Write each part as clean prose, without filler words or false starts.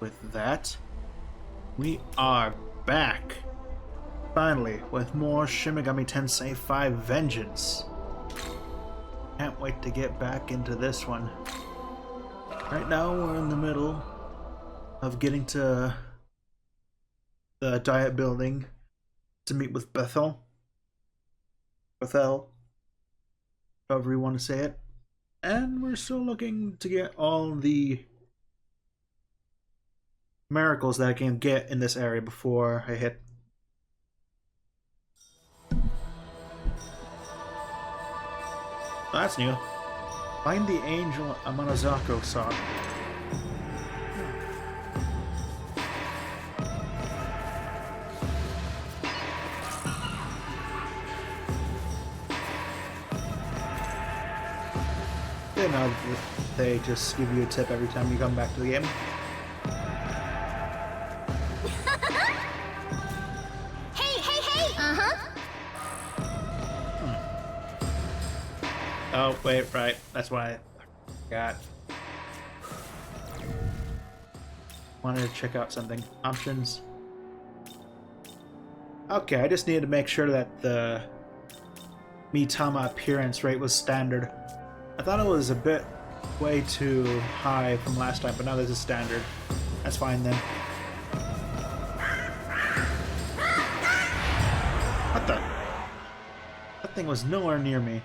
with that, we are back, finally, with more Shin Megami Tensei 5 Vengeance. Can't wait to get back into this one. Right now we're in the middle of getting to the diet building to meet with Bethel, however you want to say it. And we're still looking to get all the miracles that I can get in this area before I hit. Oh, that's new. Find the angel Amanazako sought. You know, they just give you a tip every time you come back to the game. Oh, wait, right. That's why I forgot. Wanted to check out something. Options. Okay, I just needed to make sure that the Mitama appearance rate was standard. I thought it was a bit way too high from last time, but now this is standard. That's fine then. What the? That thing was nowhere near me.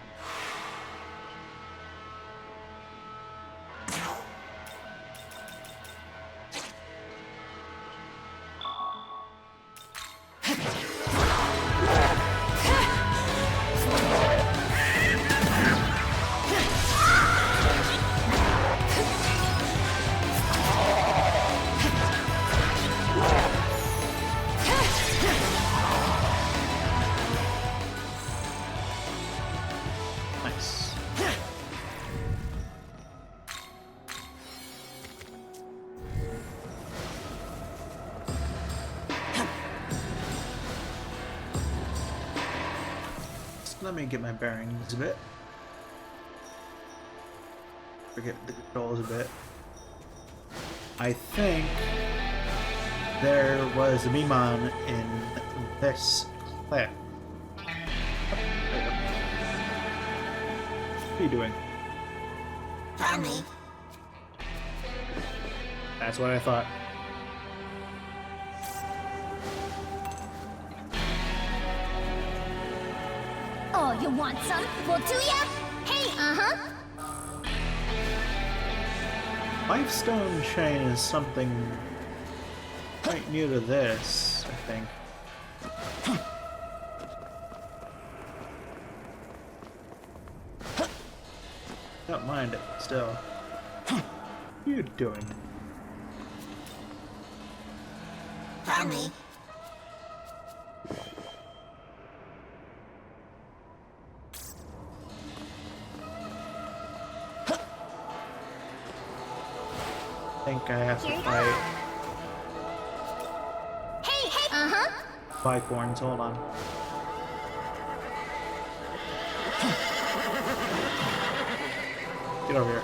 Let me get my bearings a bit. Forget the controls a bit. I think there was a Mimon in this clip. What are you doing? Found me. That's what I thought. Oh, you want some? Well, do ya? Hey, Lifestone chain is something quite new to this, I think. Don't mind it, still. What are you doing? Found me. I think I have to fight Hey, Bicorns. Hold on. Get over here.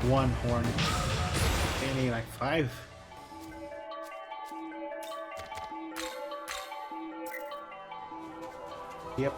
One horn. They need like 5. Yep.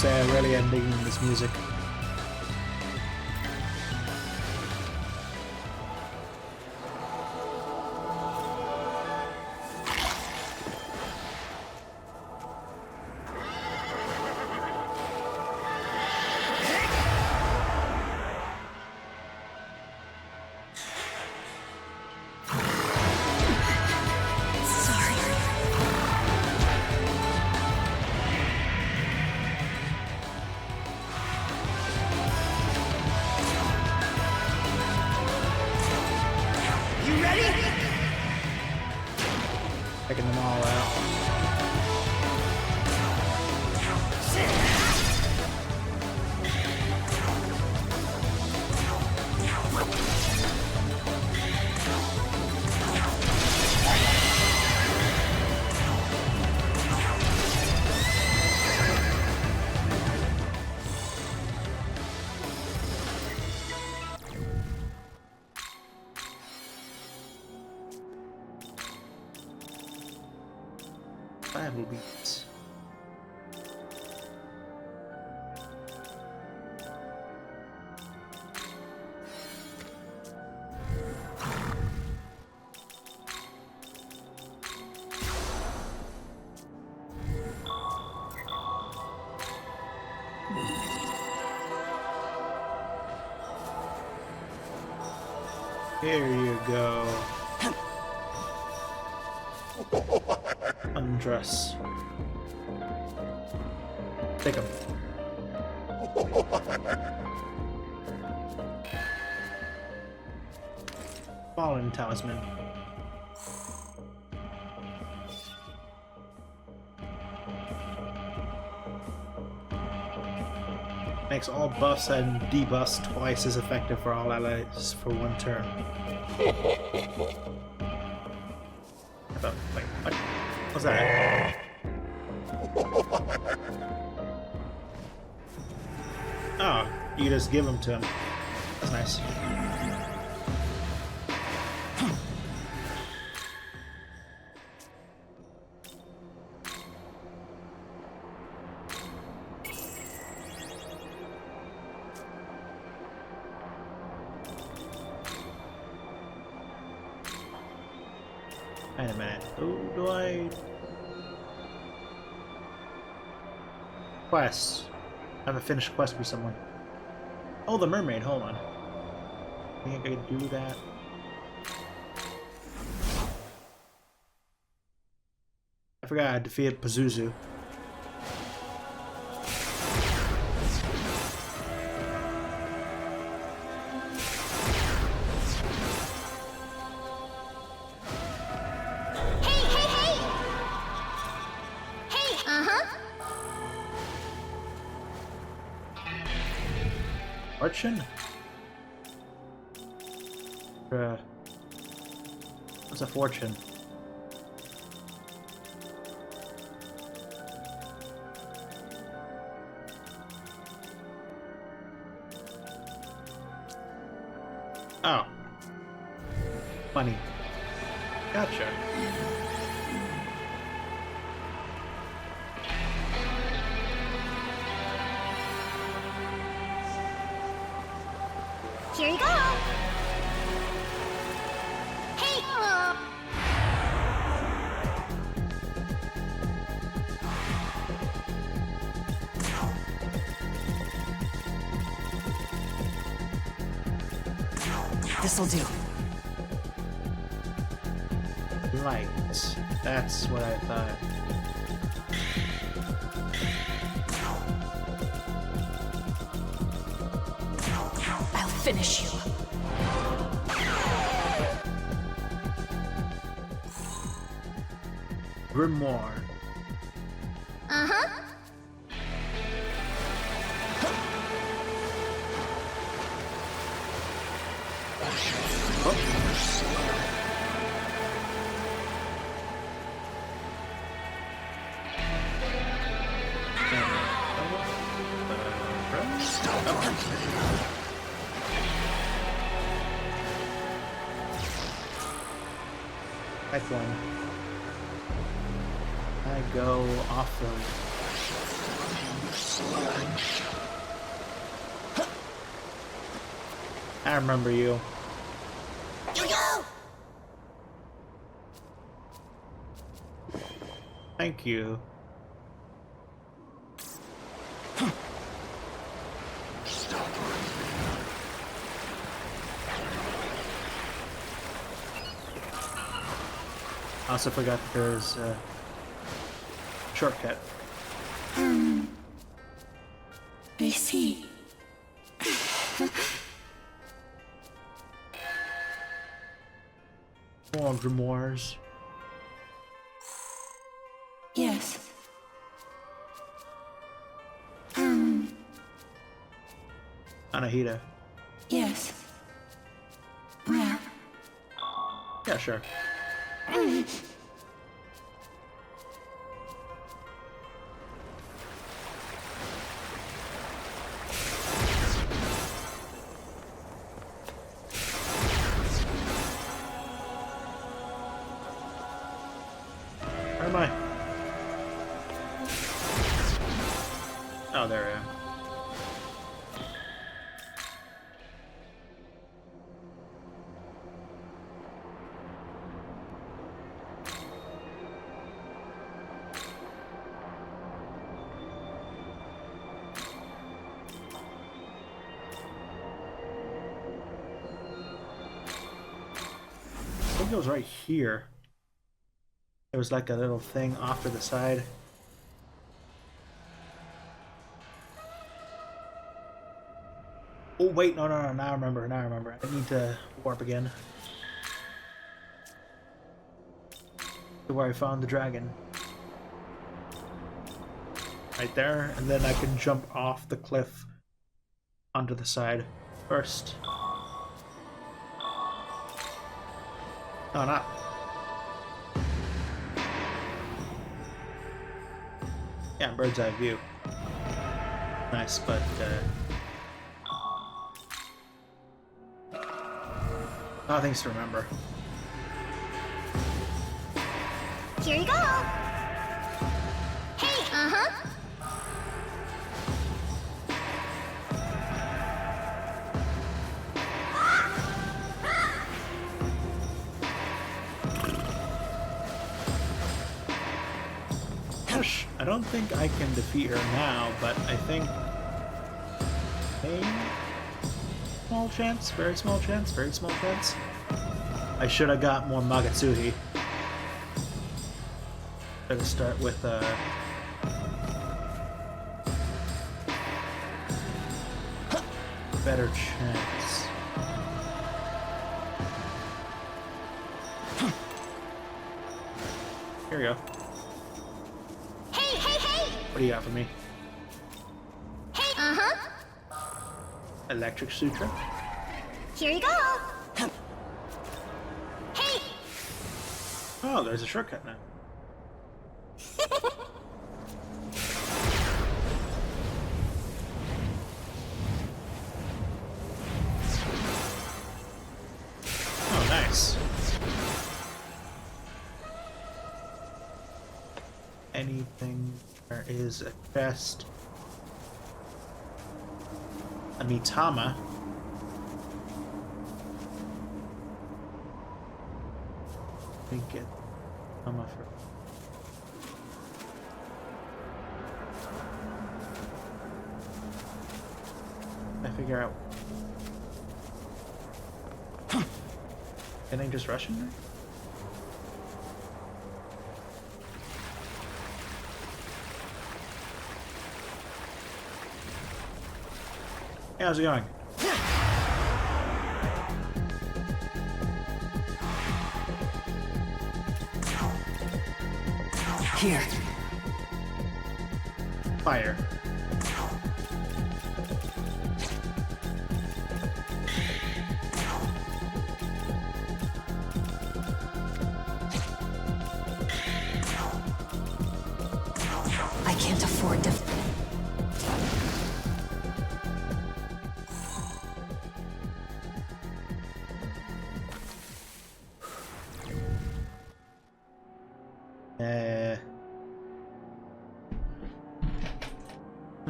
say I really am digging this music. Taking them all out. Bible beats. Here you go. Undress. Take him. Fallen talisman. Makes all buffs and debuffs twice as effective for all allies for one turn. Wait, what? What's that? Oh, you just give them to him. That's nice. Wait a minute. Who do I... Quest. I have a finished quest with someone. Oh, the mermaid. Hold on. I think I could do that. I forgot I defeated Pazuzu. Fortune? What's a fortune? Oh. Money. Gotcha. Here you go! Hey! This'll do. Light. That's what I thought. I'll finish you. Grimoire. Uh-huh. Type 1. I go off road. I remember you. Yo-yo! Thank you. I also forgot that there's a shortcut. I see. More grimoires. Yes. Anahita. Yes. Where? Yeah, sure. Where am I? Oh, there I am. I think it was right here. There was like a little thing off to the side. Oh wait, no, now I remember, I need to warp again. To where I found the dragon. Right there, and then I can jump off the cliff onto the side first. No, not. Yeah, bird's eye view. Nice, but things to remember. Here you go! Hey, uh-huh! Gosh, I don't think I can defeat her now, but I think a small chance, very small chance, very small chance. I should have got more Magatsuhi. Better start with better chance. Here we go. Hey, hey, hey! What do you got for me? Hey, uh-huh! Electric Sutra? Here you go! Hey! Oh, there's a shortcut now. Oh, nice. Anything? There is a chest. A Mitama. Let me get Mitama for. I figure out. Can I just rush in there? Hey, how's it going? Here. Fire. I can't afford to.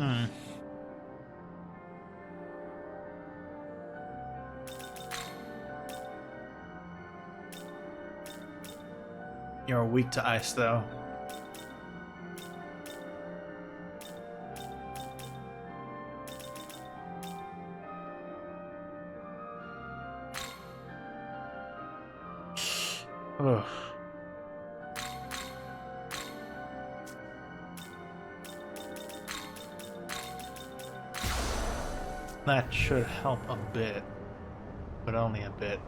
Hmm. You're weak to ice, though. Ugh. That should help a bit, but only a bit.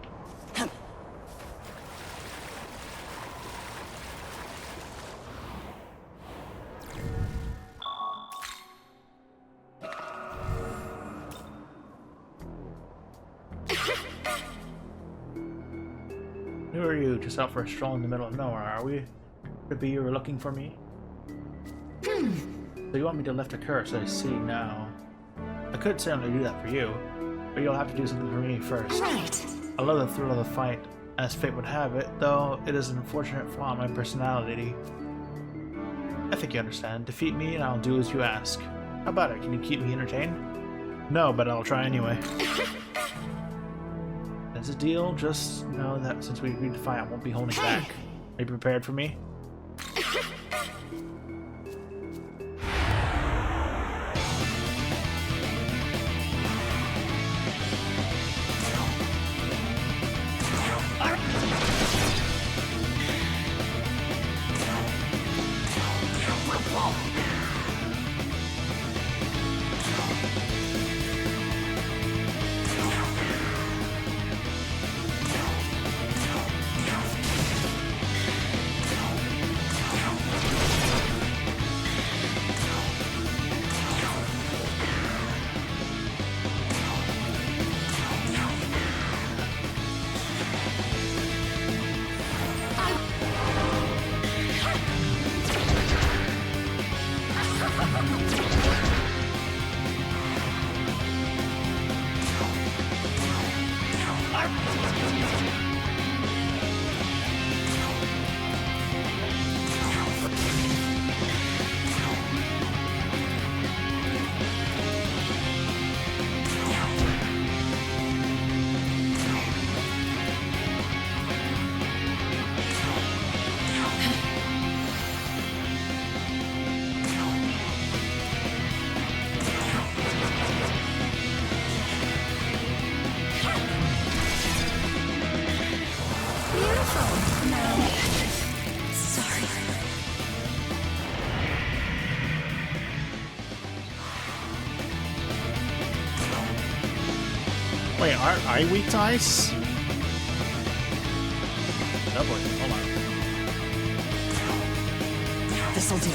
Who are you? Just out for a stroll in the middle of nowhere, are we? Could be you were looking for me? So you want me to lift a curse, I see now. I could certainly do that for you, but you'll have to do something for me first. Right. I love the thrill of the fight, as fate would have it, though it is an unfortunate flaw in my personality. I think you understand. Defeat me and I'll do as you ask. How about it? Can you keep me entertained? No, but I'll try anyway. As a deal, just know that since we agreed to fight, I won't be holding back. Are you prepared for me? Sorry. Wait, are I weak to ice? Oh boy, hold on. This'll do.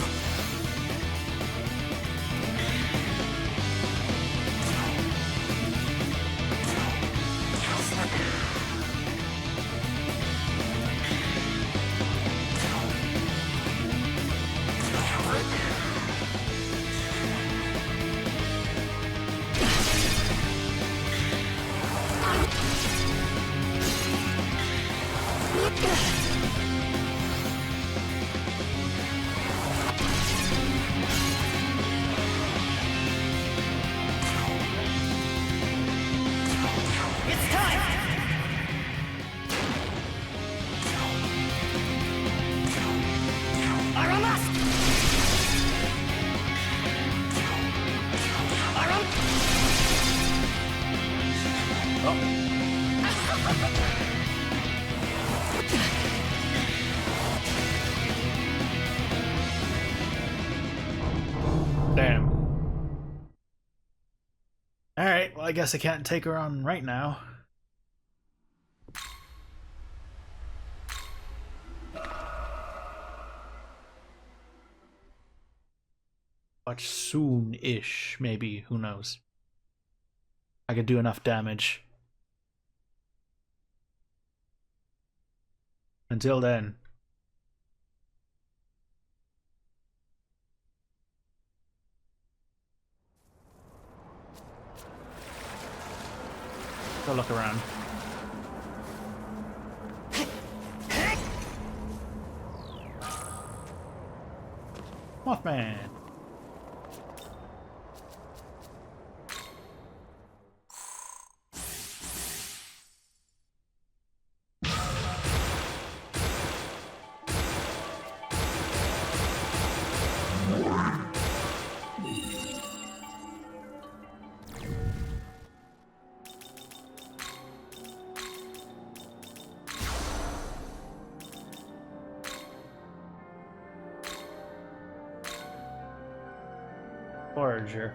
It's time! Aramas! Damn. Alright, well I guess I can't take her on right now. But soon-ish, maybe, who knows. I could do enough damage. Until then. Go look around. Mothman! Forager.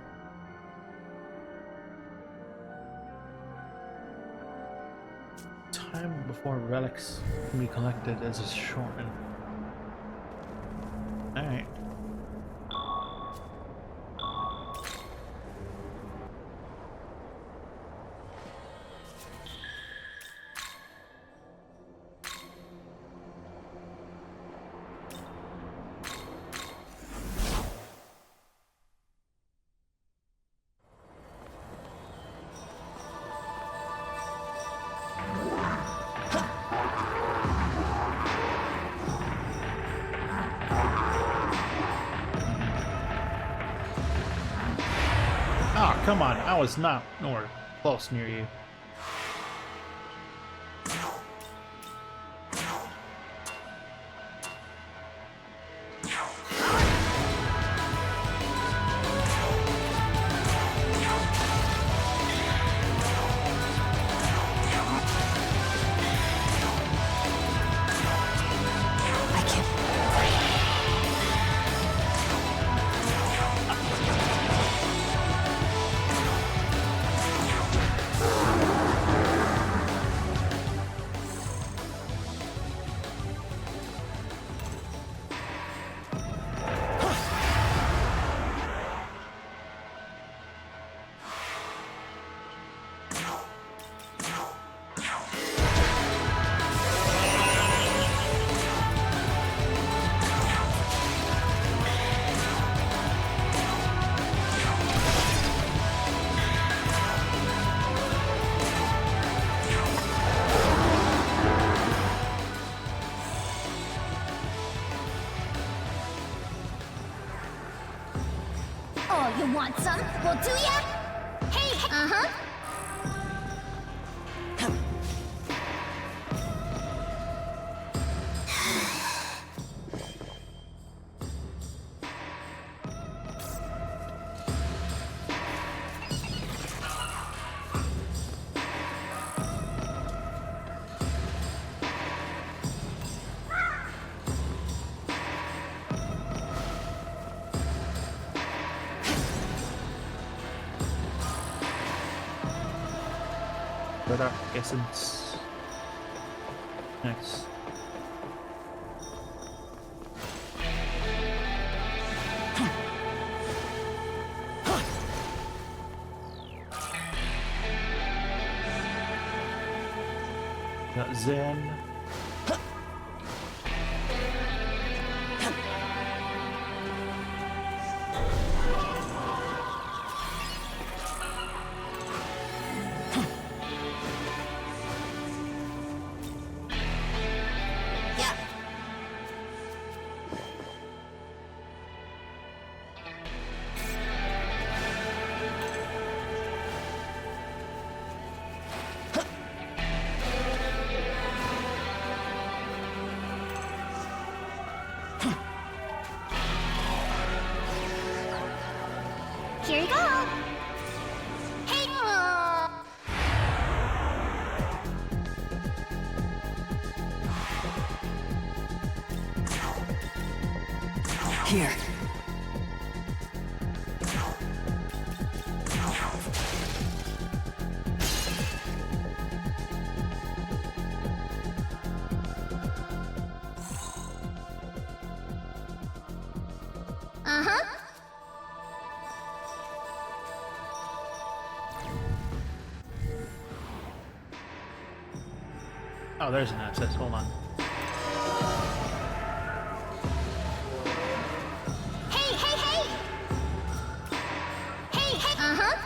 Time before relics can be collected is shortened. Alright. Oh, come on. I was not nowhere close near you. I can't. Oh, you want some? Well, do ya? Hey, hey. Uh-huh. But I guess it's next. Got Zen. Yeah. Here you go. Hey. Here. Uh-huh. Oh, there's an access. Hold on. Hey, hey, hey. Hey, hey. Uh-huh.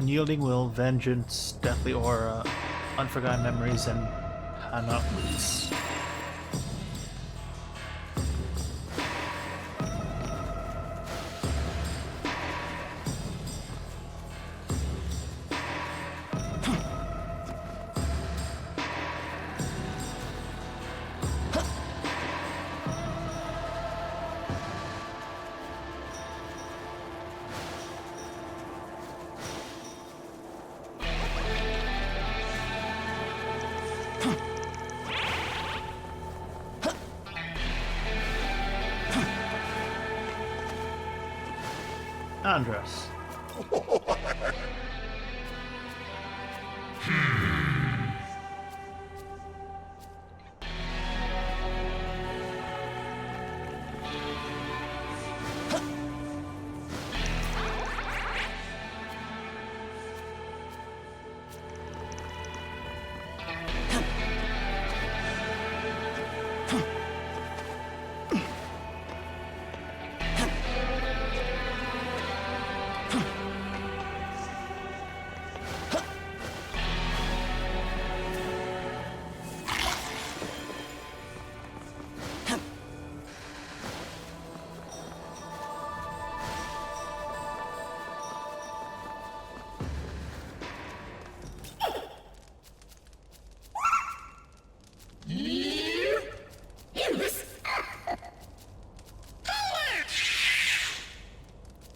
Unyielding Will, Vengeance, Deathly Aura, Unforgotten Memories, and Panopts. Andros.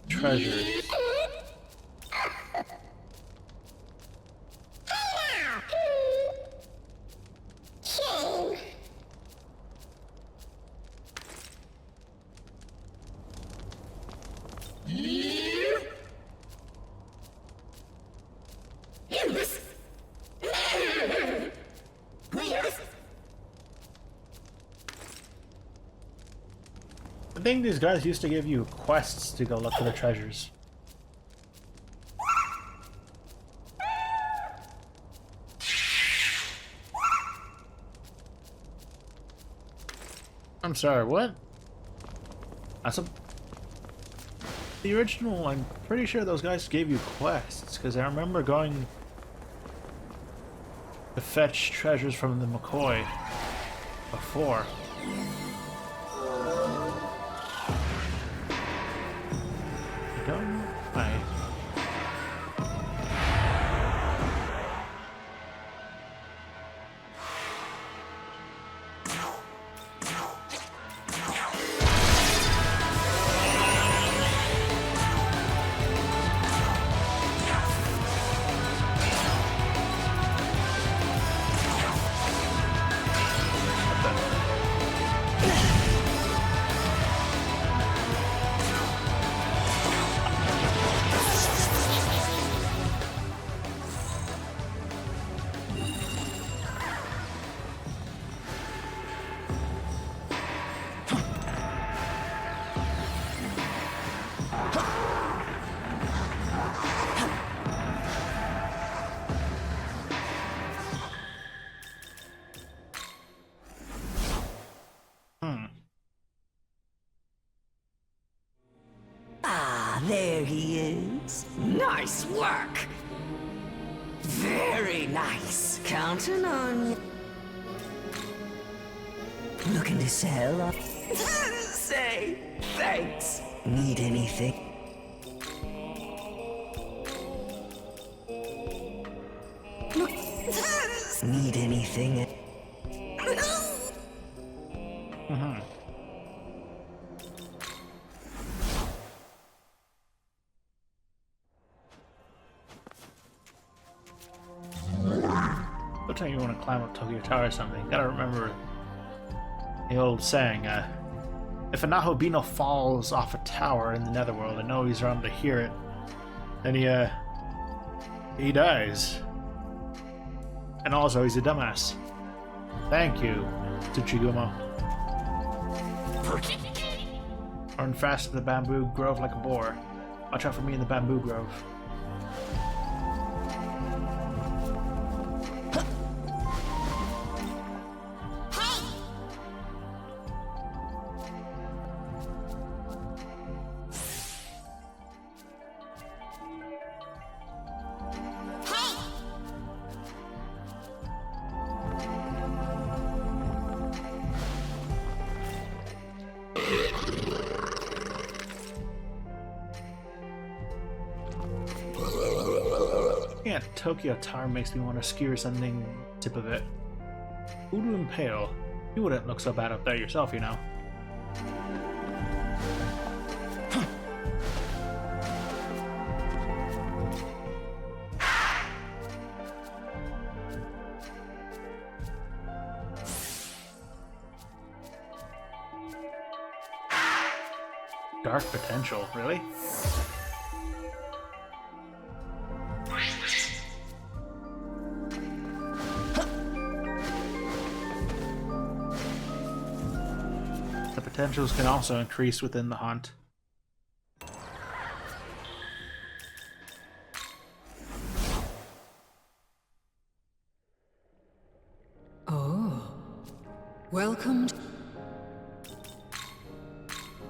Treasures. I think these guys used to give you quests to go look for the treasures. I'm sorry, what? The original, I'm pretty sure those guys gave you quests, because I remember going to fetch treasures from the McCoy before. Hi. There he is. Nice work. Very nice. Counting on you. Looking to sell? Say thanks. Need anything? Need anything? Time you want to climb up Tokyo Tower or something, you gotta remember the old saying, if a Nahobino falls off a tower in the Netherworld and nobody's around to hear it, then he dies. And also, he's a dumbass. Thank you, Tsuchigumo. Run fast to the bamboo grove like a boar. Watch out for me in the bamboo grove. at Tokyo Tower makes me want to skewer something tip of it. Voodoo and Pale. You wouldn't look so bad up there yourself, you know. Dark potential, really? The potentials can also increase within the hunt. Oh, welcome.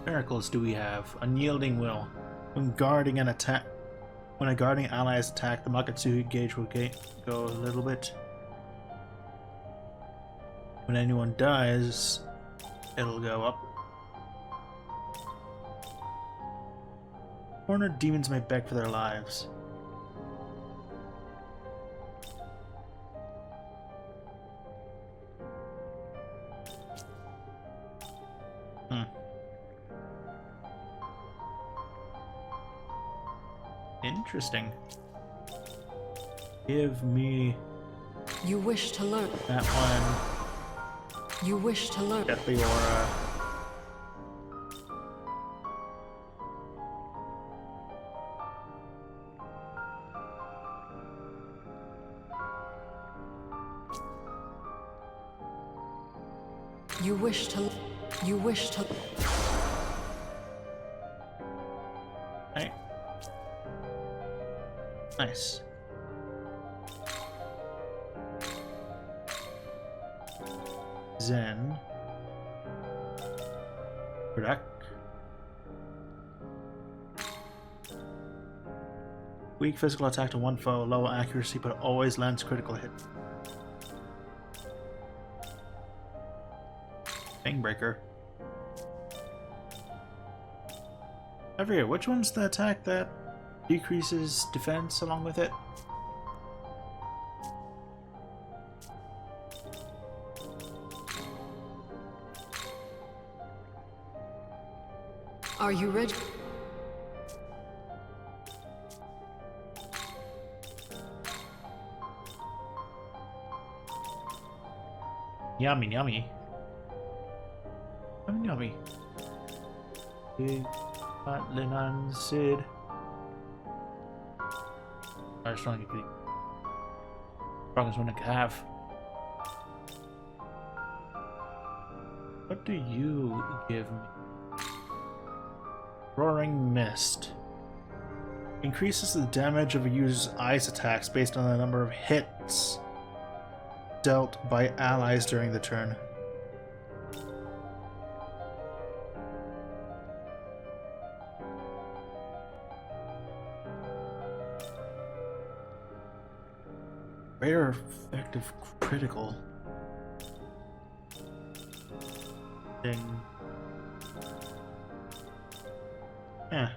Miracles do we have? Unyielding will. When guarding an attack, when a guarding ally is attacked, the Makatsuki gauge will go a little bit. When anyone dies, it'll go up. Cornered demons may beg for their lives. Interesting. Give me You wish to learn. that one. You wish to learn. Get the aura. You wish to. You wish to. Hey. Nice. Zen. Product. Weak physical attack to one foe, low accuracy, but always lands critical hit. Fangbreaker. I forget, which one's the attack that decreases defense along with it? Are you ready? Yummy, yummy. Yummy, yummy. Big Linan Sid. Or strong you could. Strongest one I could have. What do you give me? Roaring Mist. Increases the damage of a user's ice attacks based on the number of hits dealt by allies during the turn. Rare effective critical thing. Yeah.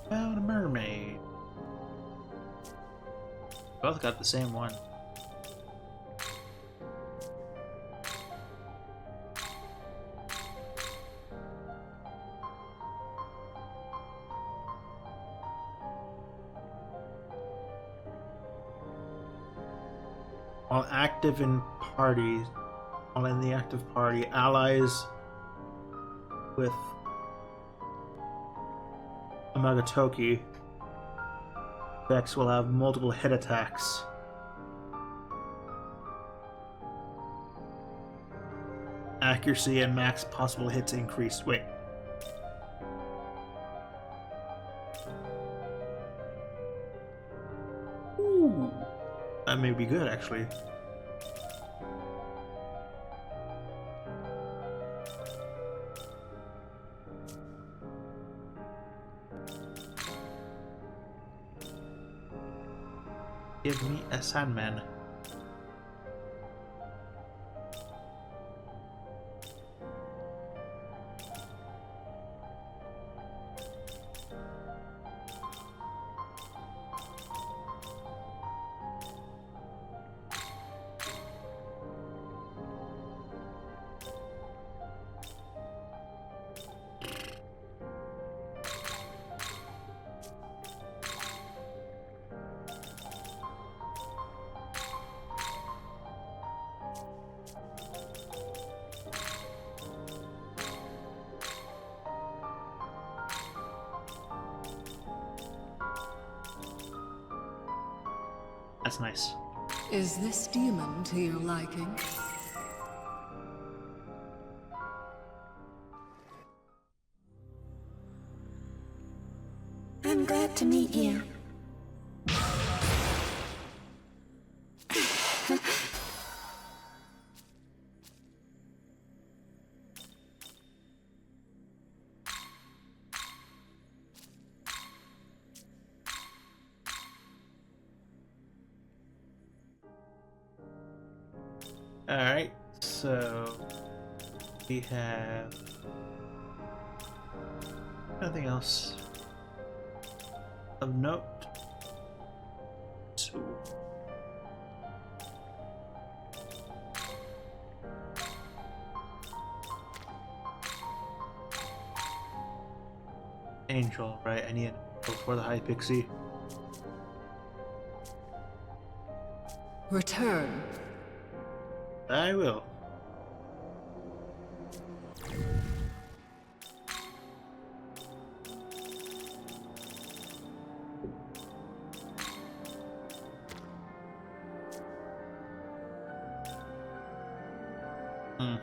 Found a mermaid. Both got the same one. While active in parties, while in the active party, allies with Amagatoki decks will have multiple hit attacks. Accuracy and max possible hits increased. Wait. Ooh. That may be good, actually. Give me a Sandman. That's nice. Is this demon to your liking? I'm glad to meet you. Alright, so we have nothing else of note. So Angel, right? I need to go for the high pixie. Return. I will. Hmm.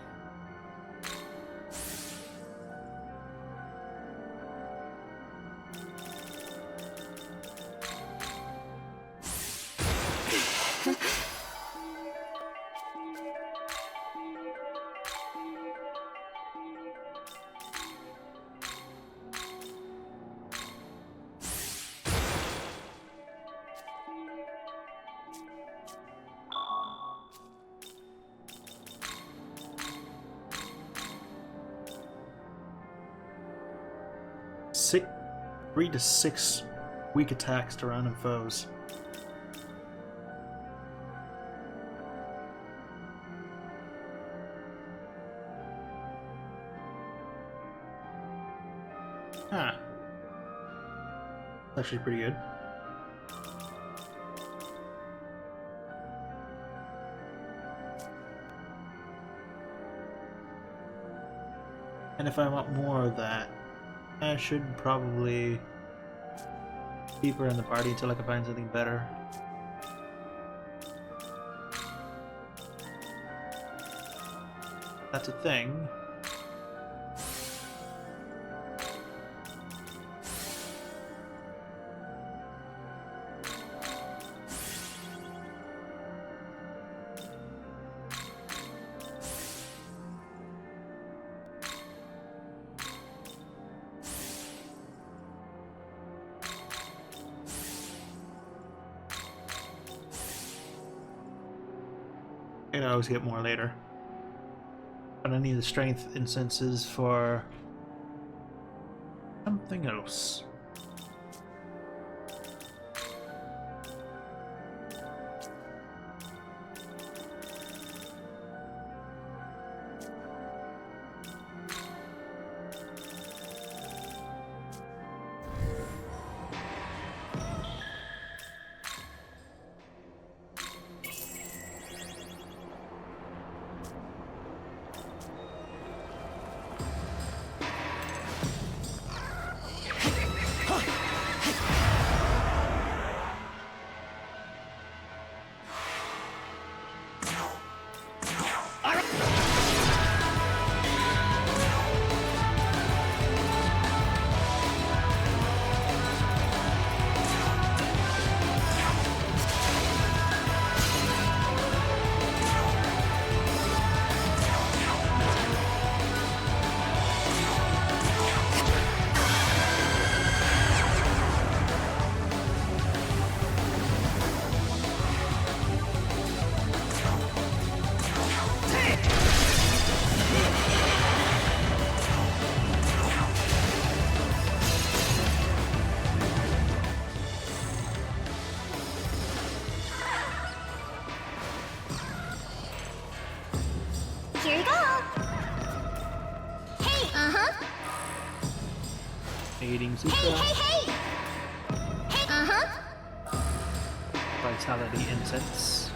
Six, 3 to 6 weak attacks to random foes. Huh. That's actually pretty good. And if I want more of that, I should probably keep her in the party until I can find something better. That's a thing. I can always get more later. But I need the strength incenses for something else. Here you go. Hey, Aiding Hey, Zuka, hey, hey. Hey, Vitality Incense.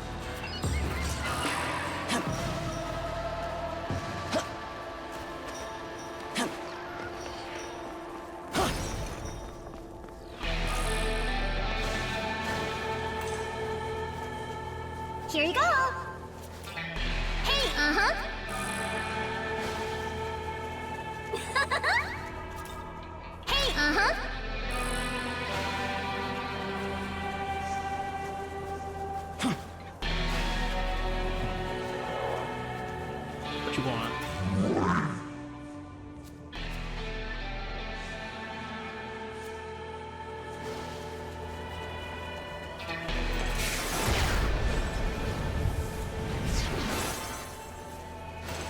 you want.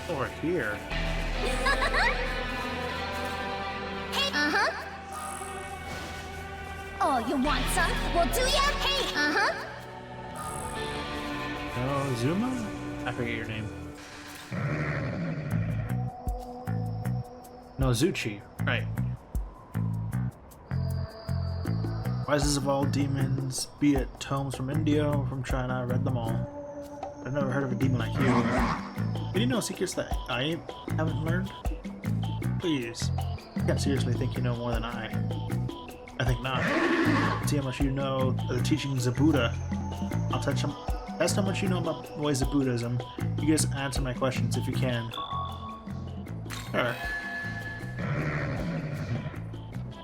Over here. Hey, Oh, you want some? Well, do ya? Hey, No, Zuma? I forget your name. No, Zuchi. Right. Rises of all demons, be it tomes from India or from China, I read them all. I've never heard of a demon like you. Did you know secrets that I haven't learned? Please. You can't seriously think you know more than I. I think not. See how much you know of the teachings of Buddha. That's how much you know about the ways of Buddhism. You just answer my questions if you can. Sure.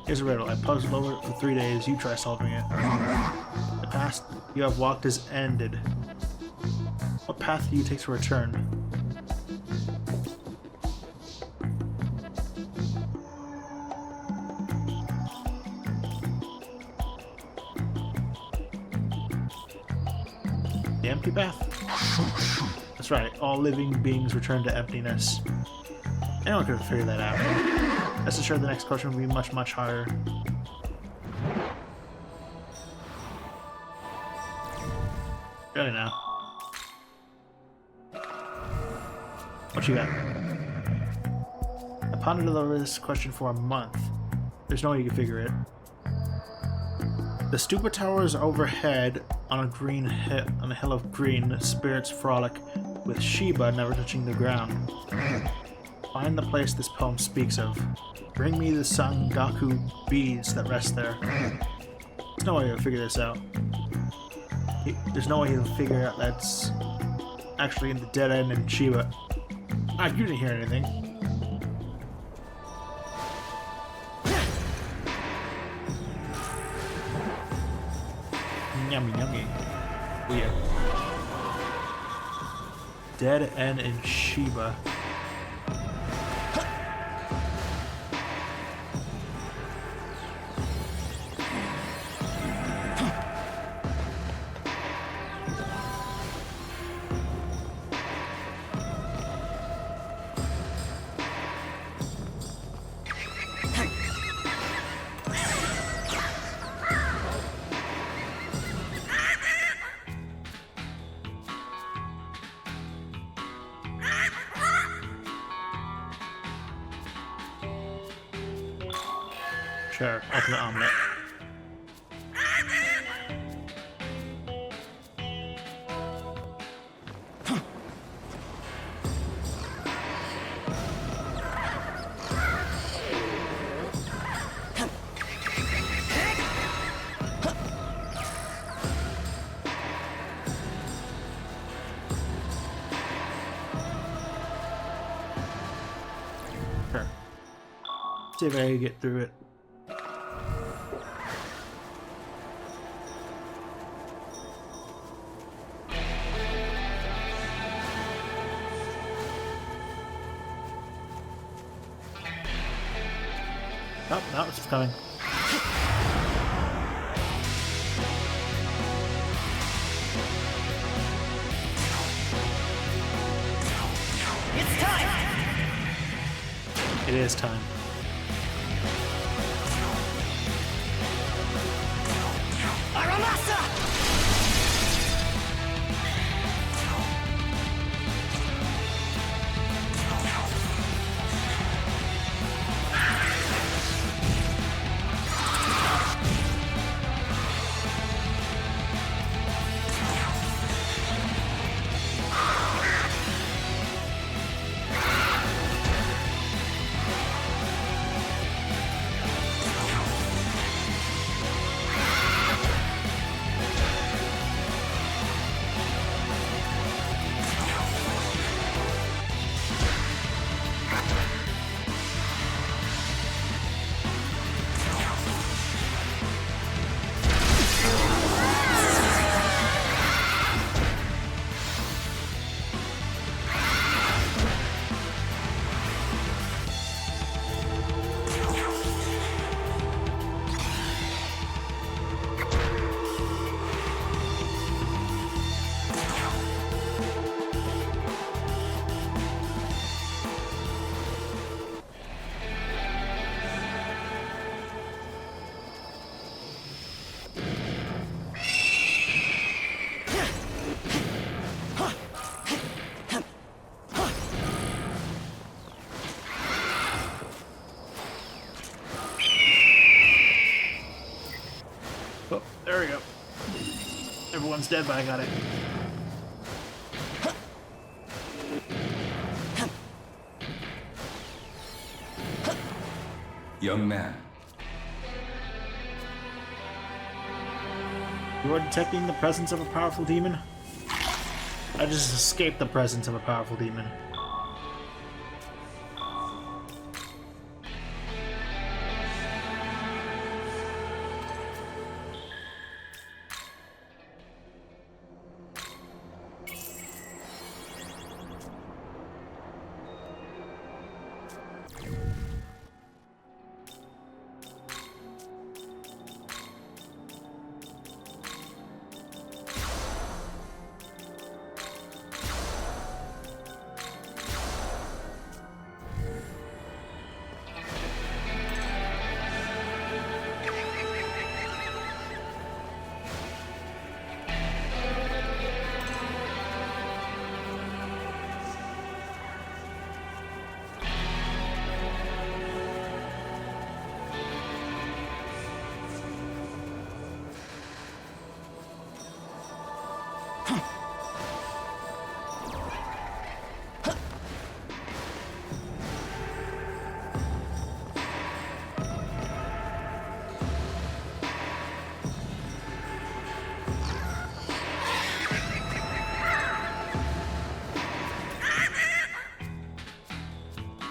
Here's a riddle. I puzzled over it for 3 days. You try solving it. The path you have walked is ended. What path do you take to return? The empty path? That's right. All living beings return to emptiness. Anyone could have figured that out. Rest assured the next question will be much, much harder. Ready now. What you got? I pondered over this question for a month. There's no way you can figure it. The stupa towers overhead on a hill of green. Spirits frolic with Shiba never touching the ground. Find the place this poem speaks of. Bring me the Sangaku beads that rest there. There's no way he'll figure this out. There's no way he'll figure out that's actually in the dead end in Shiba. Ah, you didn't hear anything. Yummy, yummy. Weird. Dead end in Shiba. Sure, open the omelet. Sure. See if I can get through it. Oh, no, it's coming. It's time! It is time. Aramasa! One's dead, but I got it. Young man, You are detecting the presence of a powerful demon? I just escaped the presence of a powerful demon.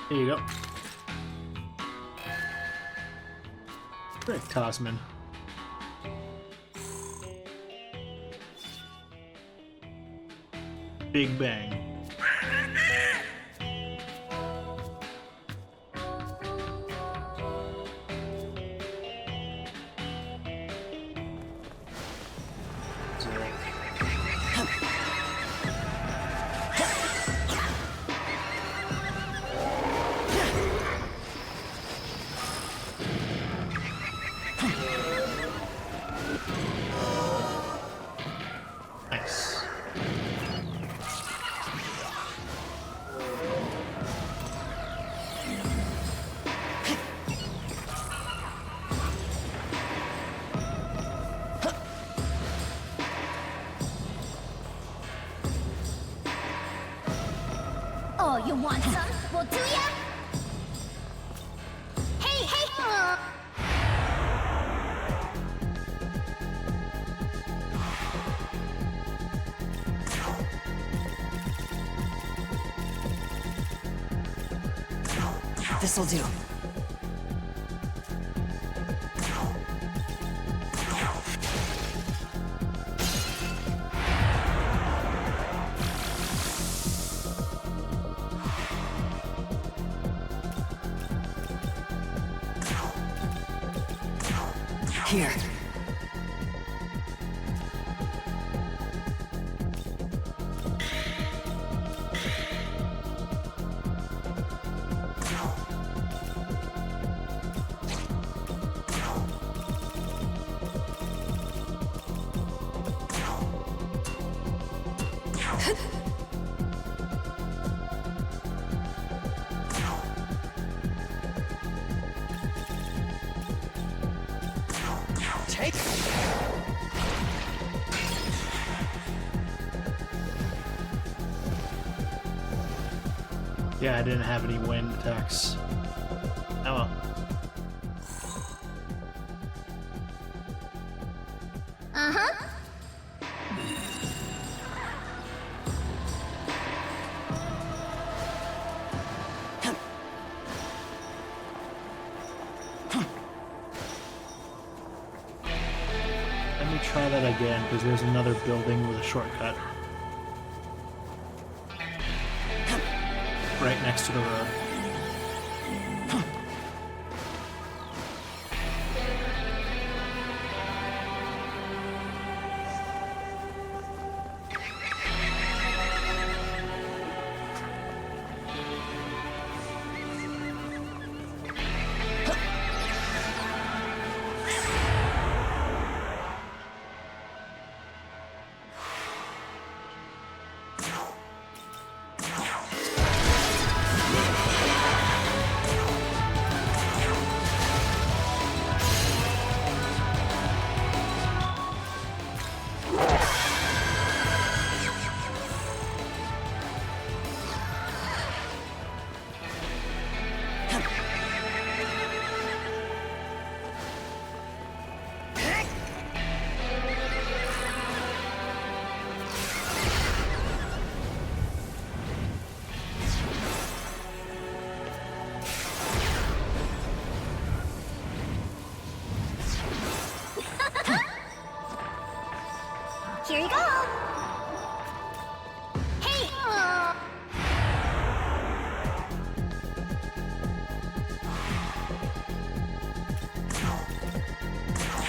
There you go. Rick Tossman. Big Bang. Nice. Oh, you want some? Well, do ya? Hey, hey! This'll do. Here. Take. Yeah, I didn't have any wind attacks. Oh well. Uh-huh. Let me try that again, because there's another building with a shortcut. Right next to the road.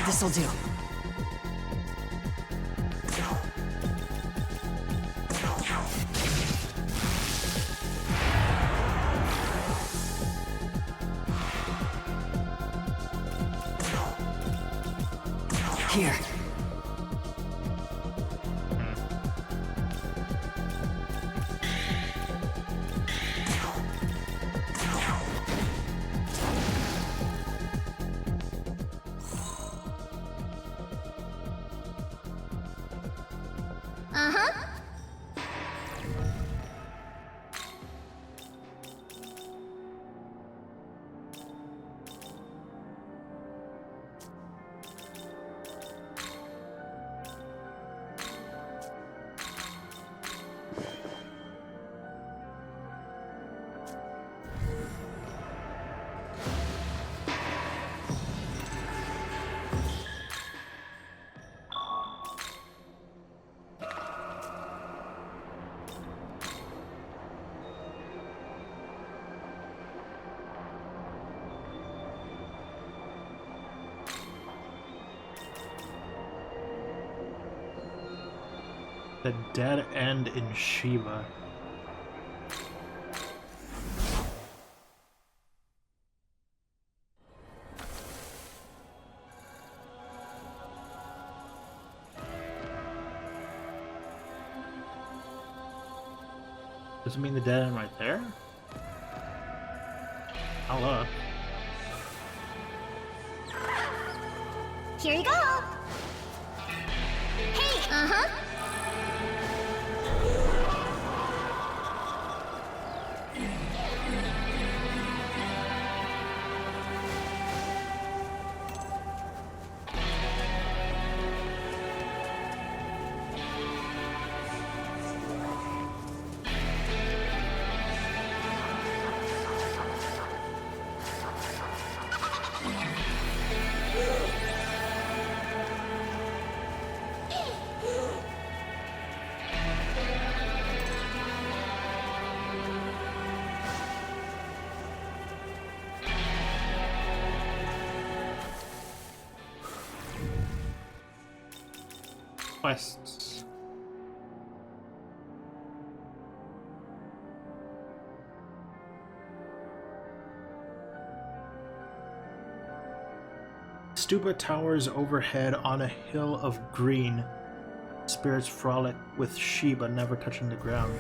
This'll do. Here. Uh-huh. The dead end in Shiba. Does it mean the dead end right there? I'll look. Here you go. Hey, uh-huh. Quests. Stupa towers overhead on a hill of green. Spirits frolic with Shiba never touching the ground.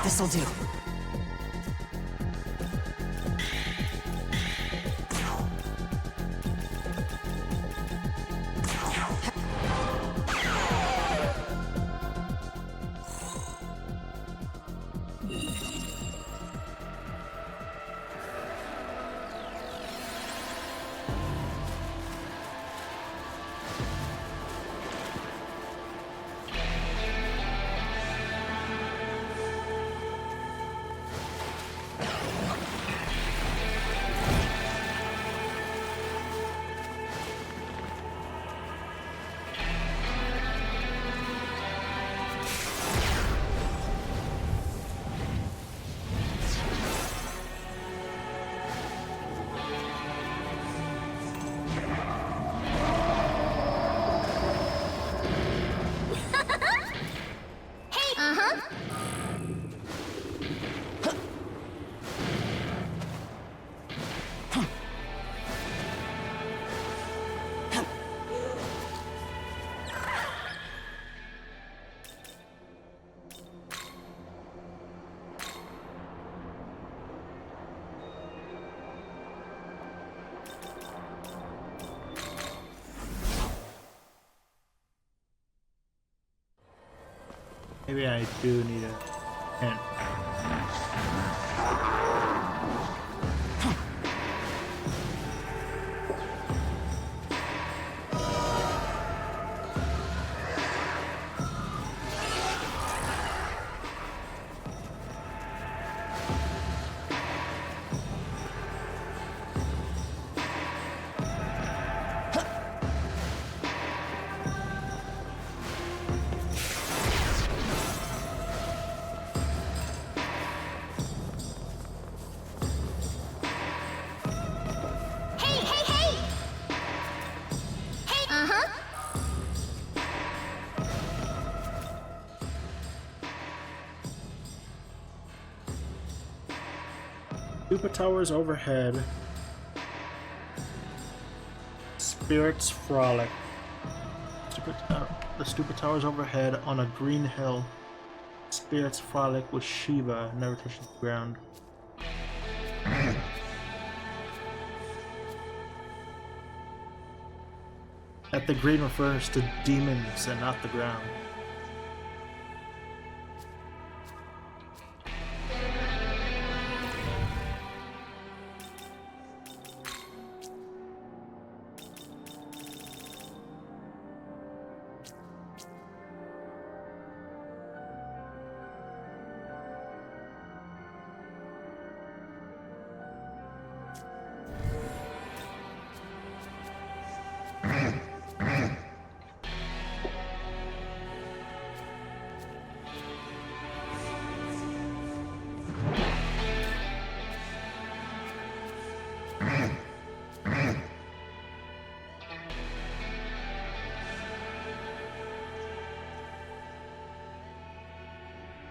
This'll do. Maybe I do need a hint. Hey, hey, hey! Hey, uh-huh. Super towers overhead. Spirits frolic. The stupid towers overhead on a green hill. Spirits frolic with Shiva, never touching the ground. That the green refers to demons and not the ground.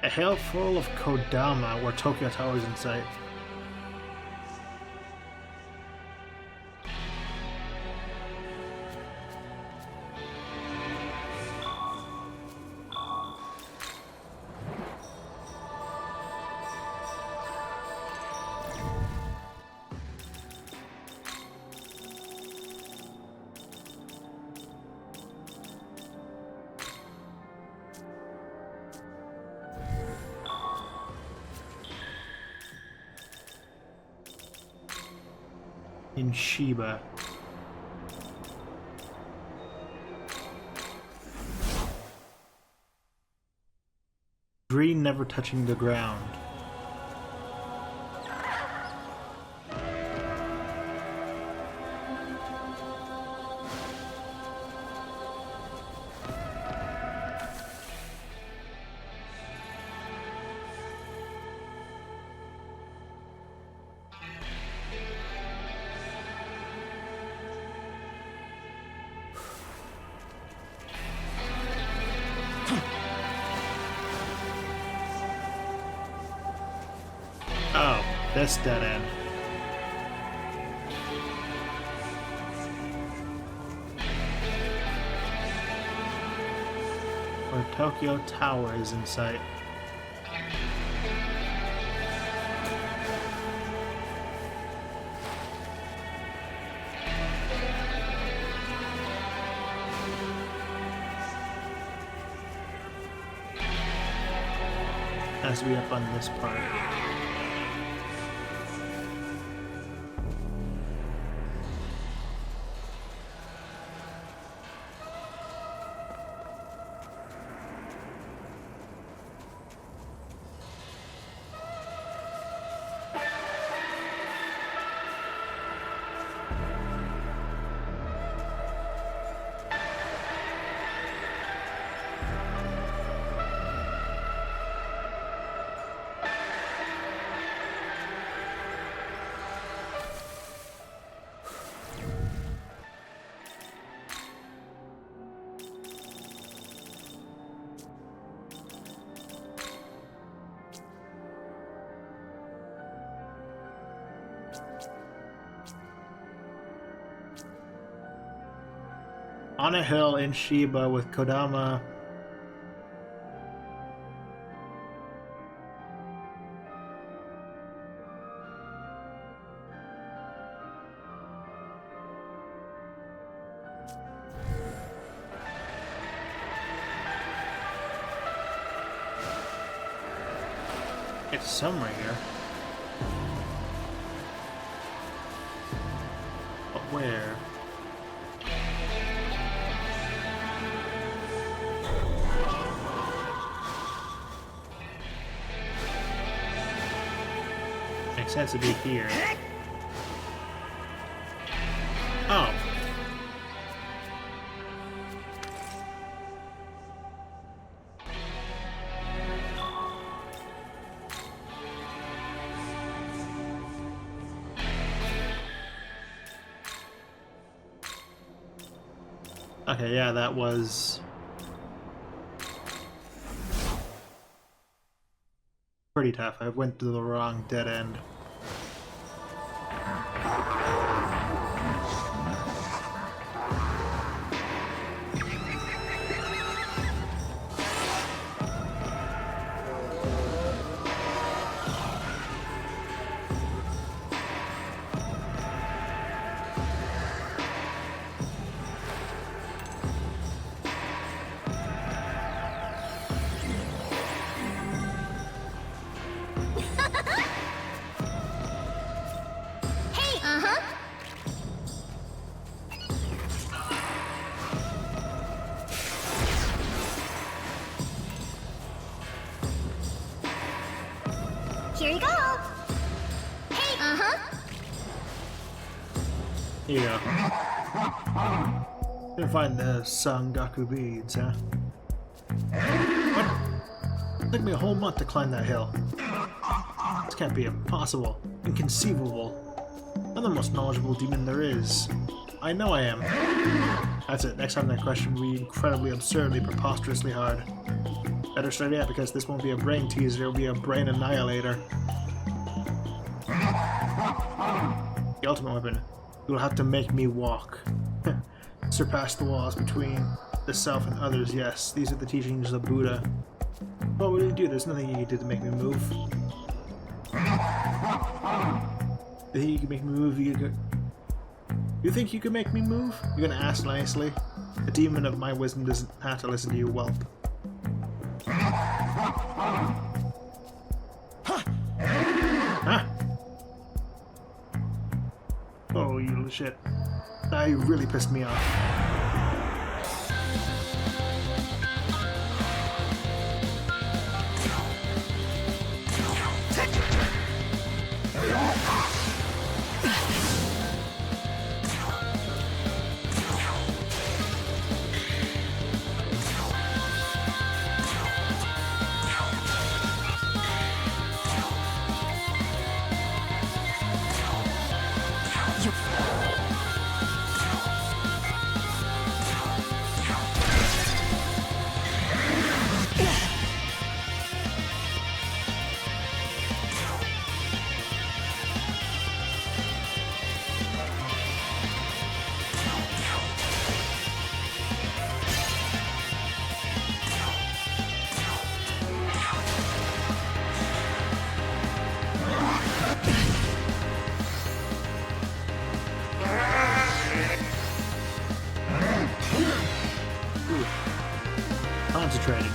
A hill full of Kodama where Tokyo Tower is in sight. In Shiba. Green never touching the ground. Oh, this dead end. Where Tokyo Tower is in sight. Has to be up on this part. On a hill in Shiba with Kodama. It's somewhere here. But where? Makes sense to be here. Oh. Okay, yeah, that was pretty tough. I went to the wrong dead end. Hey, uh-huh. Here you go. Hey, uh-huh. Here you go. Gonna find the Sangaku beads, huh? What? It took me a whole month to climb that hill. This can't be impossible. Inconceivable. I'm the most knowledgeable demon there is. I know I am. That's it. Next time that question will be incredibly, absurdly, preposterously hard. Better start out because this won't be a brain teaser, it'll be a brain annihilator. The ultimate weapon. You will have to make me walk. Surpass the walls between the self and others, yes. These are the teachings of Buddha. What would you do? There's nothing you can do to make me move. You think you can make me move? You think you can make me move? You're gonna ask nicely? A demon of my wisdom doesn't have to listen to you, whelp. Huh? Oh, you little shit. Now you really pissed me off. Concentrated.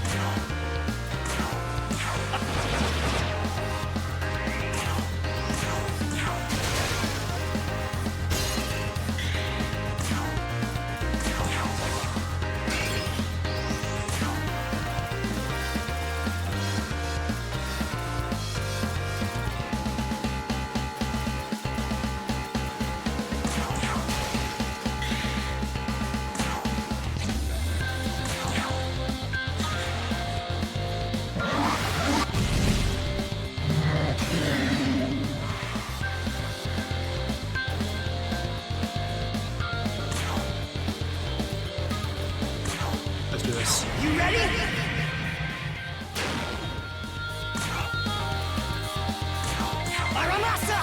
Let's do this. You ready? Aramasa!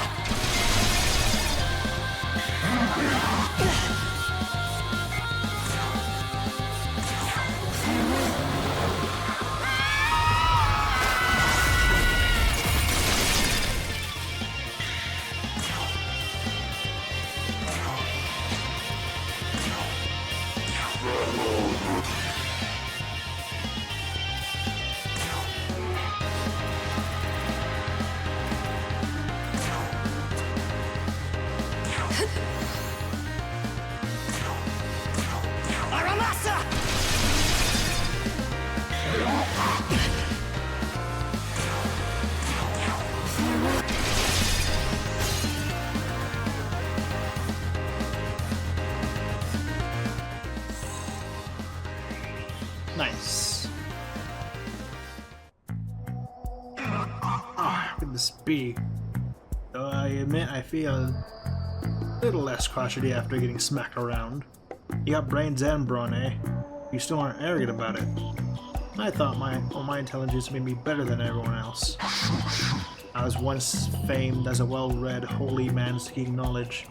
Aramasa! Nice. Ah, could this be? Though I admit I feel a little less crotchety after getting smacked around. You got brains and brawn, eh? You still aren't arrogant about it. I thought my intelligence made me better than everyone else. I was once famed as a well-read, holy man seeking knowledge,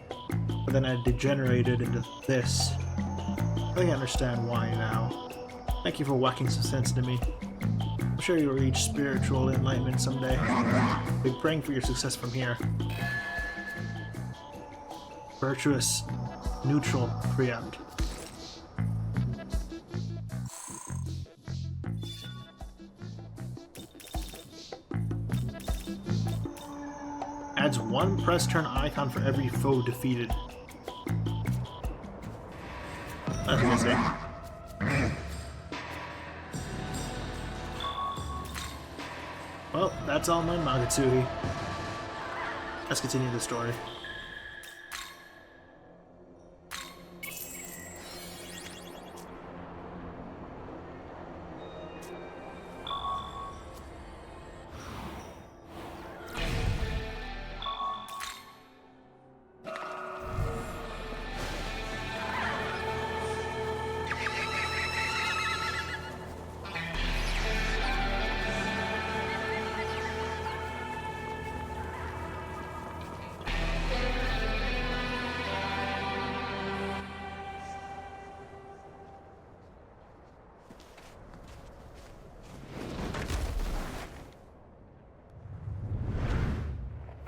but then I degenerated into this. I think I understand why now. Thank you for whacking some sense into me. I'm sure you'll reach spiritual enlightenment someday. I'll be praying for your success from here. Virtuous, neutral preempt. Adds one press turn icon for every foe defeated. That's what I say. Well, that's all my Magatsuhi. Let's continue the story.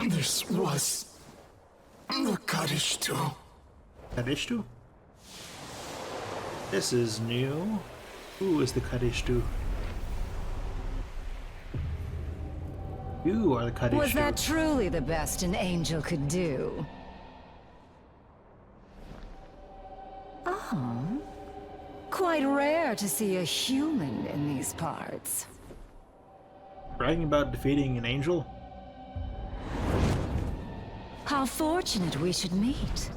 This was the Kadishtu. Kadishtu? This is new. Who is the Kadishtu? You are the Kadishtu. Was that truly the best an angel could do? Oh. Quite rare to see a human in these parts. Bragging about defeating an angel? How fortunate we should meet.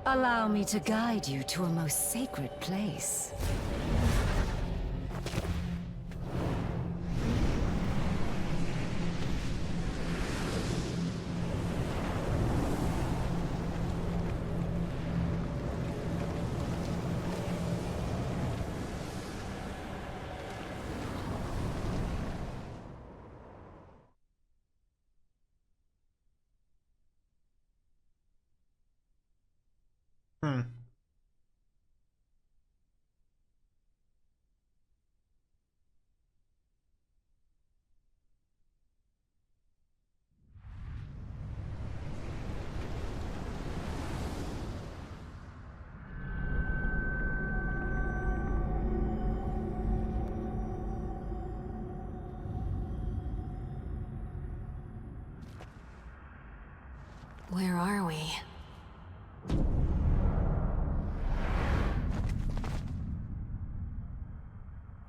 Allow me to guide you to a most sacred place. Where are we?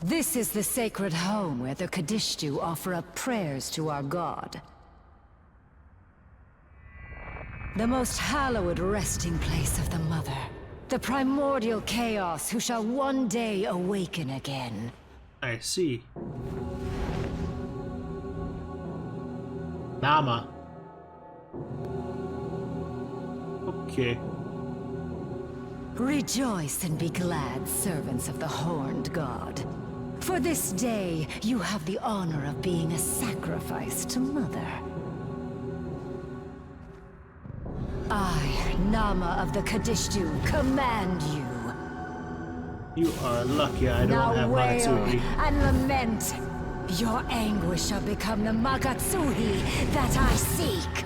This is the sacred home where the Kadishtu offer up prayers to our god. The most hallowed resting place of the Mother. The primordial chaos who shall one day awaken again. I see. Nama. Okay. Rejoice and be glad, servants of the Horned God. For this day, you have the honor of being a sacrifice to Mother. I, Nama of the Kadishtu, command you. You are lucky I don't Now have wail Magatsuhi. and lament. Your anguish shall become the Magatsuhi that I seek.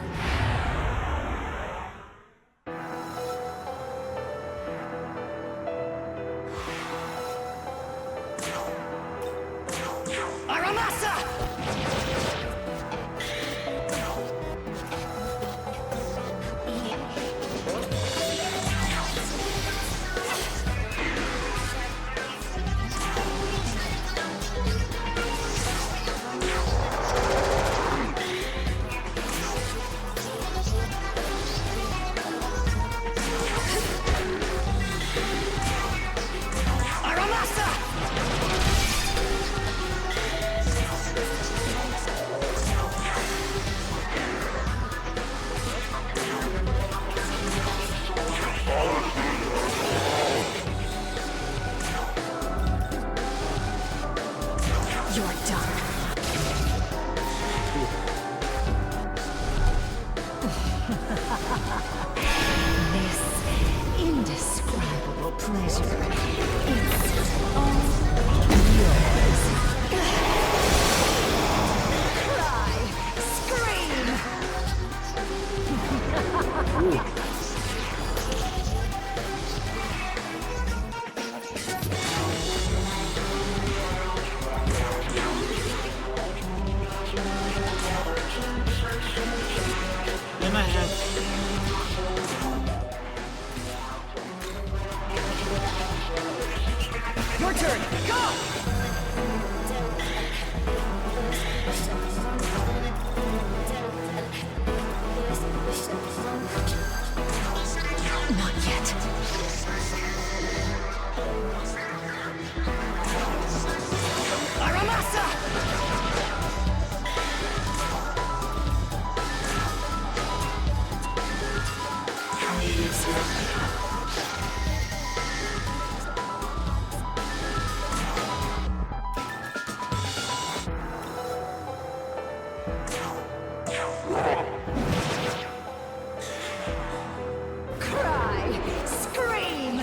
Cry! Scream!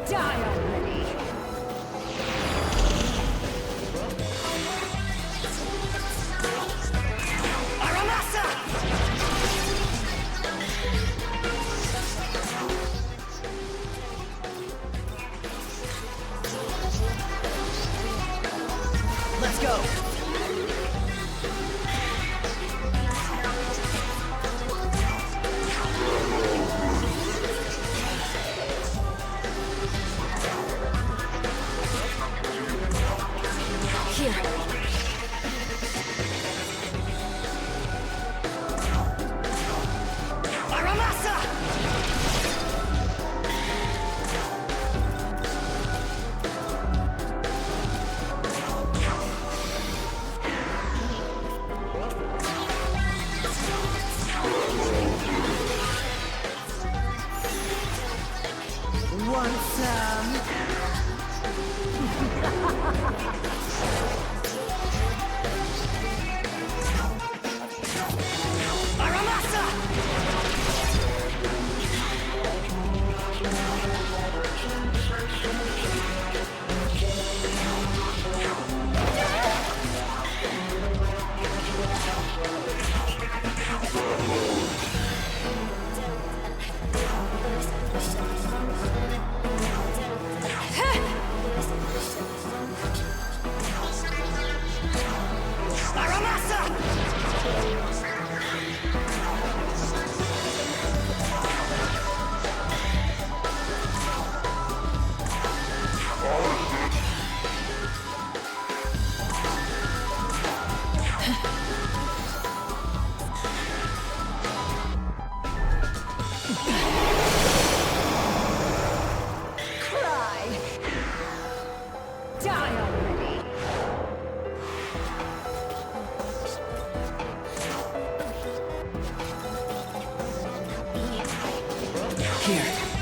Die already! Aramasa! Let's go! Aramasa! Want some? Aramasa! Aramasa! Cry! Die already! Here.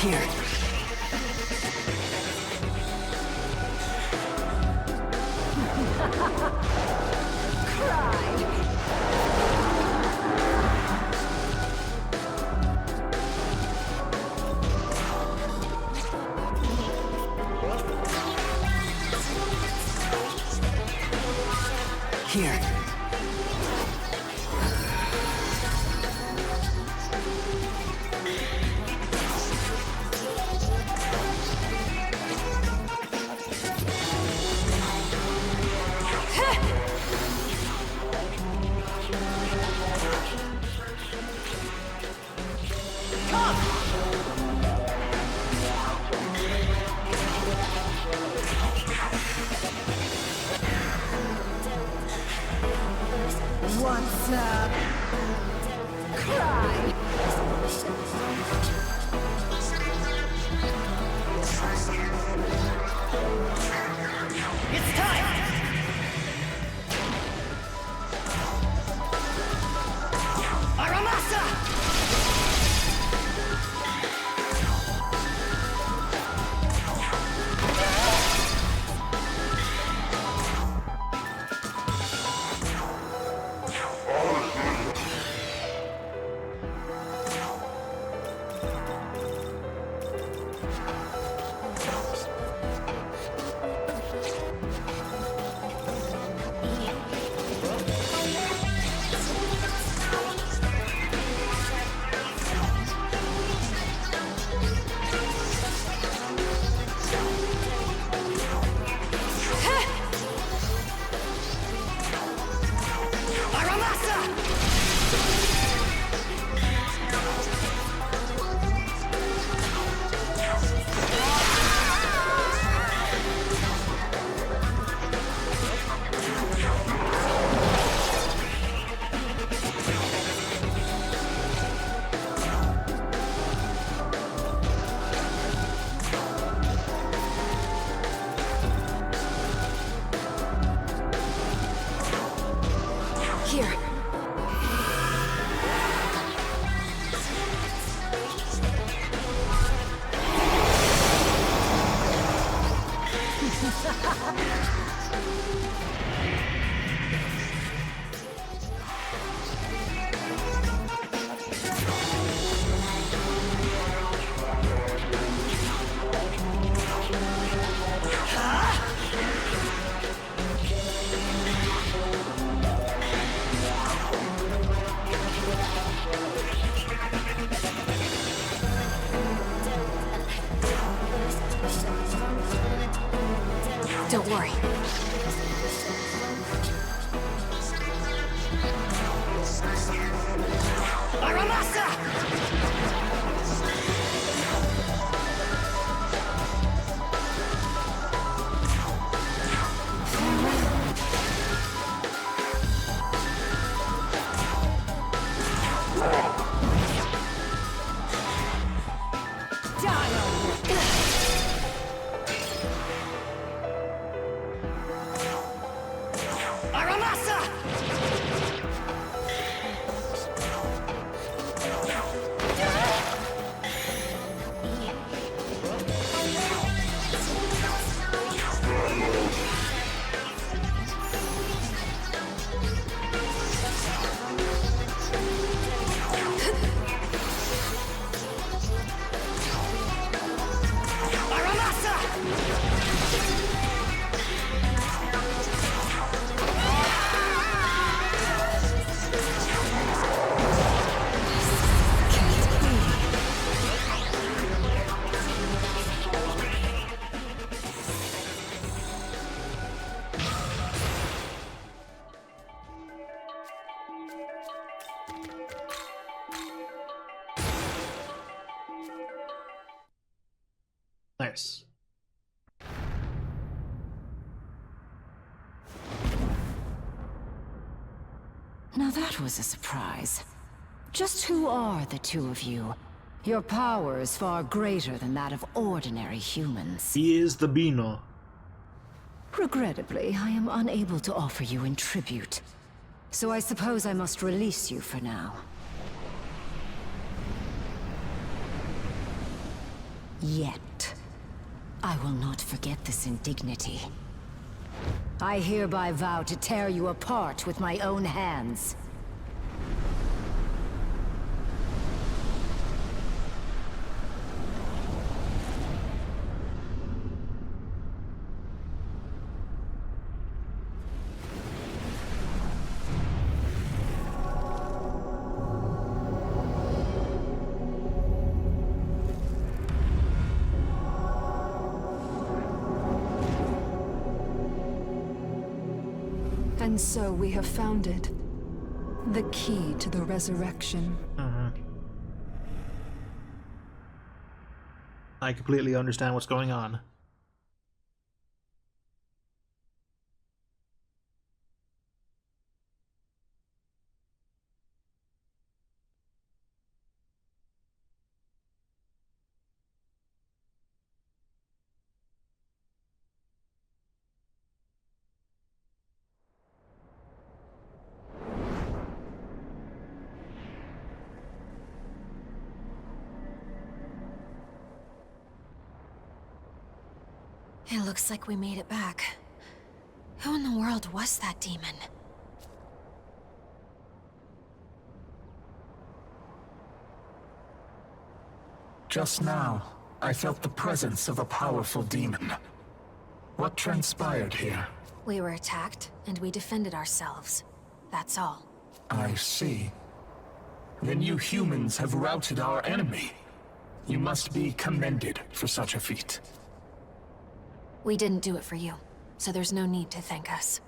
Here. Cry! Here. Want some? Cry! It's time! Aramasa! Don't worry. Aramasa! Aramasa! Aramasa! Nice. Now that was a surprise. Just who are the two of you? Your power is far greater than that of ordinary humans. He is the Beano. Regrettably, I am unable to offer you in tribute. So I suppose I must release you for now. Yet. I will not forget this indignity. I hereby vow to tear you apart with my own hands. And so we have found it. The key to the resurrection. I completely understand what's going on. It looks like we made it back. Who in the world was that demon? Just now, I felt the presence of a powerful demon. What transpired here? We were attacked, and we defended ourselves. That's all. I see. Then you humans have routed our enemy. You must be commended for such a feat. We didn't do it for you, so there's no need to thank us.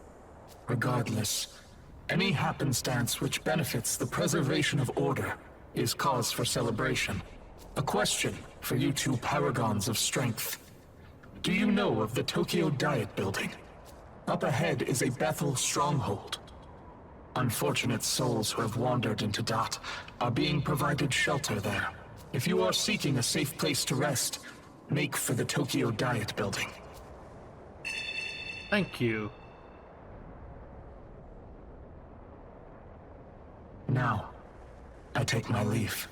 Regardless, any happenstance which benefits the preservation of order is cause for celebration. A question for you two paragons of strength. Do you know of the Tokyo Diet Building? Up ahead is a Bethel stronghold. Unfortunate souls who have wandered into Dot are being provided shelter there. If you are seeking a safe place to rest, make for the Tokyo Diet Building. Thank you. Now, I take my leave.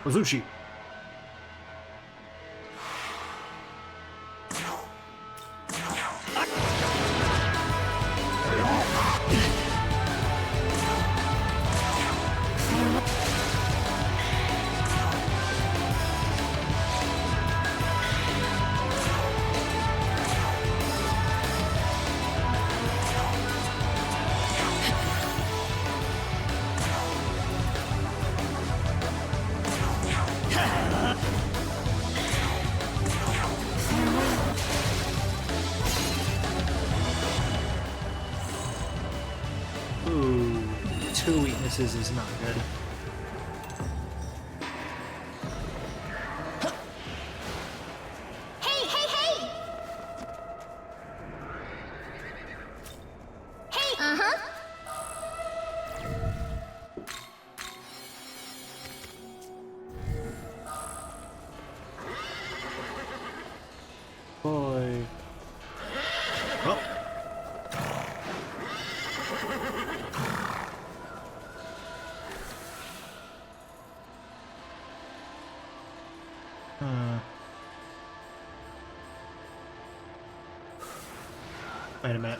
Ozuchi. This is not good. Hey, hey, hey! Hey, uh-huh. Boy. Oh. Wait a minute.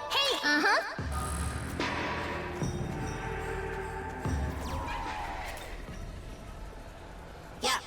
Hey, uh-huh. Yeah.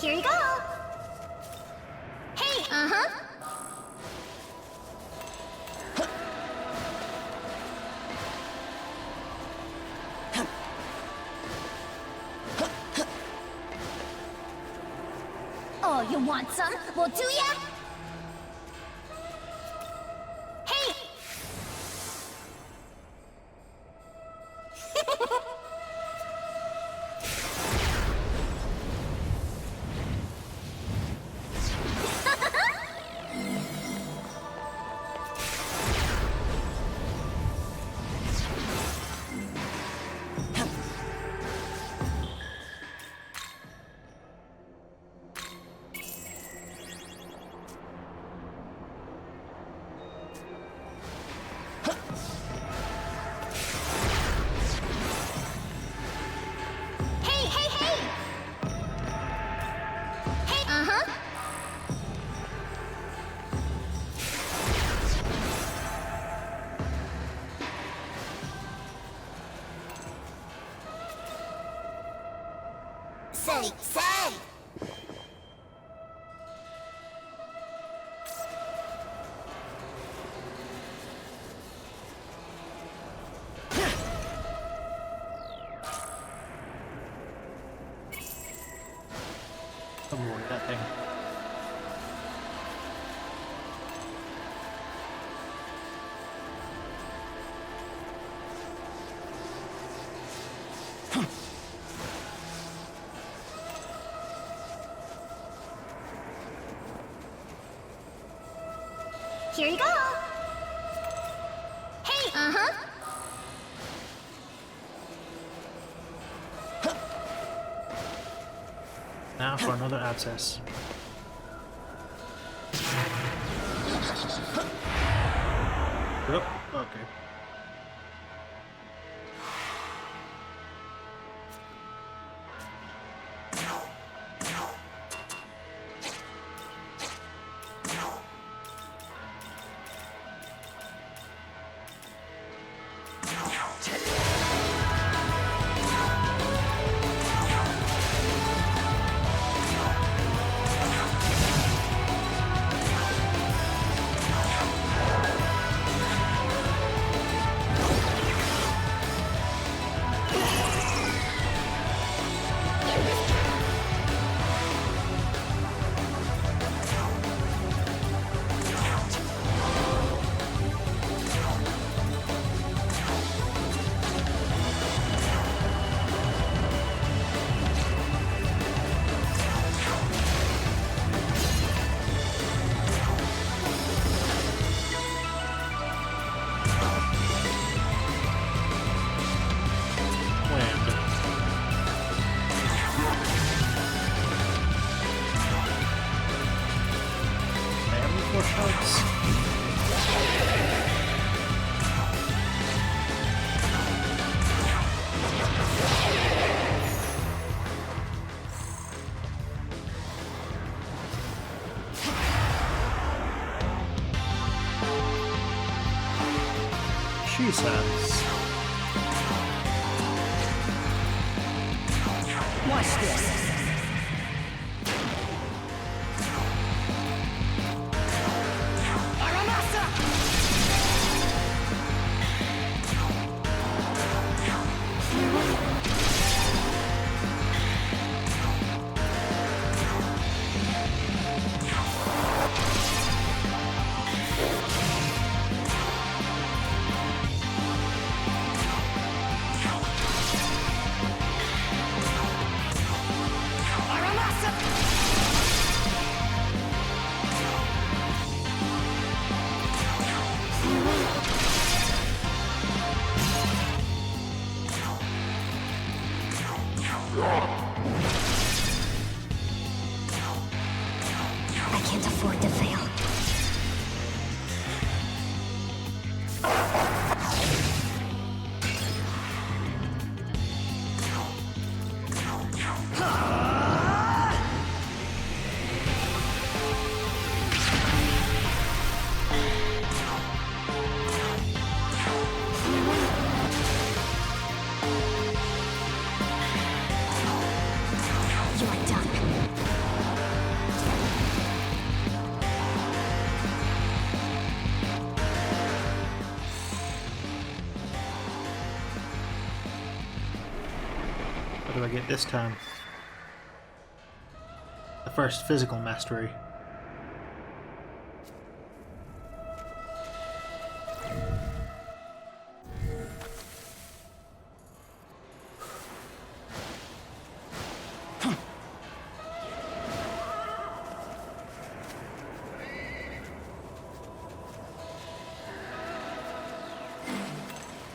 Here you go. Hey, uh-huh. Oh, you want some? Well, do ya? Hey! Hey, hey, hey! Hey, uh-huh. Say, say! Avoid that thing. Here you go. Hey, uh-huh. Now for another abscess. Yep, okay. She says. Watch this. I can't afford to fail. You're done. What do I get this time? The first physical mastery.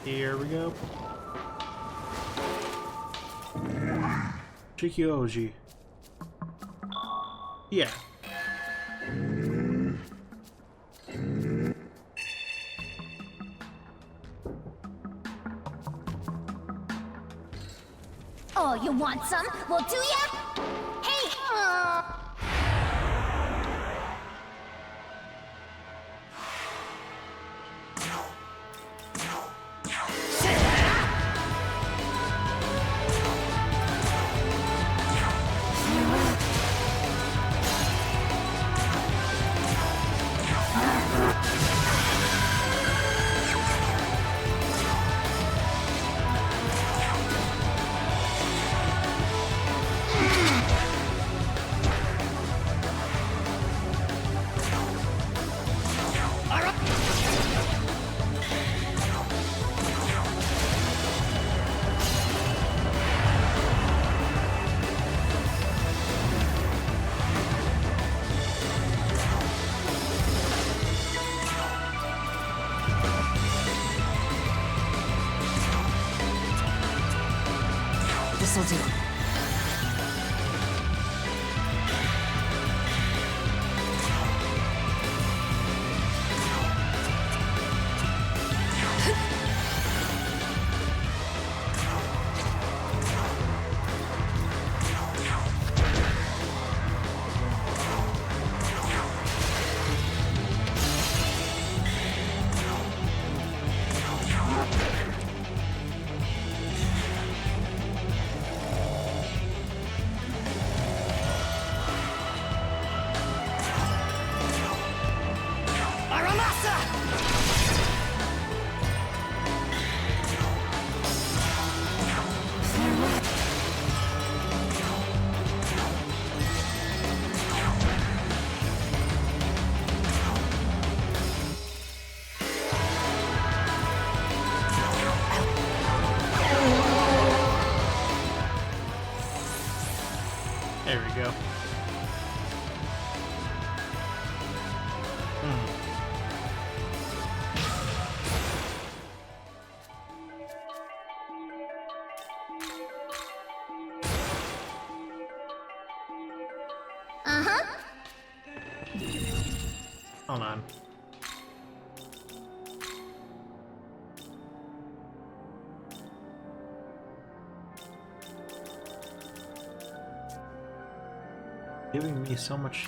Here we go. Shikyoji. Yeah. Oh, you want some? Well, do ya? Hey! This'll do. There we go. Uh-huh. Hold on. Giving me so much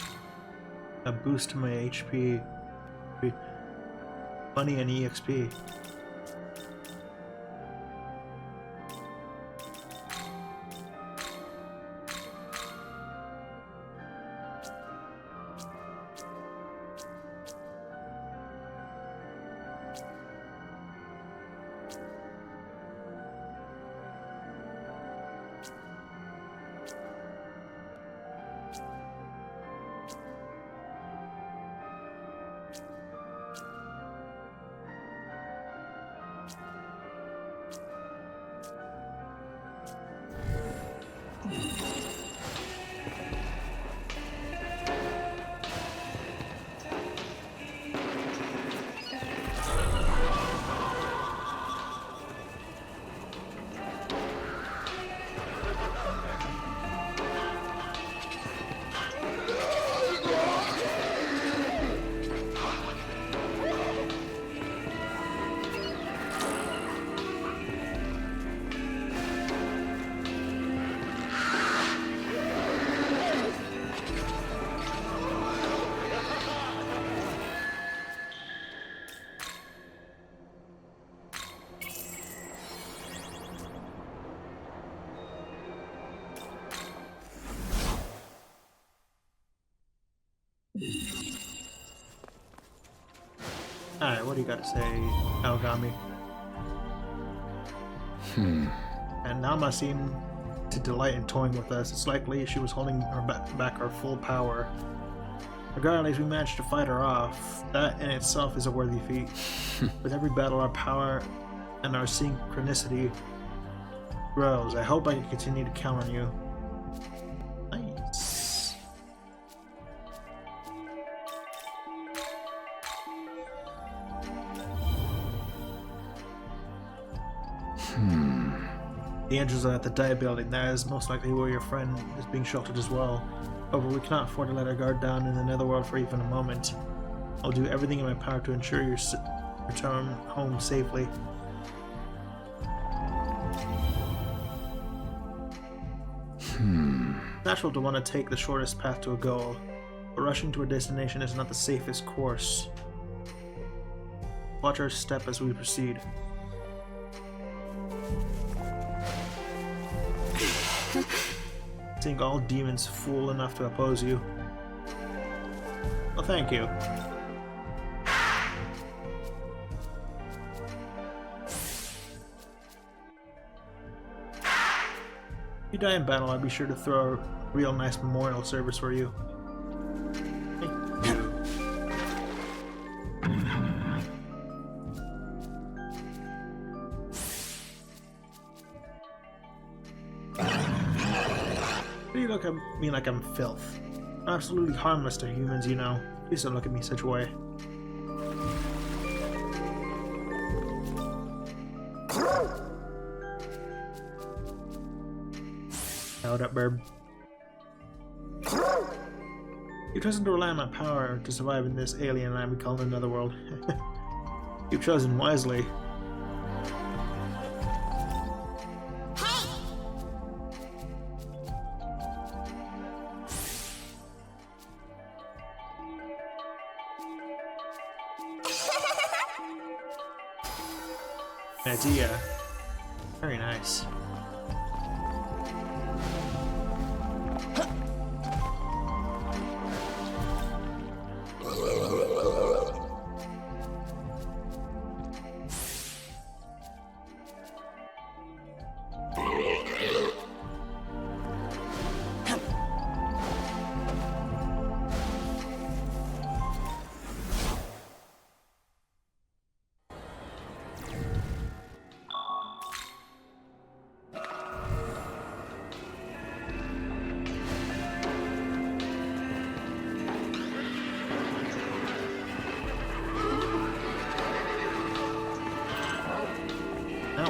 a boost to my HP, money and EXP. Alright, what do you got to say, Algami? And Nama seemed to delight in toying with us. It's likely she was holding her back our full power. Regardless, we managed to fight her off. That in itself is a worthy feat. With every battle, our power and our synchronicity grows. I hope I can continue to count on you. Nice. The engines are at the dive building. That is most likely where your friend is being sheltered as well. However, we cannot afford to let our guard down in the netherworld for even a moment. I'll do everything in my power to ensure your return home safely. Natural to want to take the shortest path to a goal, but rushing to a destination is not the safest course. Watch our step as we proceed. Seeing all demons fool enough to oppose you. Well, thank you. If you die in battle, I'll be sure to throw a real nice memorial service for you. You look at me like I'm filth. I'm absolutely harmless to humans, you know. Please don't look at me such a way. Hold up, bird. You've chosen to rely on my power to survive in this alien land we call another world. You've chosen wisely. Idea. Very nice.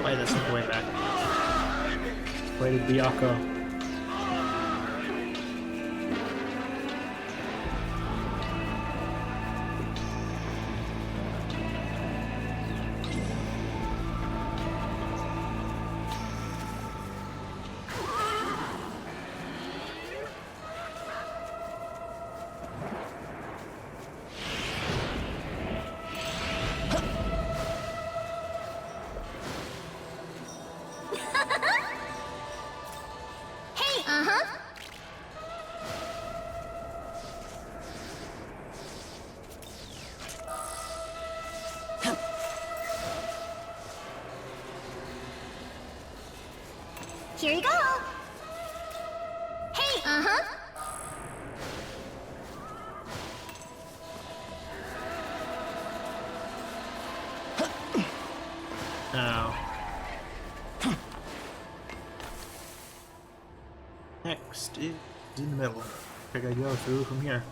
Wait, that's not the way back. Way to Byakko. Hey, uh-huh. Here you go. Hey, uh-huh. Now. Next is in the middle. I gotta go through from here.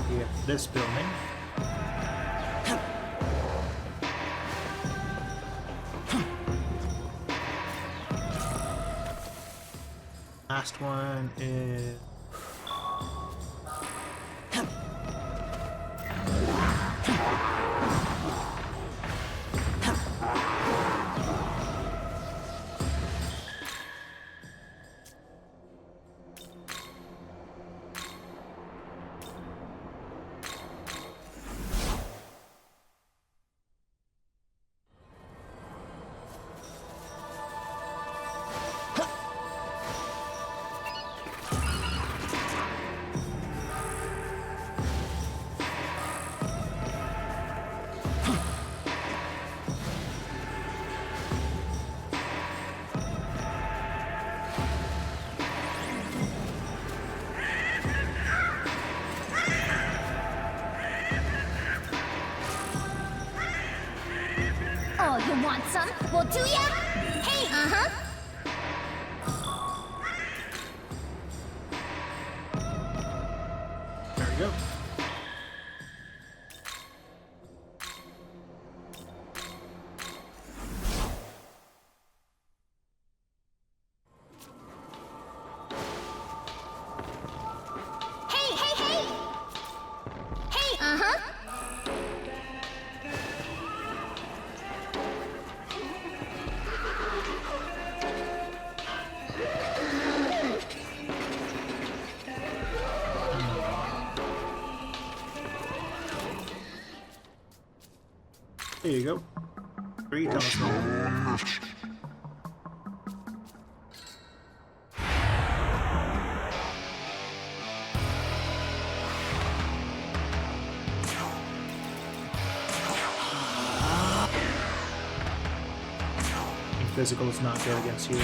We have this building. Last one is Oh, you want some? Well, do ya? Hey, uh-huh. there we go. Hey, hey, hey! Hey, uh-huh. There you go. 3 telescope. Physical is not good against you.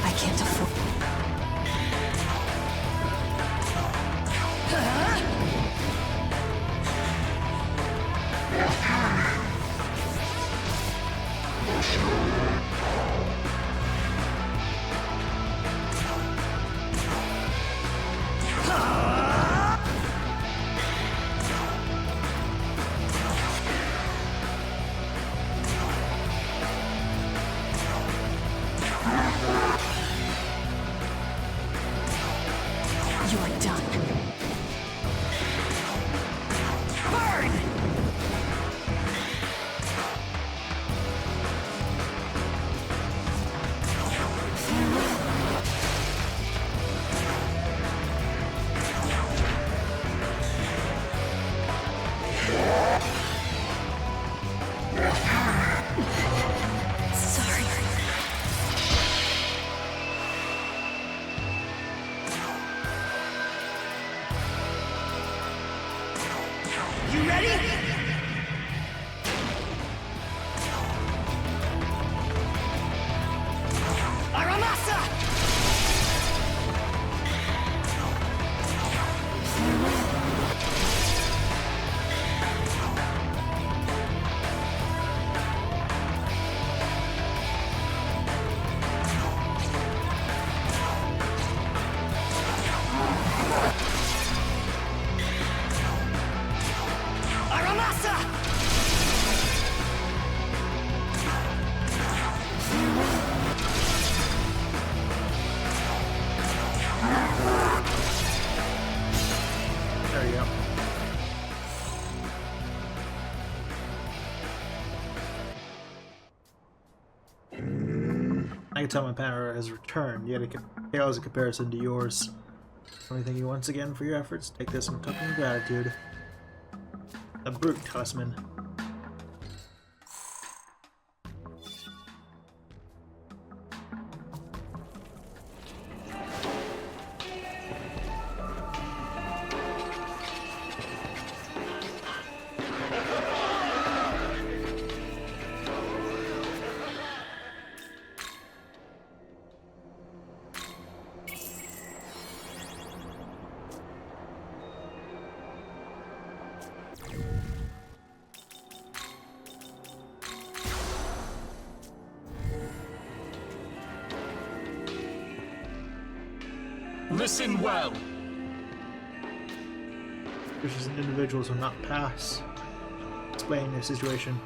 I can't afford. You are done. Burn! I can tell my power has returned, yet it pales in comparison to yours. Only thank you once again for your efforts. Take this in token of gratitude. A brute Tussman. Listen well. Creatures and individuals will not pass. Explain your situation.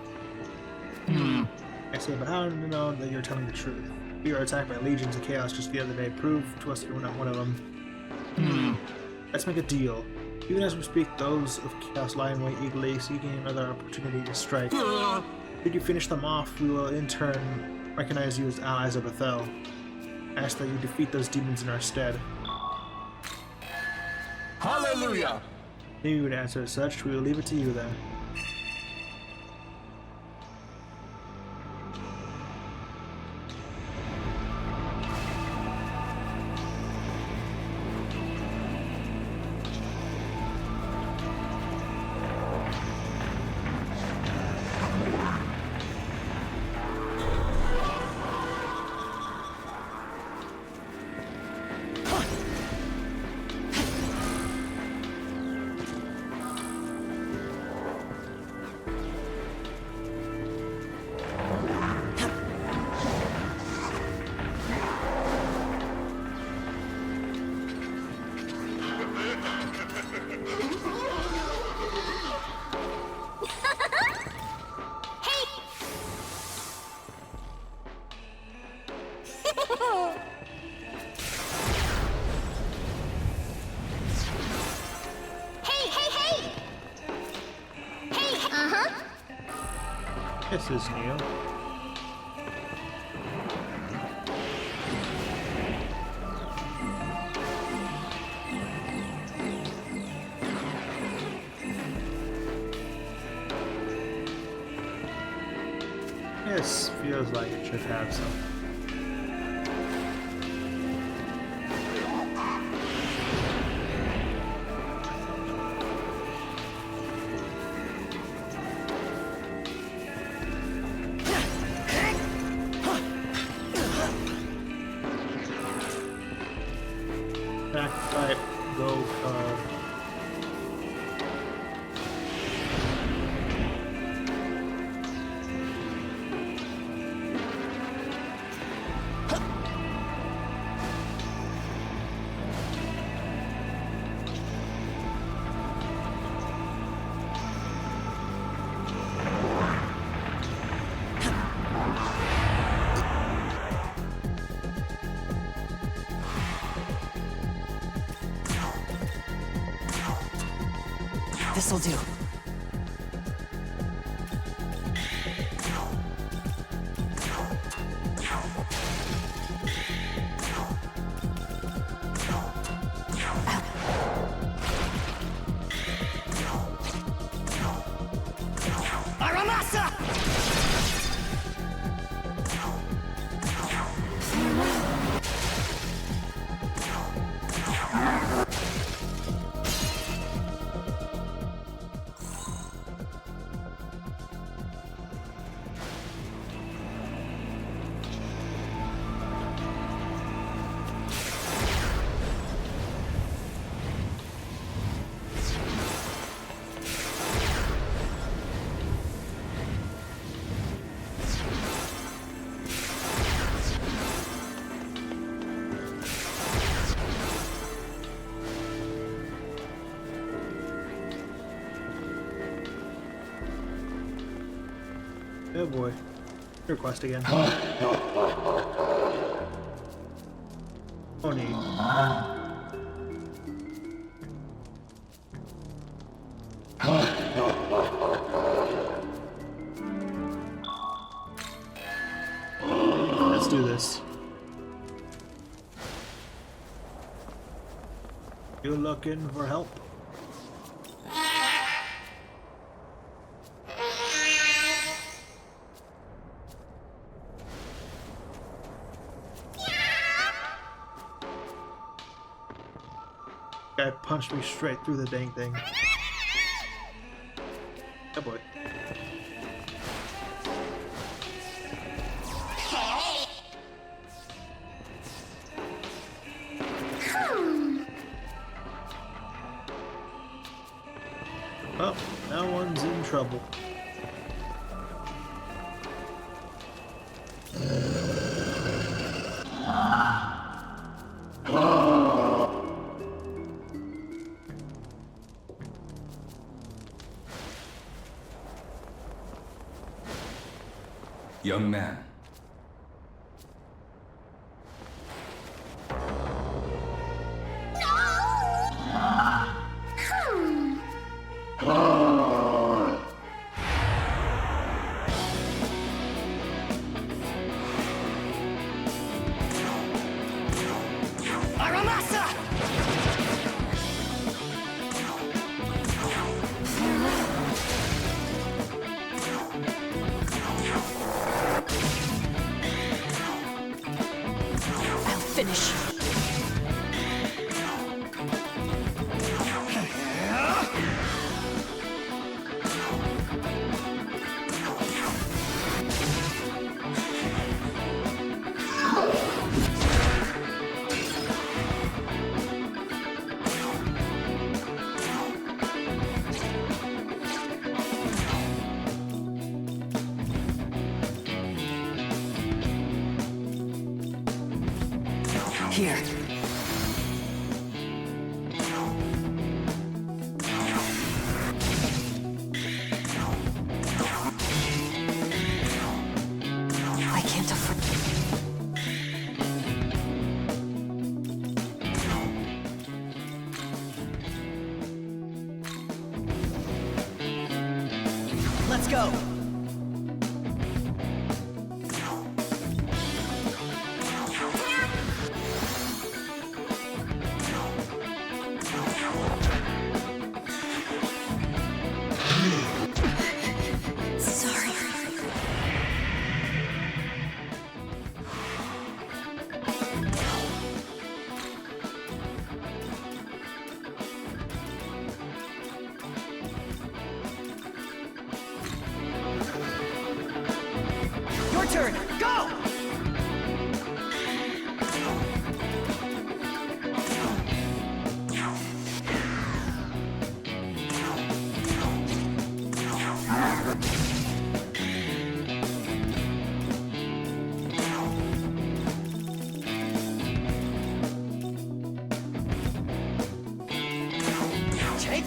I say, but how do you know that you're telling the truth? We were attacked by legions of chaos just the other day. Prove to us that we're not one of them. Let's make a deal. Even as we speak, those of chaos lie in wait eagerly, seeking another opportunity to strike. Should you finish them off, we will in turn recognize you as allies of Bethel. Ask that you defeat those demons in our stead. Hallelujah! If you would answer as such, we will leave it to you then. This is new. This feels like it should have some. Backfight, go card. This'll do. Oh boy. Request again. Oni. Let's do this. You looking for help? Guy punched me straight through the dang thing. Oh boy. Oh, that one's in trouble. Young man. Finish. Here. I can't afford. Let's go! Sorry. Your turn! Go! Take.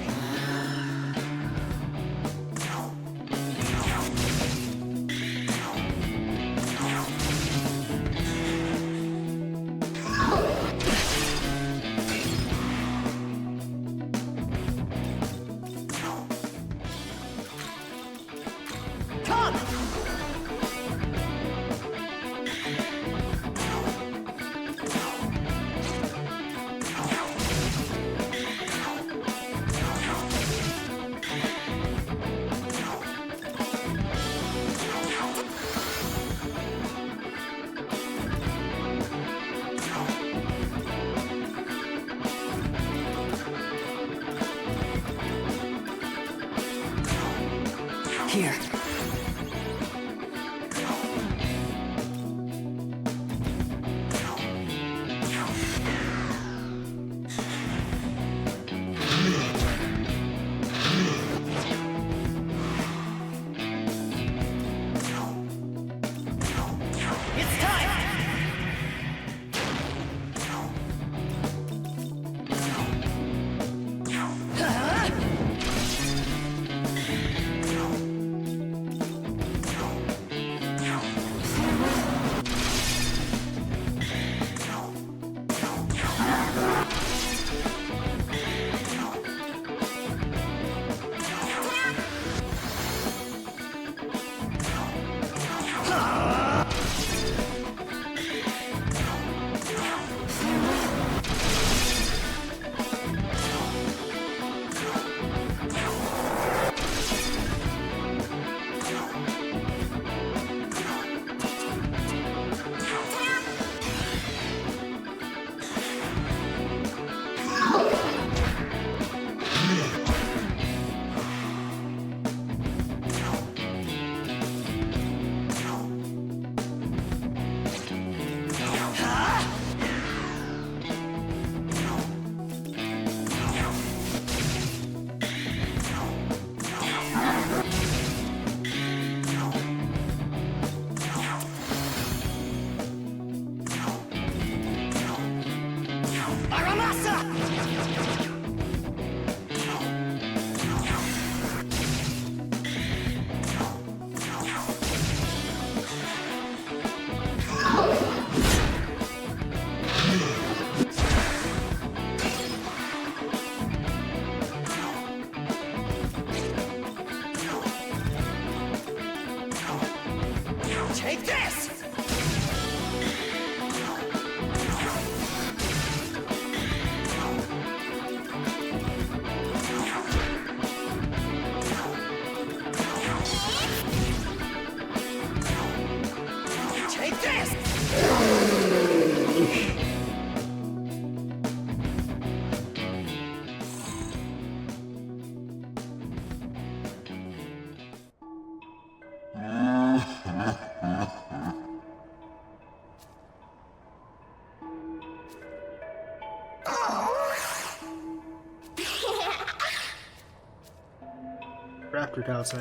Lookouts in.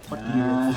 What year?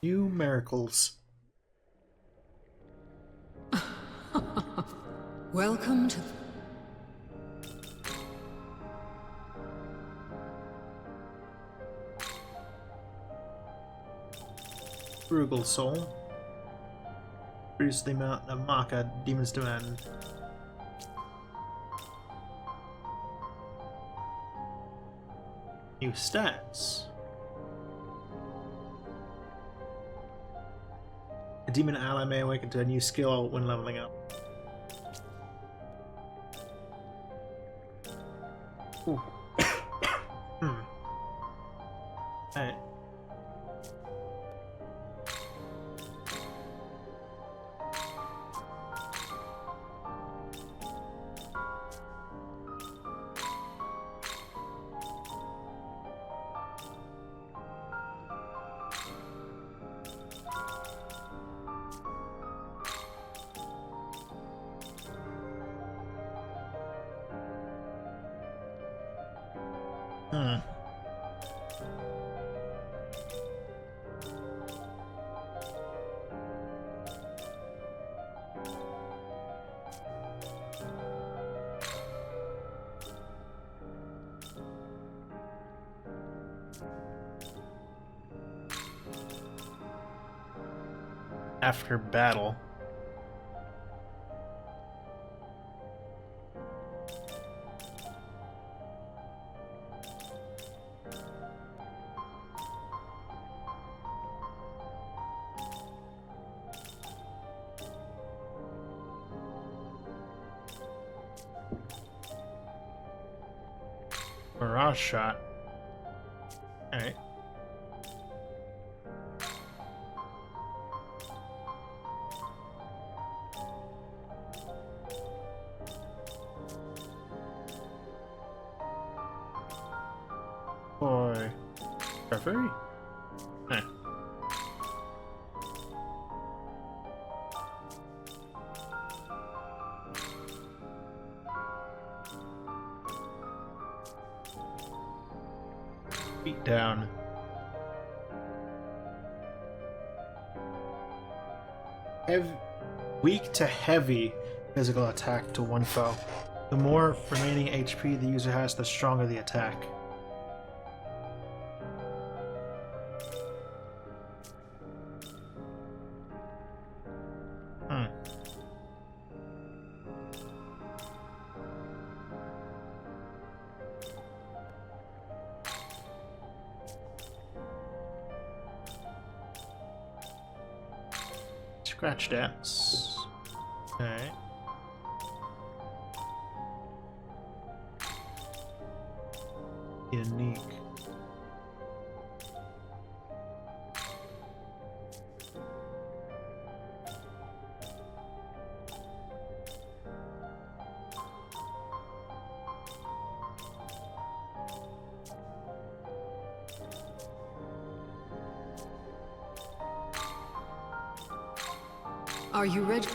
New miracles. Welcome to... Frugal Soul. Reduce the amount of Maka demons demand. New stats. A demon ally may awaken to a new skill when leveling up. Ooh. Alright. After battle. Mirage shot. Alright. Boy. Referee? Eh. Beat down. Weak to heavy physical attack to one foe. The more remaining HP the user has, the stronger the attack. Scratch dance. Alright. Unique. Are you ready?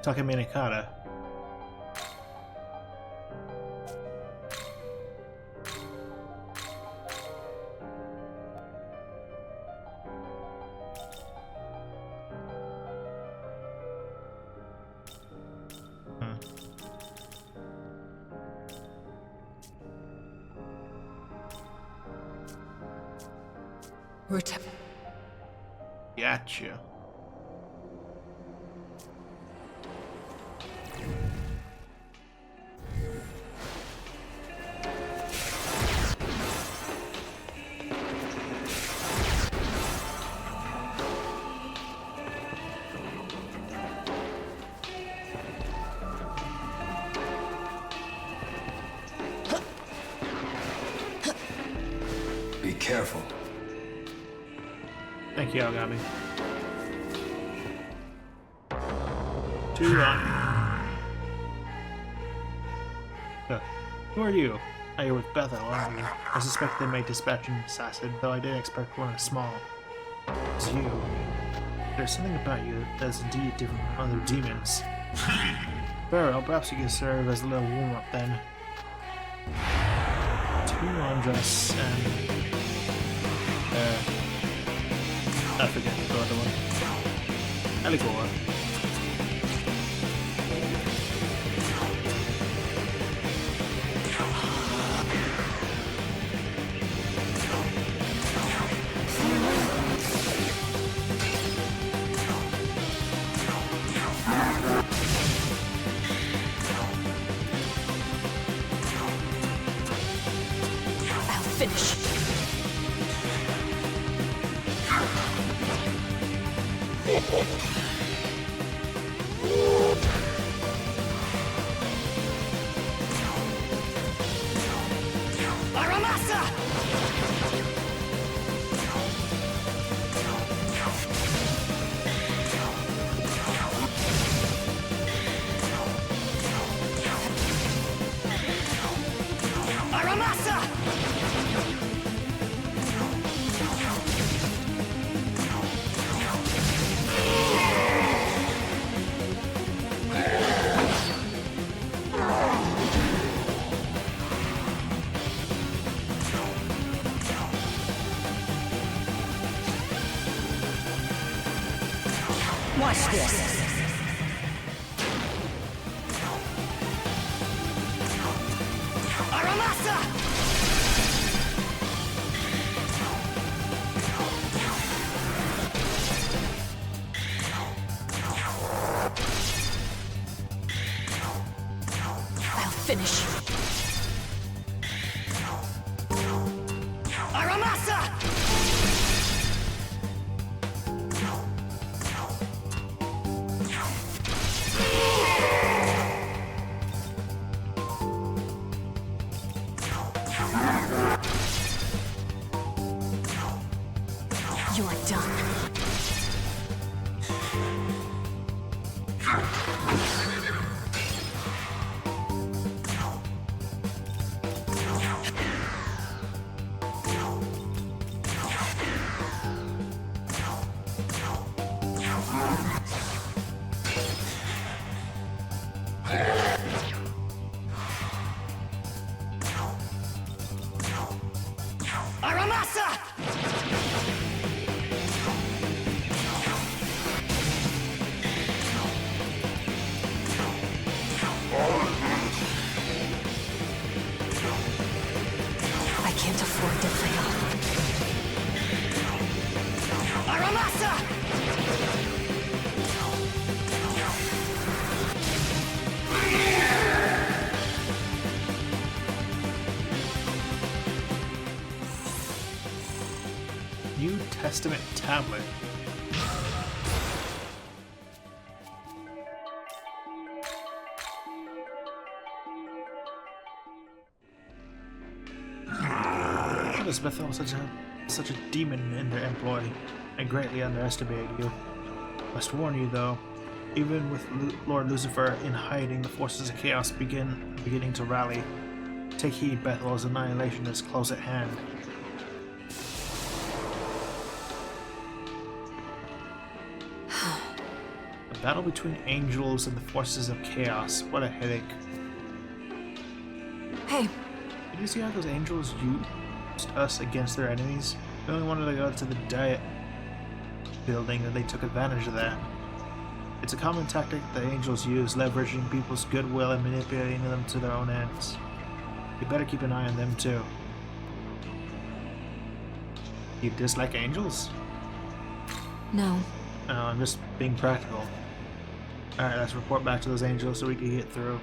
Takemi Nakata. Gotcha. Be careful. Thank you, Agami. Too long. Who are you? Oh, you're with Bethel, aren't you? I suspect they may dispatch an assassin, though I didn't expect one as small. It's you. There's something about you that's indeed different from other demons. Very well, perhaps you can serve as a little warm-up then. Two undress and... I forget the other one. Allegora. I'll finish. Aramasa! Aramasa! Watch this. Aramasa! I'll finish. Aramasa! You're done. Aramasa! I can't afford to fail. Aramasa! New Testament tablet. How does Bethel have such a demon in their employ? I greatly underestimated you. Must warn you though, even with Lord Lucifer in hiding, the forces of chaos beginning to rally. Take heed, Bethel's annihilation is close at hand. The Battle between angels and the forces of chaos. What a headache. Hey, Did you see how those angels used us against their enemies? We only wanted to go to the diet building and they took advantage of that. It's a common tactic the angels use, leveraging people's goodwill and manipulating them to their own ends. You better keep an eye on them too. You dislike angels? no. No, I'm just being practical. Alright, let's report back to those angels so we can get through.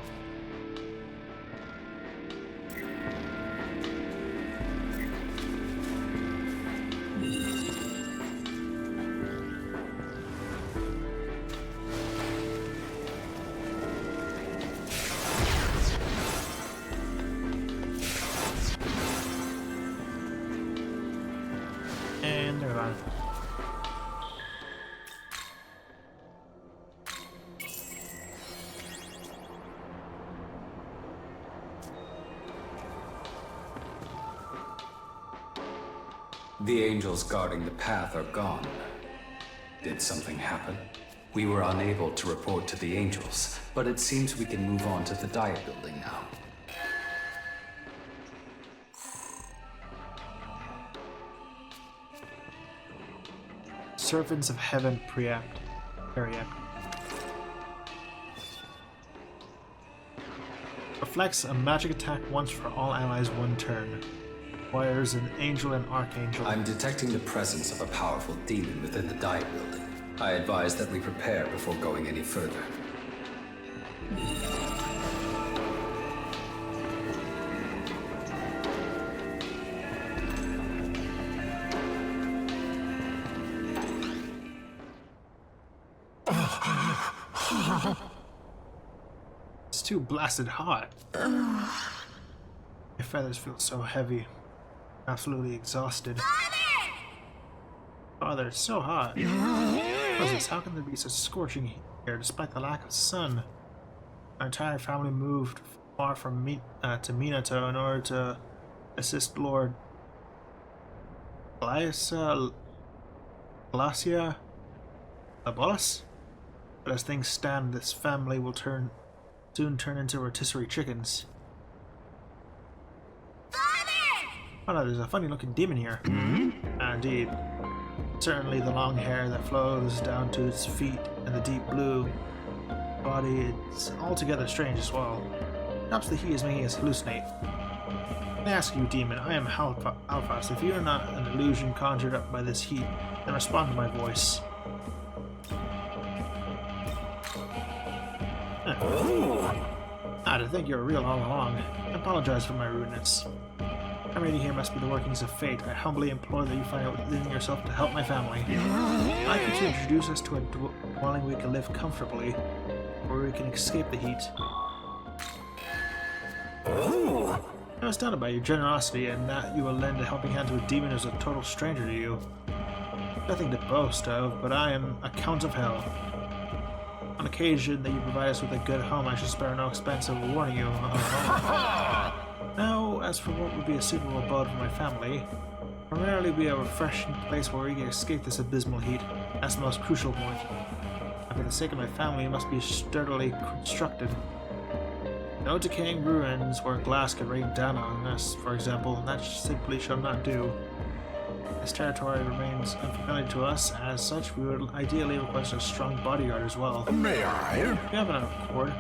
And they're gone. The angels guarding the path are gone. Did something happen? We were unable to report to the angels, but it seems we can move on to the diet building now. Servants of Heaven Preempt. Reflects a magic attack once for all allies 1 turn. Requires an angel and archangel. I'm detecting the presence of a powerful demon within the diet building. I advise that we prepare before going any further. It's too blasted hot. My feathers feel so heavy. Absolutely exhausted. Father, it's so hot. Moses, how can there be such scorching heat here despite the lack of sun? Our entire family moved far from to Minato in order to assist Lord Glacia Labolas? But as things stand, this family will soon turn into rotisserie chickens. Oh no, there's a funny looking demon here. Indeed. Certainly the long hair that flows down to its feet and the deep blue body, it's altogether strange as well. Perhaps the heat is making us hallucinate. I ask you, demon, I am Alphas. If you are not an illusion conjured up by this heat, then respond to my voice. To think you were real all along. I apologize for my rudeness. I really here must be the workings of fate. I humbly implore that you find out within yourself to help my family. I'd like you to introduce us to a dwelling we can live comfortably, where we can escape the heat. I was stunned by your generosity and that you will lend a helping hand to a demon who's a total stranger to you. Nothing to boast of, but I am a Count of Hell. On occasion that you provide us with a good home, I should spare no expense of warning you. Now, as for what would be a suitable abode for my family, primarily be a refreshing place where we can escape this abysmal heat. That's the most crucial point. And for the sake of my family, it must be sturdily constructed. No decaying ruins where glass could rain down on us, for example, and that simply shall not do. This territory remains unfamiliar to us. As such, we would ideally request a strong bodyguard as well. May I? We have enough cord.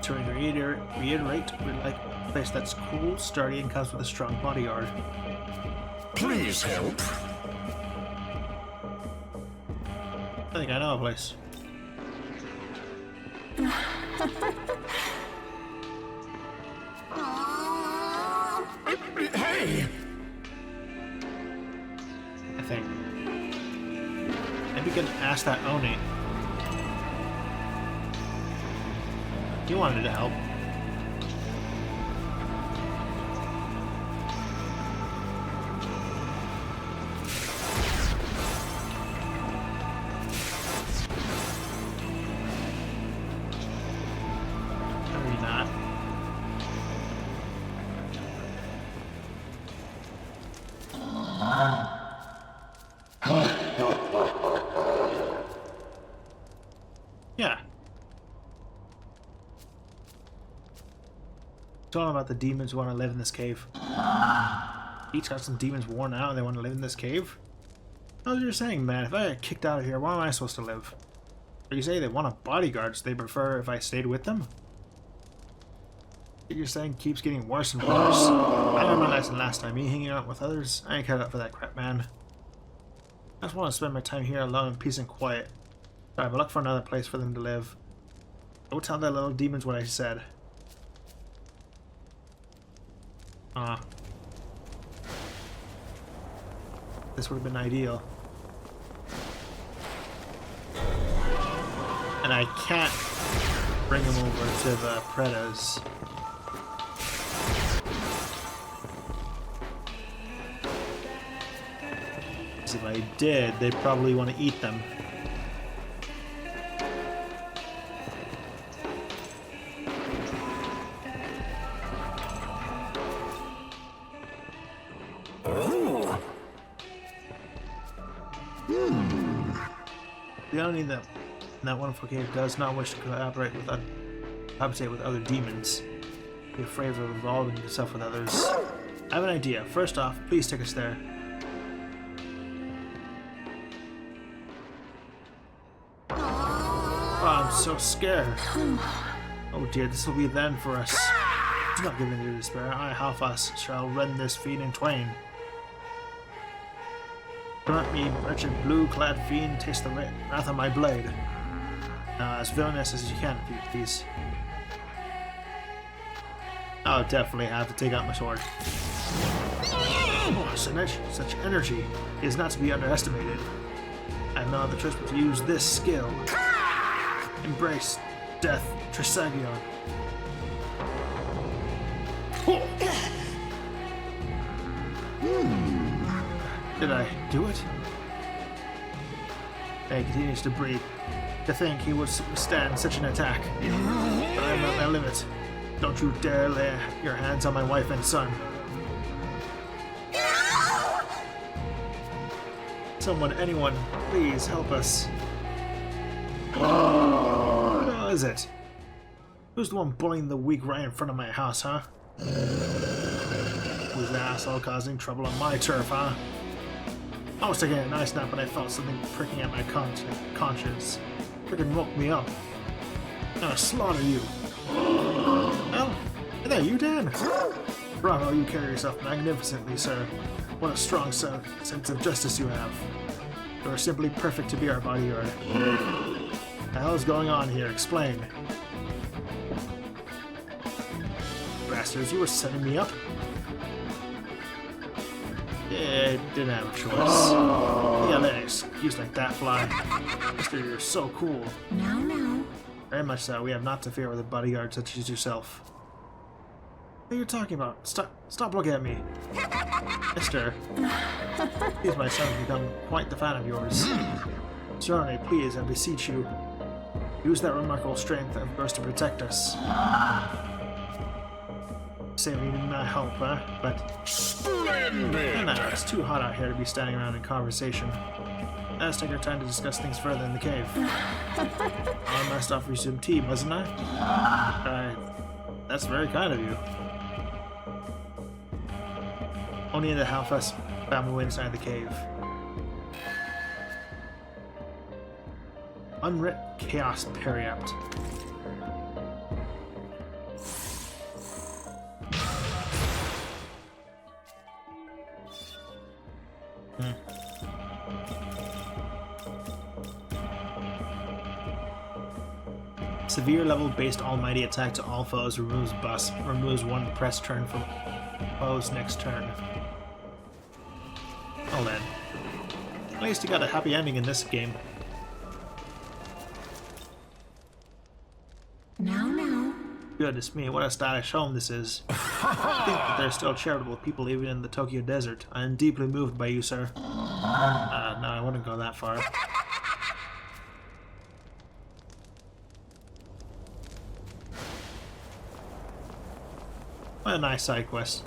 To reiterate, we'd like a place that's cool, sturdy, and comes with a strong bodyguard. Please help. I think I know a place. Hey! I think. Maybe we can ask that Oni. He wanted to help. Maybe not. Yeah. Talking about the demons who want to live in this cave. Each got some demons worn out and they want to live in this cave? How's you're saying, man? If I get kicked out of here, where am I supposed to live? Or you say they want a bodyguard, so they prefer if I stayed with them? What you're saying keeps getting worse and worse. I learned my lesson last time. Me hanging out with others? I ain't cut out for that crap, man. I just want to spend my time here alone in peace and quiet. Alright, but look for another place for them to live. Go tell that little demons what I said. This would have been ideal. And I can't bring him over to the Predas. Because if I did, they'd probably want to eat them. The only that wonderful cave does not wish to collaborate with other demons. Be afraid of involving yourself with others. I have an idea. First off, please take us there. Oh, I'm so scared. Oh dear, this will be the end for us. Do not give in to despair. I, Halfas, shall rend this fiend in twain. Do not me, wretched blue-clad fiend, taste the wrath of my blade. As villainous as you can, if you please. I'll definitely have to take out my sword. Oh, such energy is not to be underestimated. I have no other choice but to use this skill. Embrace death, Trisagion. Did I do it? He continues to breathe. To think he would withstand such an attack. But I am at my limit. Don't you dare lay your hands on my wife and son. Someone, anyone, please help us. Who is it? Who's the one bullying the weak right in front of my house, huh? Who's the asshole causing trouble on my turf, huh? I was taking a nice nap when I felt something pricking at my conscience. Freaking woke me up. I'm gonna slaughter you. Well, hey there, you Dan. Bravo, you carry yourself magnificently, sir. What a strong sense of justice you have. You are simply perfect to be our bodyguard. What the hell is going on here? Explain. Bastards, you were setting me up? Yeah, didn't have a choice. Yeah, let an excuse like that fly. Mister, you're so cool. No. Very much so. We have not to fear with a bodyguard such as yourself. What are you talking about? Stop looking at me. Mister. Please, my son has become quite the fan of yours. Sir, please, I beseech you. Use that remarkable strength of yours to protect us. Say we need my help, huh? But Splendid! no, it's too hot out here to be standing around in conversation. Let's take our time to discuss things further in the cave. I must offer you some tea, mustn't I? That's very kind of you. Only the Halfas family went inside the cave. Unwritten Chaos Periapt. Severe level based almighty attack to all foes, removes one press turn from foe's next turn. Well then. At least you got a happy ending in this game. No. Goodness me, what a stylish home this is. I think that there are still charitable people even in the Tokyo desert. I am deeply moved by you, sir. No, I wouldn't go that far. What a nice side quest.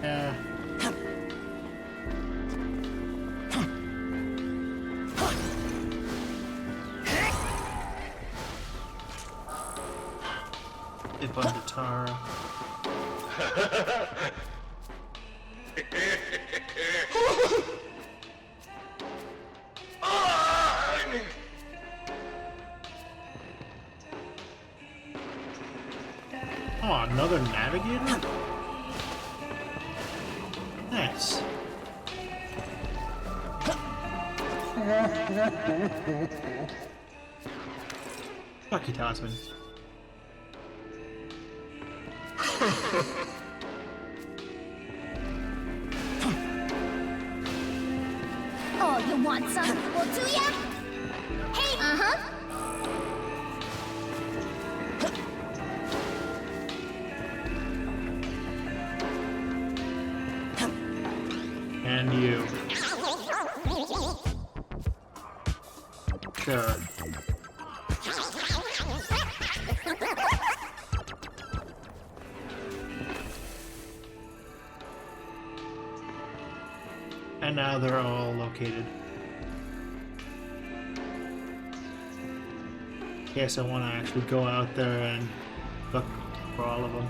Yeah. Ibundatara. Oh, another navigator? Nice. Lucky talisman. Oh, you want some? Well, do ya? Hey, And you. Sure. And now they're all located. Guess I want to actually go out there and look for all of them.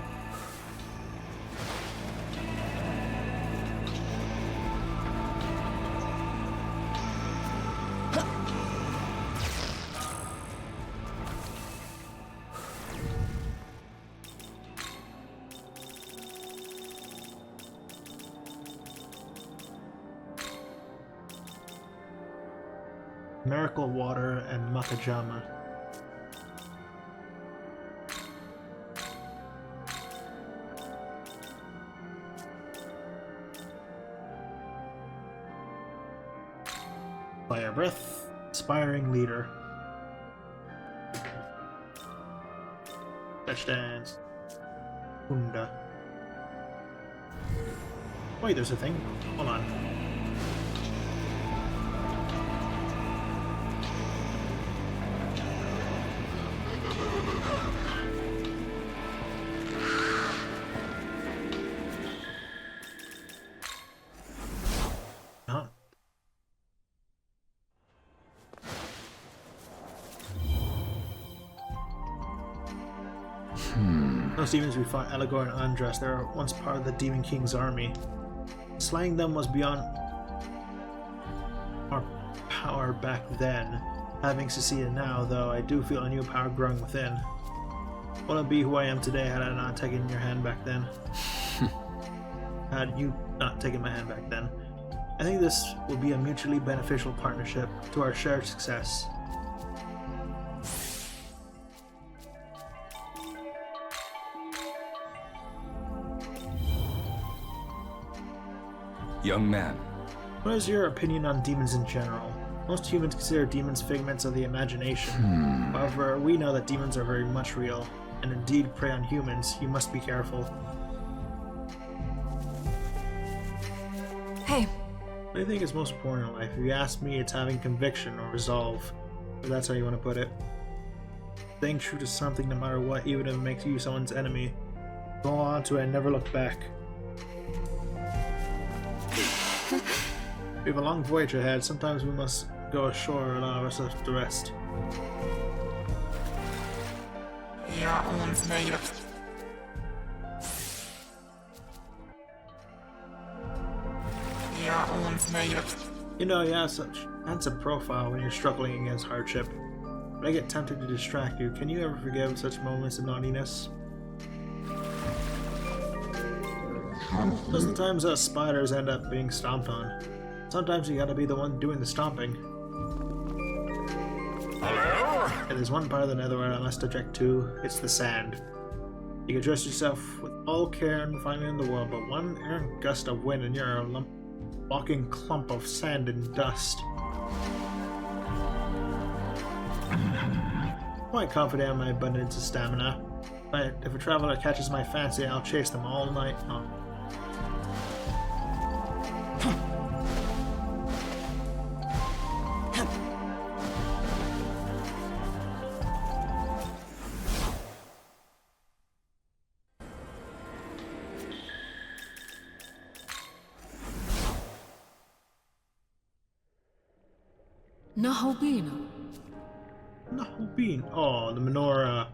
Miracle Water and Makajama. Fire Breath, Inspiring Leader. Touch Dance. Hunda. Wait, there's a thing? Hold on. Huh? Those demons we fought, Eligor and Andras, they were once part of the Demon King's army. Slaying them was beyond our power back then. Having succeeded now, though, I do feel a new power growing within. Wouldn't be who I am today had I not taken your hand back then. Had you not taken my hand back then. I think this will be a mutually beneficial partnership to our shared success. Young man, What is your opinion on demons in general? Most humans consider demons figments of the imagination. However, we know that demons are very much real, and indeed prey on humans. You must be careful. Hey, What do you think is most important in life? If you ask me, it's having conviction or resolve. If that's how you want to put it. Staying true to something no matter what, even if it makes you someone's enemy. Go on to it and never look back. We have a long voyage ahead. Sometimes we must go ashore and allow ourselves to rest. You know, you have such handsome profile when you're struggling against hardship. But I get tempted to distract you. Can you ever forgive such moments of naughtiness? Sometimes us spiders end up being stomped on. Sometimes you gotta be the one doing the stomping. Hello? And there's one part of the netherworld I must object to. It's the sand. You can dress yourself with all care and refinement in the world, but one errant gust of wind and you're a walking clump of sand and dust. Quite confident in my abundance of stamina, but if a traveler catches my fancy, I'll chase them all night long. Nahobina. No, bean. Oh, the menorah.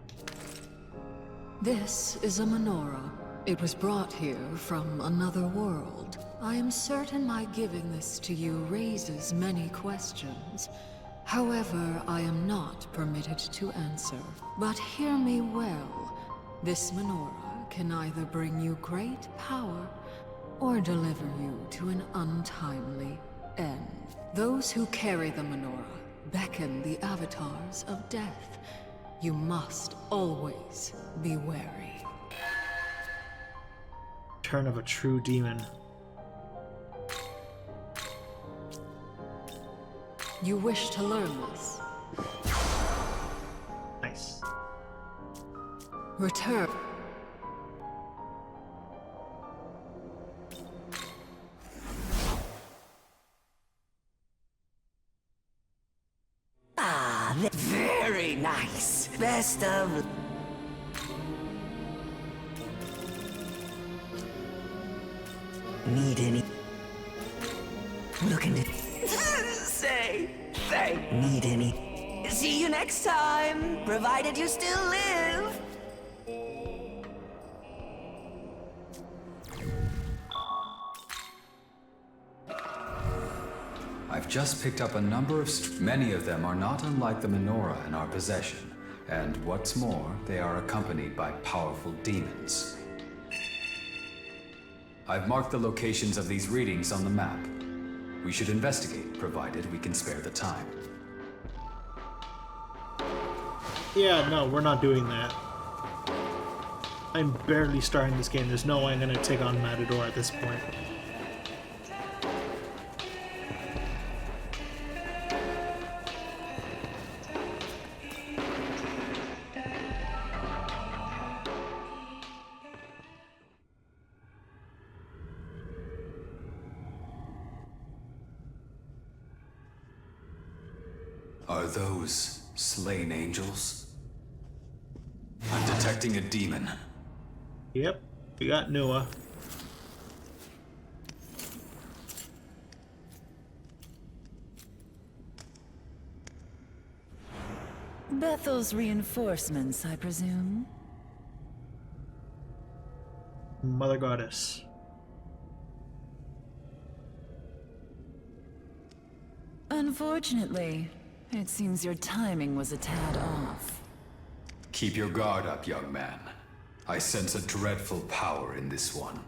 This is a menorah. It was brought here from another world. I am certain my giving this to you raises many questions. However, I am not permitted to answer. But hear me well. This menorah can either bring you great power or deliver you to an untimely end. Those who carry the menorah beckon the avatars of death. You must always be wary. Turn of a true demon. You wish to learn this? Nice. Return. Very nice. Best of... Need any... Looking to... Say... Need any... See you next time, provided you still live. I've just picked up a number of many of them are not unlike the menorah in our possession. And what's more, they are accompanied by powerful demons. I've marked the locations of these readings on the map. We should investigate, provided we can spare the time. Yeah, no, we're not doing that. I'm barely starting this game. There's no way I'm gonna take on Matador at this point. Are those slain angels? I'm detecting a demon. Yep, we got Nua. Bethel's reinforcements, I presume? Mother Goddess. Unfortunately, it seems your timing was a tad off. Keep your guard up, young man. I sense a dreadful power in this one.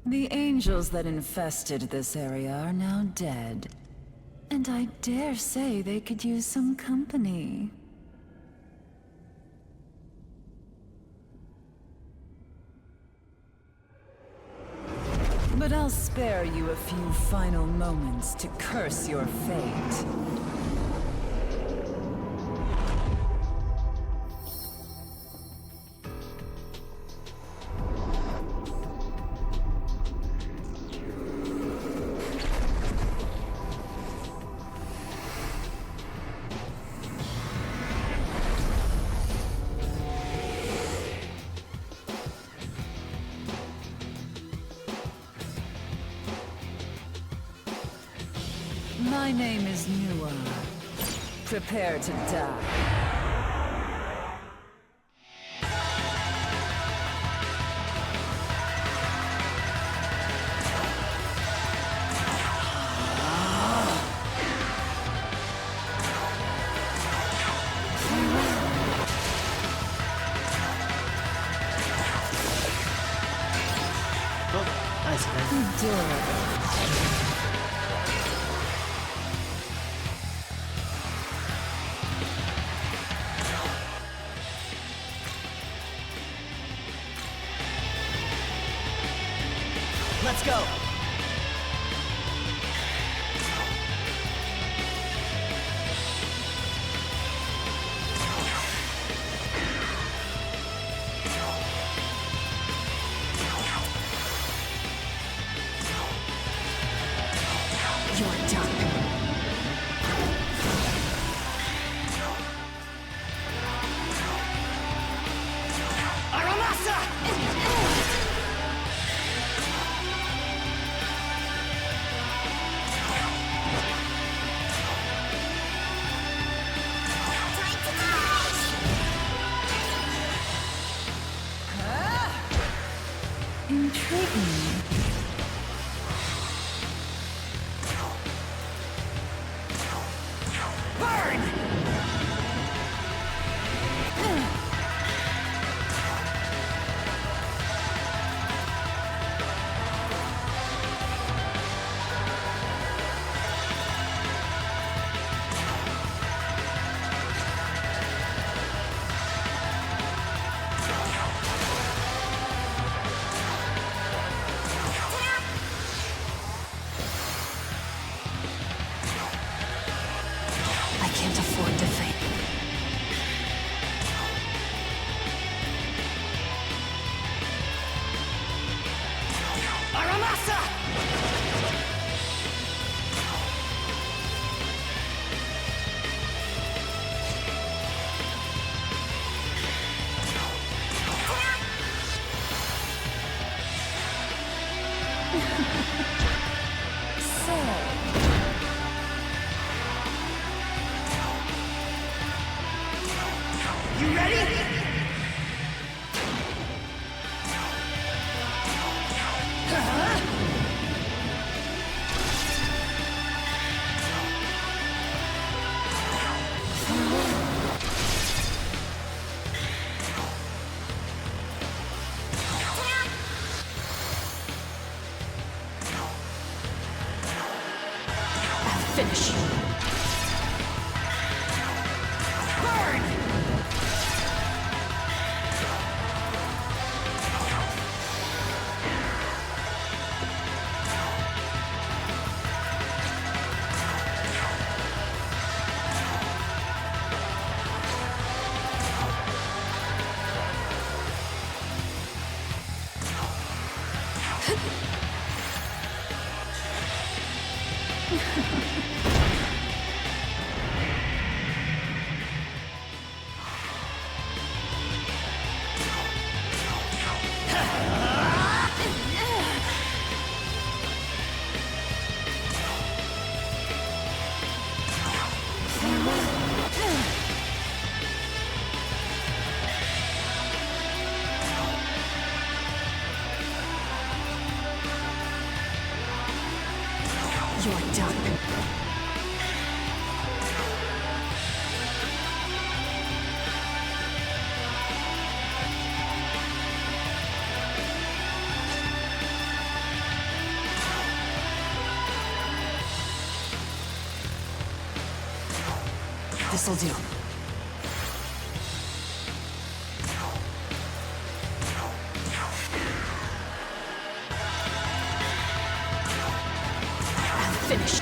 The angels that infested this area are now dead. And I dare say they could use some company. But I'll spare you a few final moments to curse your fate. My name is Nua. Prepare to die. Oh, nice, man. Let's go! You're done. Intriguing. I can't afford to fail. You ready? I'll finish you. You're done. This'll do. I'm finished.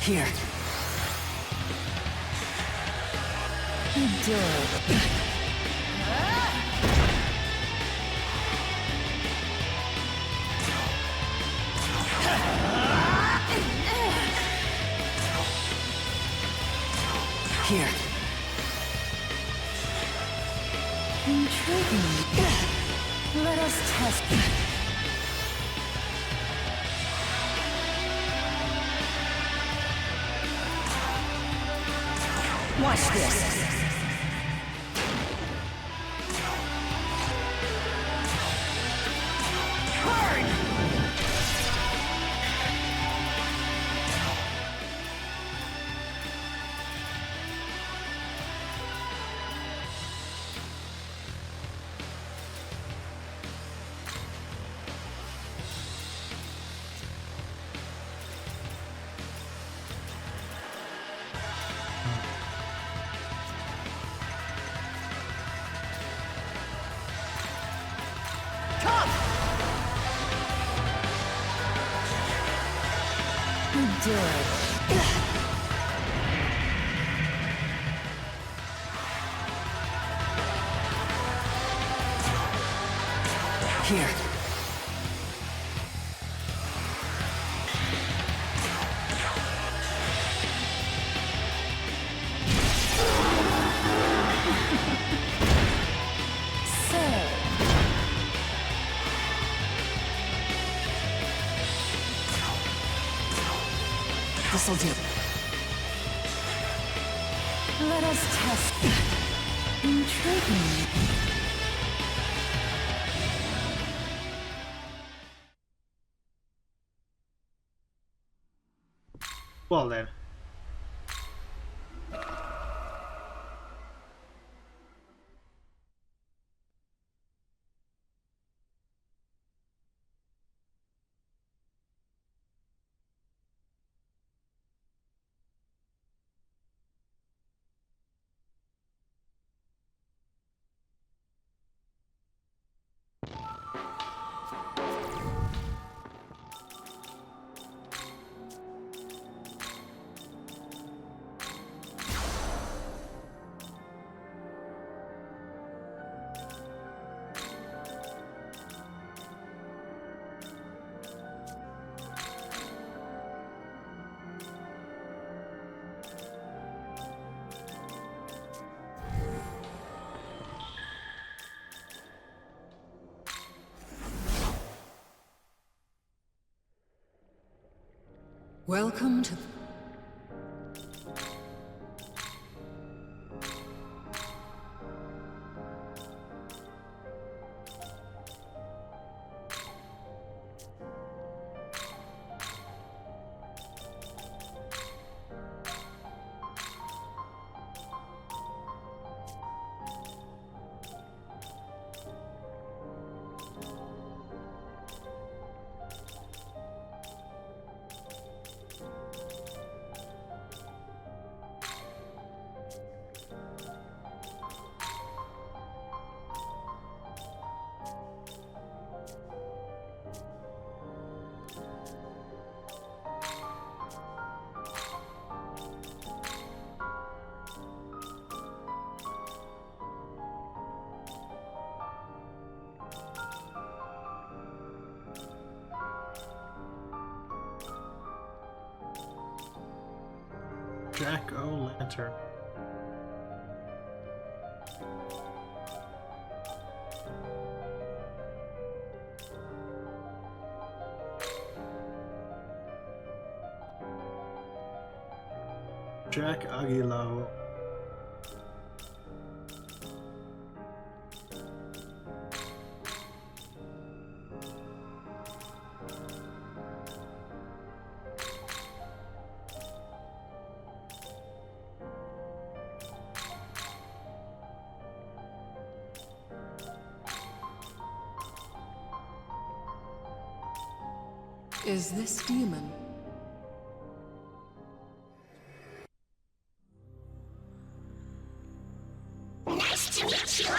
Here. Adorable. Intriguing. Let us test it. Watch this. Do it. Here. This'll do. Let us test it. Intriguing. Well then. Welcome to... Jack-o'-lantern. Jack Aguilar. Is this demon? Nice to meet you.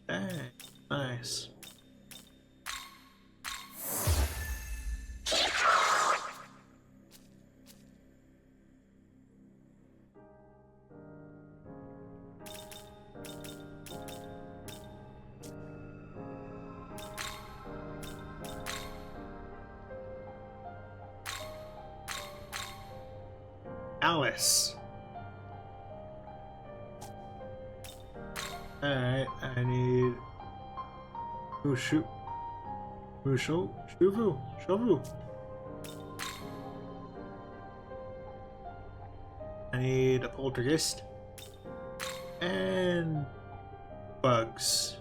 Dang, nice. palace. Alright, I need... Oh, shoot. Oh, shovel. I need a poltergeist. And... bugs.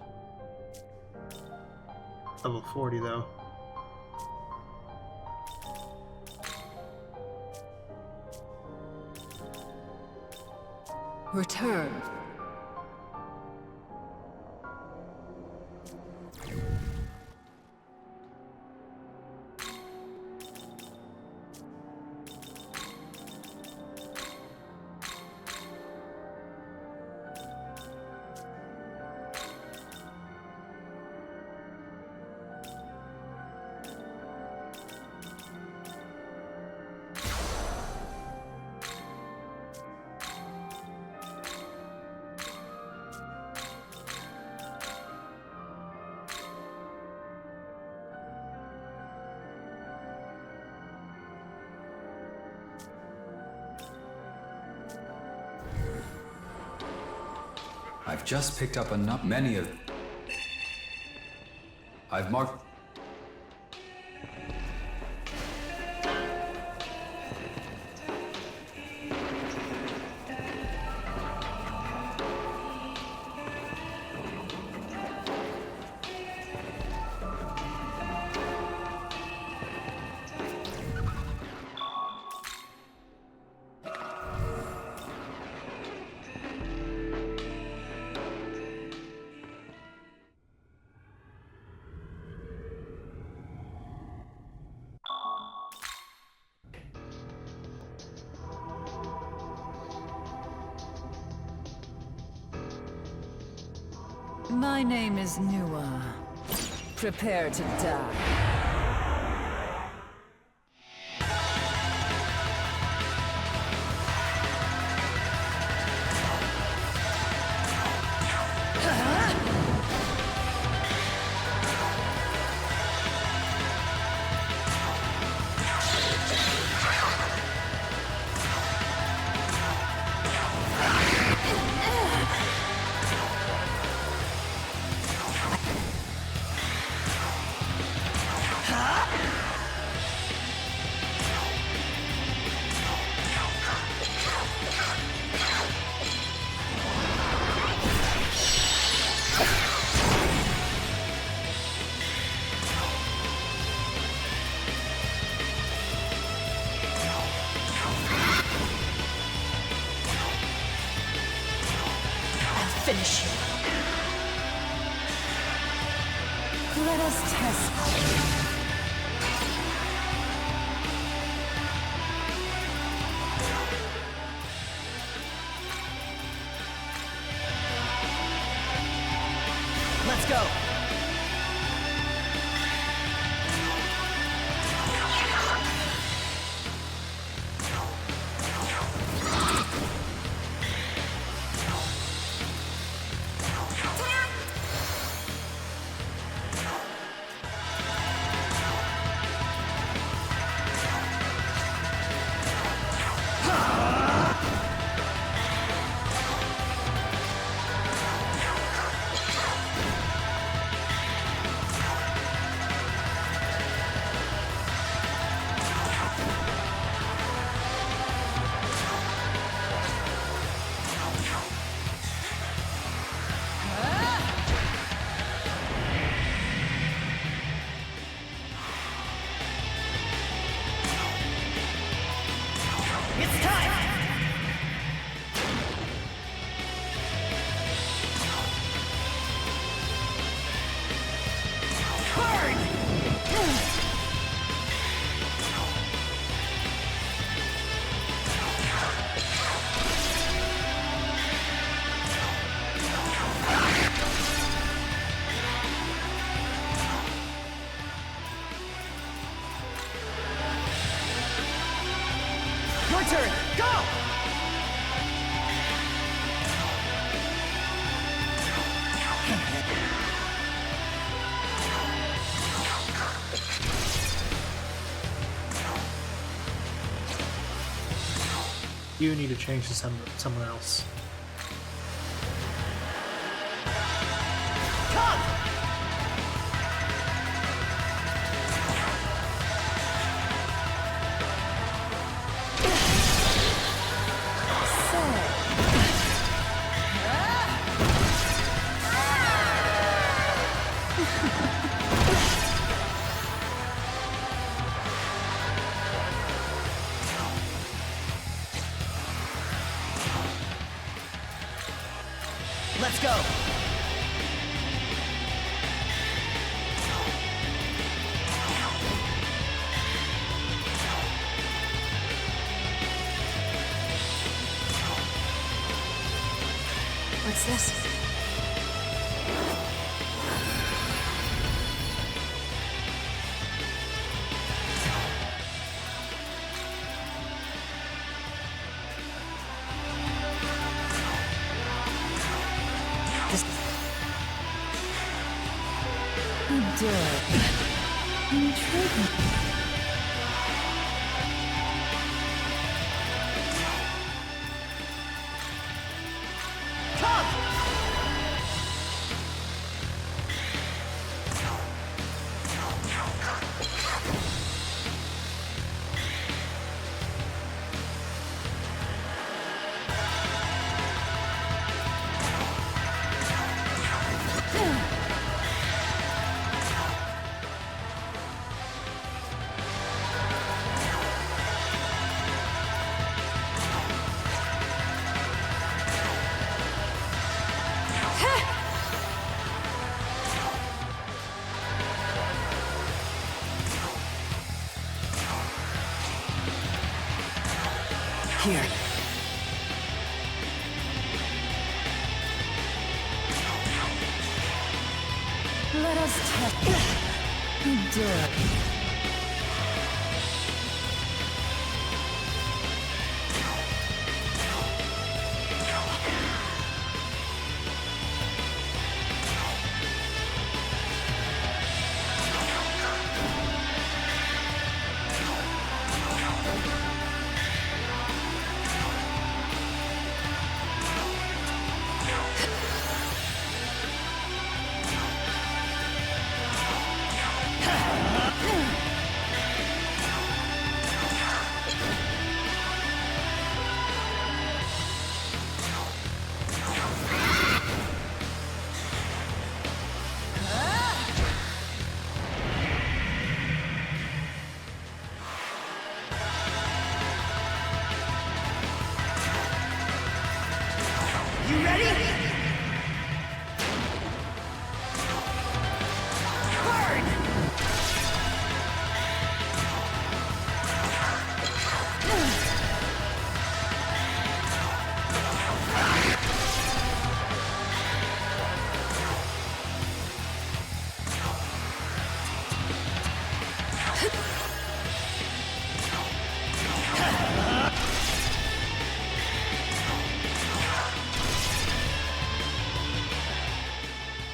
Level 40, though. Return. I've just picked up many of... I've marked... My name is Nua. Prepare to die. Finish you. Let us test. Let's go. It's time! Your turn! Go! You need to change to someone else. Let's go! What's this? Intriguing. Here. Let us test. Endure. You ready? Burn!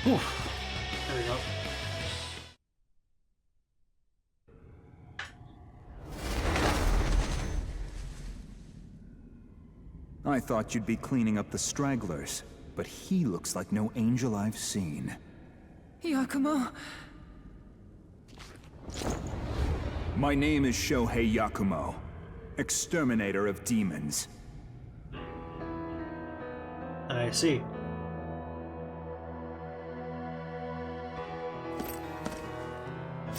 Whew. There we go. I thought you'd be cleaning up the stragglers, but he looks like no angel I've seen. Yakumo. My name is Shohei Yakumo, exterminator of demons. I see.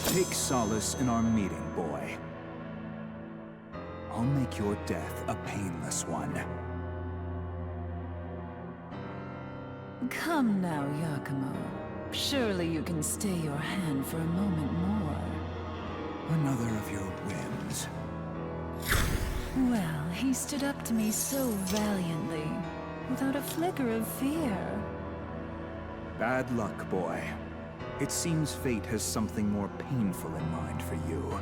Take solace in our meeting, boy. I'll make your death a painless one. Come now, Yakumo. Surely you can stay your hand for a moment more. Another of your whims. Well, he stood up to me so valiantly, without a flicker of fear. Bad luck, boy. It seems fate has something more painful in mind for you.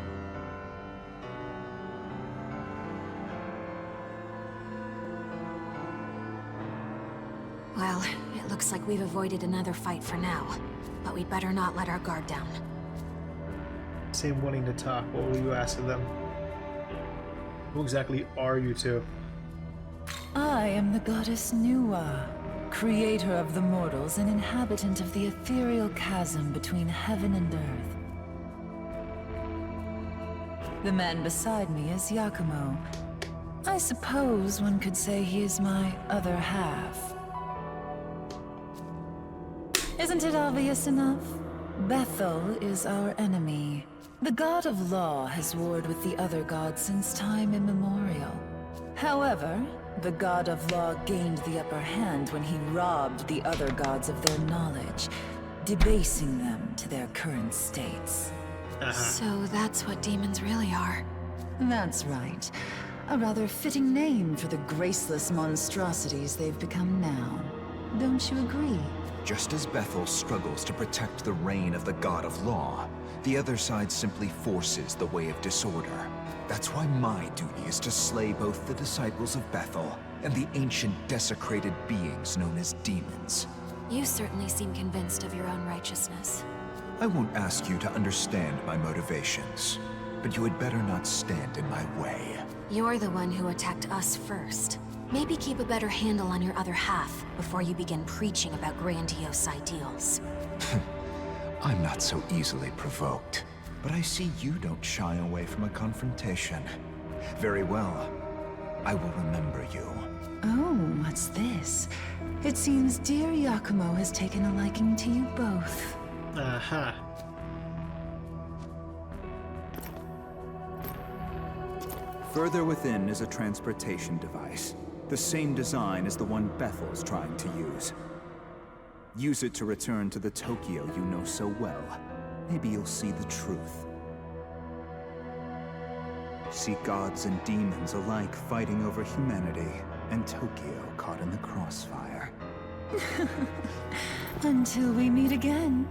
Well, it looks like we've avoided another fight for now. But we'd better not let our guard down. Same wanting to talk. What will you ask of them? Who exactly are you two? I am the goddess Nuwa, creator of the mortals and inhabitant of the ethereal chasm between heaven and earth. The man beside me is Yakumo. I suppose one could say he is my other half. Isn't it obvious enough? Bethel is our enemy. The god of law has warred with the other gods since time immemorial. However, the god of law gained the upper hand when he robbed the other gods of their knowledge, debasing them to their current states. So that's what demons really are. That's right. A rather fitting name for the graceless monstrosities they've become now. Don't you agree? Just as Bethel struggles to protect the reign of the God of Law, the other side simply forces the way of disorder. That's why my duty is to slay both the disciples of Bethel and the ancient desecrated beings known as demons. You certainly seem convinced of your own righteousness. I won't ask you to understand my motivations, but you had better not stand in my way. You're the one who attacked us first. Maybe keep a better handle on your other half before you begin preaching about grandiose ideals. I'm not so easily provoked, but I see you don't shy away from a confrontation. Very well. I will remember you. Oh, what's this? It seems dear Yakumo has taken a liking to you both. Aha. Further within is a transportation device. The same design as the one Bethel's trying to use. Use it to return to the Tokyo you know so well. Maybe you'll see the truth. See gods and demons alike fighting over humanity, and Tokyo caught in the crossfire. Until we meet again.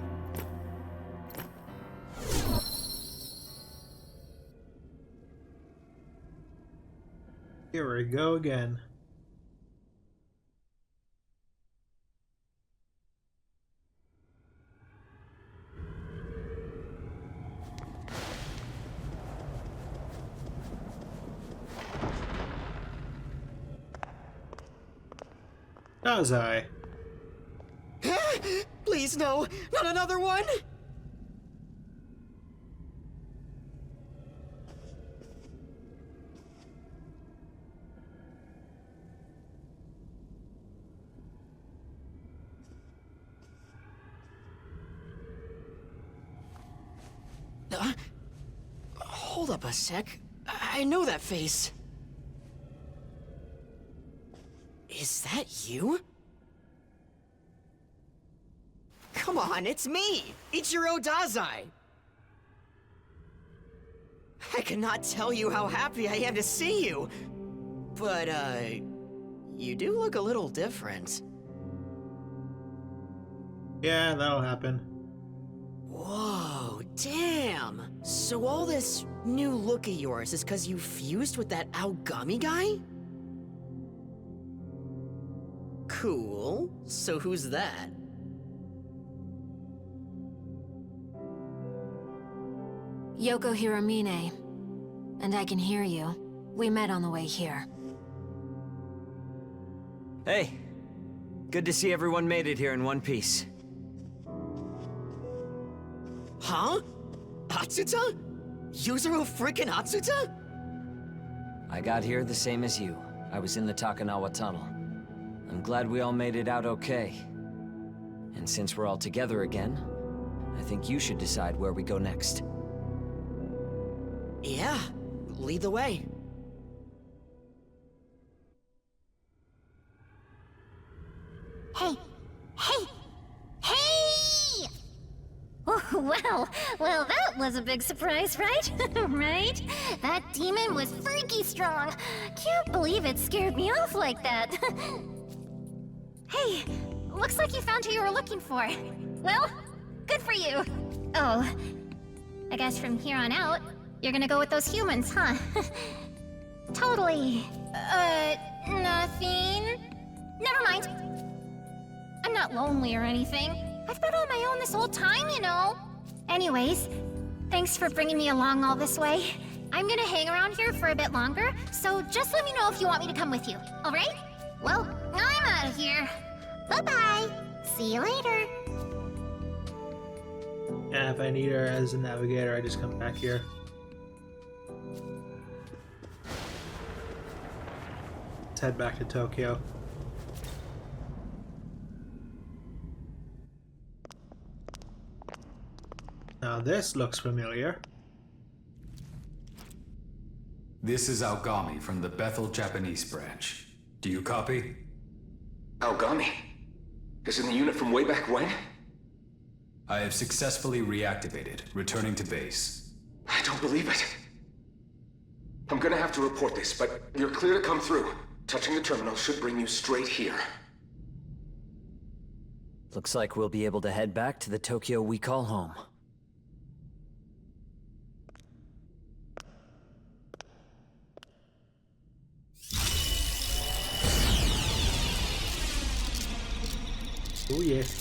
Here we go again. Dazai. Please, no! Not another one! Hold up a sec. I know that face. Is that you? Come on, it's me! Ichiro Dazai! I cannot tell you how happy I am to see you! But, you do look a little different. Yeah, that'll happen. Whoa, damn! So all this new look of yours is because you fused with that Aogami guy? Cool. So who's that? Yoko Hiramine. And I can hear you. We met on the way here. Hey. Good to see everyone made it here in one piece. Huh? Atsuta? Yuzuru freaking Atsuta? I got here the same as you. I was in the Takanawa Tunnel. I'm glad we all made it out okay. And since we're all together again, I think you should decide where we go next. Yeah, lead the way. Hey! Hey! Hey! Oh, well, that was a big surprise, right? Right? That demon was freaky strong. Can't believe it scared me off like that. Hey, looks like you found who you were looking for. Well, good for you. Oh, I guess from here on out, you're gonna go with those humans, huh? Totally. Nothing. Never mind. I'm not lonely or anything. I've been on my own this whole time, you know. Anyways, thanks for bringing me along all this way. I'm gonna hang around here for a bit longer, so just let me know if you want me to come with you, alright? Well, I'm out of here. Bye-bye. See you later. Yeah, if I need her as a navigator, I just come back here. Let's head back to Tokyo. Now this looks familiar. This is Aogami from the Bethel Japanese branch. Do you copy? Aogami? Isn't the unit from way back when? I have successfully reactivated, returning to base. I don't believe it. I'm gonna have to report this, but you're clear to come through. Touching the terminal should bring you straight here. Looks like we'll be able to head back to the Tokyo we call home. Oh yes.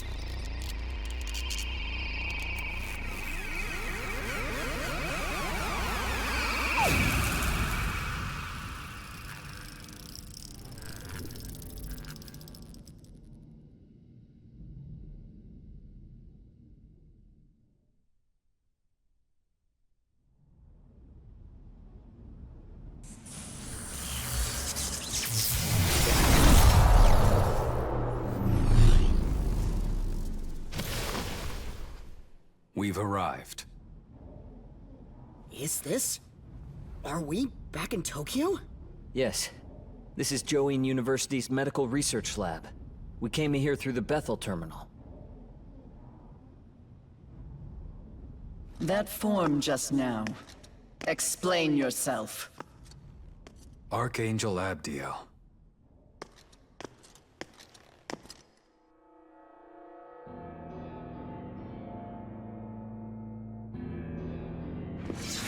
We've arrived. Is this? Are we back in Tokyo? Yes. This is Join University's medical research lab. We came here through the Bethel terminal. That form just now. Explain yourself. Archangel Abdiel.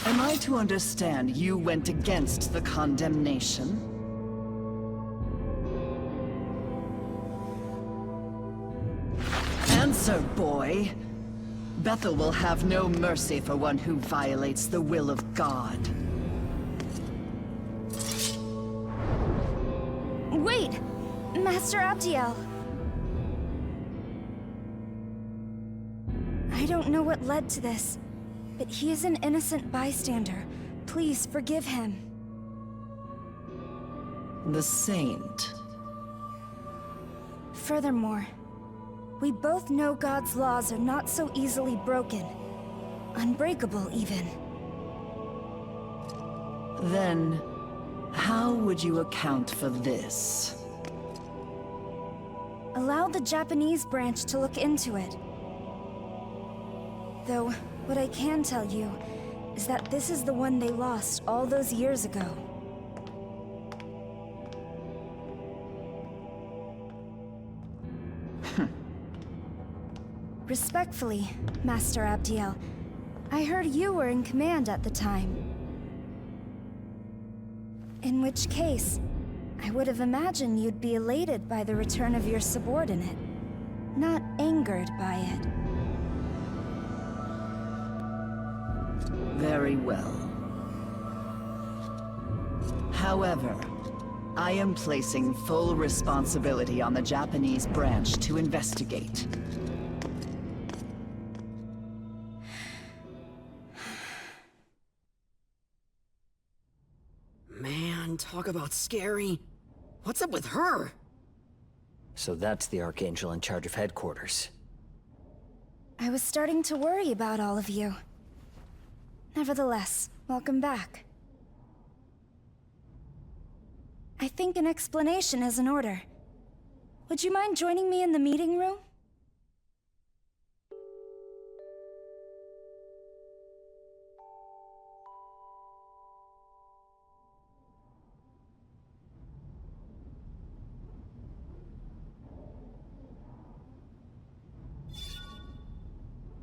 Am I to understand you went against the condemnation? Answer, boy. Bethel will have no mercy for one who violates the will of God. Wait! Master Abdiel! I don't know what led to this, but he is an innocent bystander. Please forgive him. The Saint. Furthermore, we both know God's laws are not so easily broken. Unbreakable, even. Then, how would you account for this? Allow the Japanese branch to look into it. Though, what I can tell you is that this is the one they lost all those years ago. Respectfully, Master Abdiel, I heard you were in command at the time. In which case, I would have imagined you'd be elated by the return of your subordinate, not angered by it. Very well. However, I am placing full responsibility on the Japanese branch to investigate. Man, talk about scary. What's up with her? So that's the Archangel in charge of headquarters. I was starting to worry about all of you. Nevertheless, welcome back. I think an explanation is in order. Would you mind joining me in the meeting room?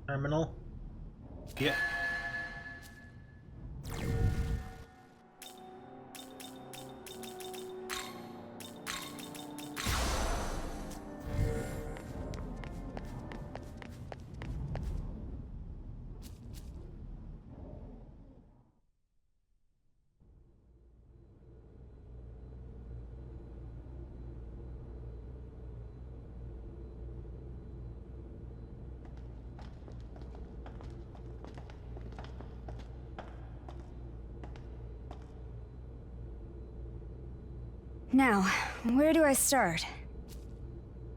Terminal. Yeah. Now, where do I start?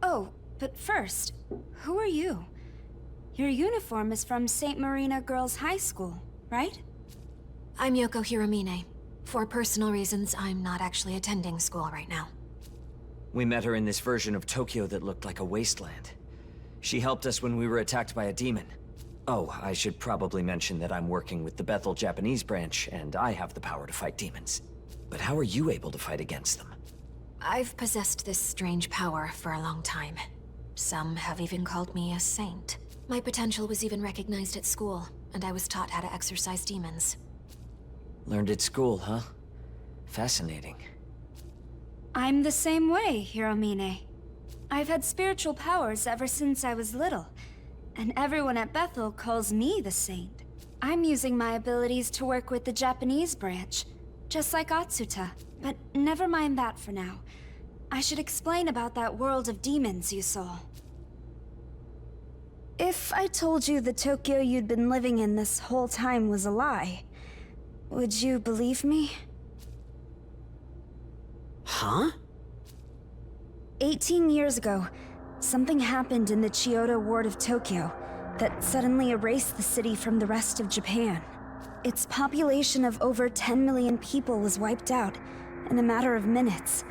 Oh, but first, who are you? Your uniform is from St. Marina Girls' High School, right? I'm Yoko Hiromine. For personal reasons, I'm not actually attending school right now. We met her in this version of Tokyo that looked like a wasteland. She helped us when we were attacked by a demon. Oh, I should probably mention that I'm working with the Bethel Japanese branch, and I have the power to fight demons. But how are you able to fight against them? I've possessed this strange power for a long time. Some have even called me a saint. My potential was even recognized at school, and I was taught how to exorcise demons. Learned at school, huh? Fascinating. I'm the same way, Hiromine. I've had spiritual powers ever since I was little, and everyone at Bethel calls me the Saint. I'm using my abilities to work with the Japanese branch, just like Atsuta, but never mind that for now. I should explain about that world of demons you saw. If I told you the Tokyo you'd been living in this whole time was a lie, would you believe me? Huh? 18 years ago, something happened in the Chiyoda ward of Tokyo that suddenly erased the city from the rest of Japan. Its population of over 10 million people was wiped out in a matter of minutes,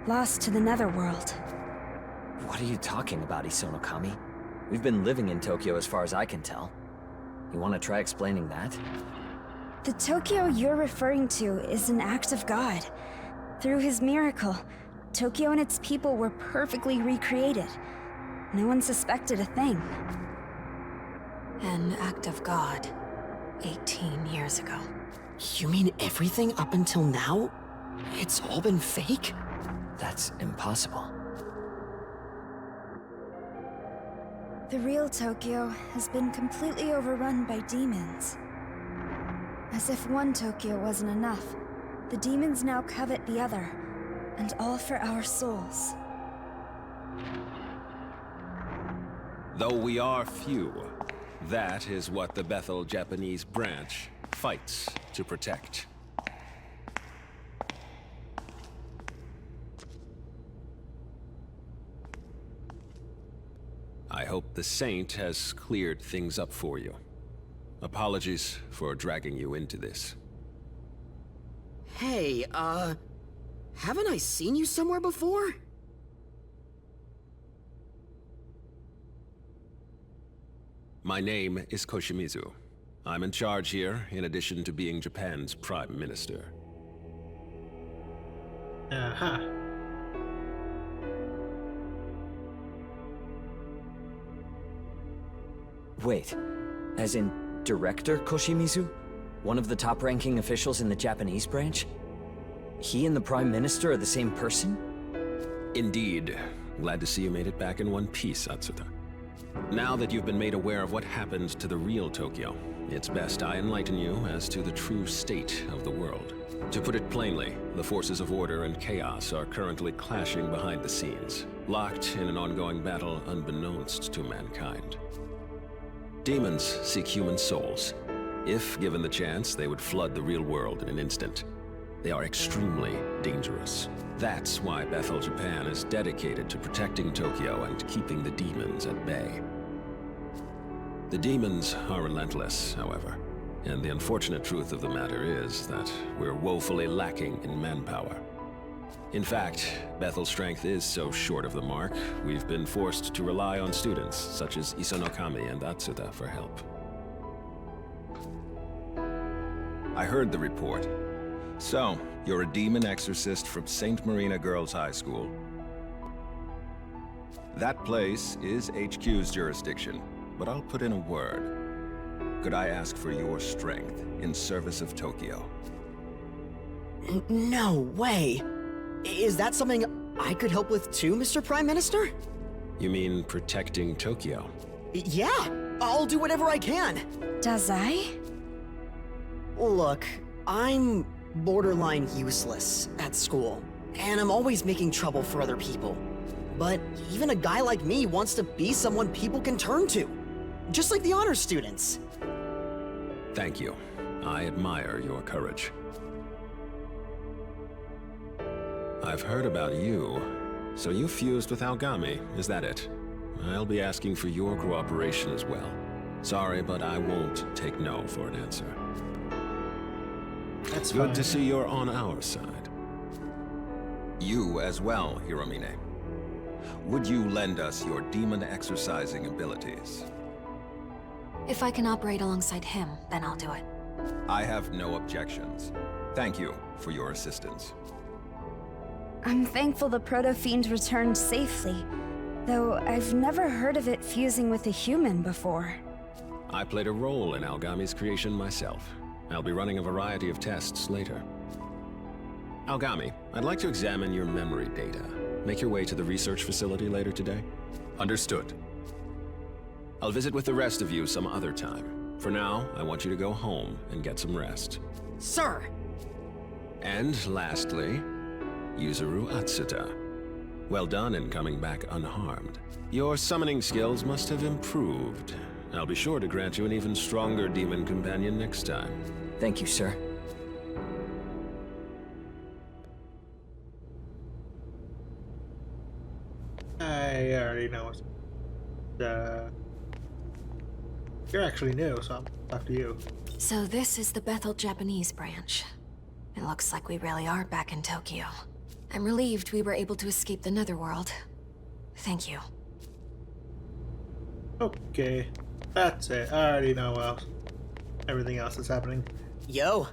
lost to the netherworld. What are you talking about, Isonokami? We've been living in Tokyo as far as I can tell. You want to try explaining that? The Tokyo you're referring to is an act of God. Through his miracle, Tokyo and its people were perfectly recreated. No one suspected a thing. An act of God. 18 years ago. You mean everything up until now? It's all been fake? That's impossible. The real Tokyo has been completely overrun by demons. As if one Tokyo wasn't enough, the demons now covet the other, and all for our souls. Though we are few, that is what the Bethel Japanese branch fights to protect. I hope the Saint has cleared things up for you. Apologies for dragging you into this. Hey, haven't I seen you somewhere before? My name is Koshimizu. I'm in charge here, in addition to being Japan's Prime Minister. Aha. Wait, as in Director Koshimizu? One of the top-ranking officials in the Japanese branch? He and the Prime Minister are the same person? Indeed. Glad to see you made it back in one piece, Atsuta. Now that you've been made aware of what happened to the real Tokyo, it's best I enlighten you as to the true state of the world. To put it plainly, the forces of order and chaos are currently clashing behind the scenes, locked in an ongoing battle unbeknownst to mankind. Demons seek human souls. If given the chance, they would flood the real world in an instant. They are extremely dangerous. That's why Bethel Japan is dedicated to protecting Tokyo and keeping the demons at bay. The demons are relentless, however, and the unfortunate truth of the matter is that we're woefully lacking in manpower. In fact, Bethel's strength is so short of the mark, we've been forced to rely on students such as Isonokami and Atsuta for help. I heard the report. So, you're a demon exorcist from St. Marina Girls' High School. That place is HQ's jurisdiction, but I'll put in a word. Could I ask for your strength in service of Tokyo? No way! Is that something I could help with too, Mr. Prime Minister? You mean protecting Tokyo? Yeah! I'll do whatever I can! Dazai? Look, I'm borderline useless at school, and I'm always making trouble for other people. But even a guy like me wants to be someone people can turn to. Just like the honor students. Thank you. I admire your courage. I've heard about you. So you fused with Algami, is that it? I'll be asking for your cooperation as well. Sorry, but I won't take no for an answer. That's Good fine. to see you're on our side. You as well, Hiromine. Would you lend us your demon exorcising abilities? If I can operate alongside him, then I'll do it. I have no objections. Thank you for your assistance. I'm thankful the Proto-Fiend returned safely, though I've never heard of it fusing with a human before. I played a role in Algami's creation myself. I'll be running a variety of tests later. Algami, I'd like to examine your memory data. Make your way to the research facility later today. Understood. I'll visit with the rest of you some other time. For now, I want you to go home and get some rest. Sir! And lastly, Yuzuru Atsuta. Well done in coming back unharmed. Your summoning skills must have improved. I'll be sure to grant you an even stronger demon companion next time. Thank you, sir. I already know. You're actually new, so I'm up to you. So this is the Bethel Japanese branch. It looks like we really are back in Tokyo. I'm relieved we were able to escape the Netherworld. Thank you. Okay, that's it. I already know everything else that's happening. Yo!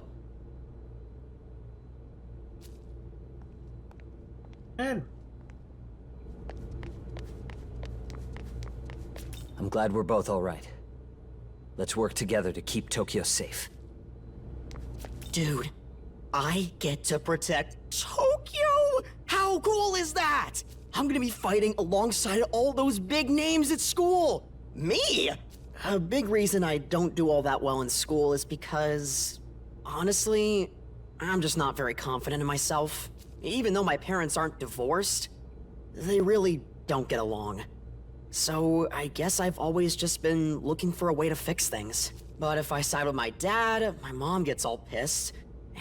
And I'm glad we're both all right. Let's work together to keep Tokyo safe. Dude, I get to protect Tokyo! How cool is that? I'm gonna be fighting alongside all those big names at school! Me? A big reason I don't do all that well in school is because, honestly, I'm just not very confident in myself. Even though my parents aren't divorced, they really don't get along. So I guess I've always just been looking for a way to fix things. But if I side with my dad, my mom gets all pissed.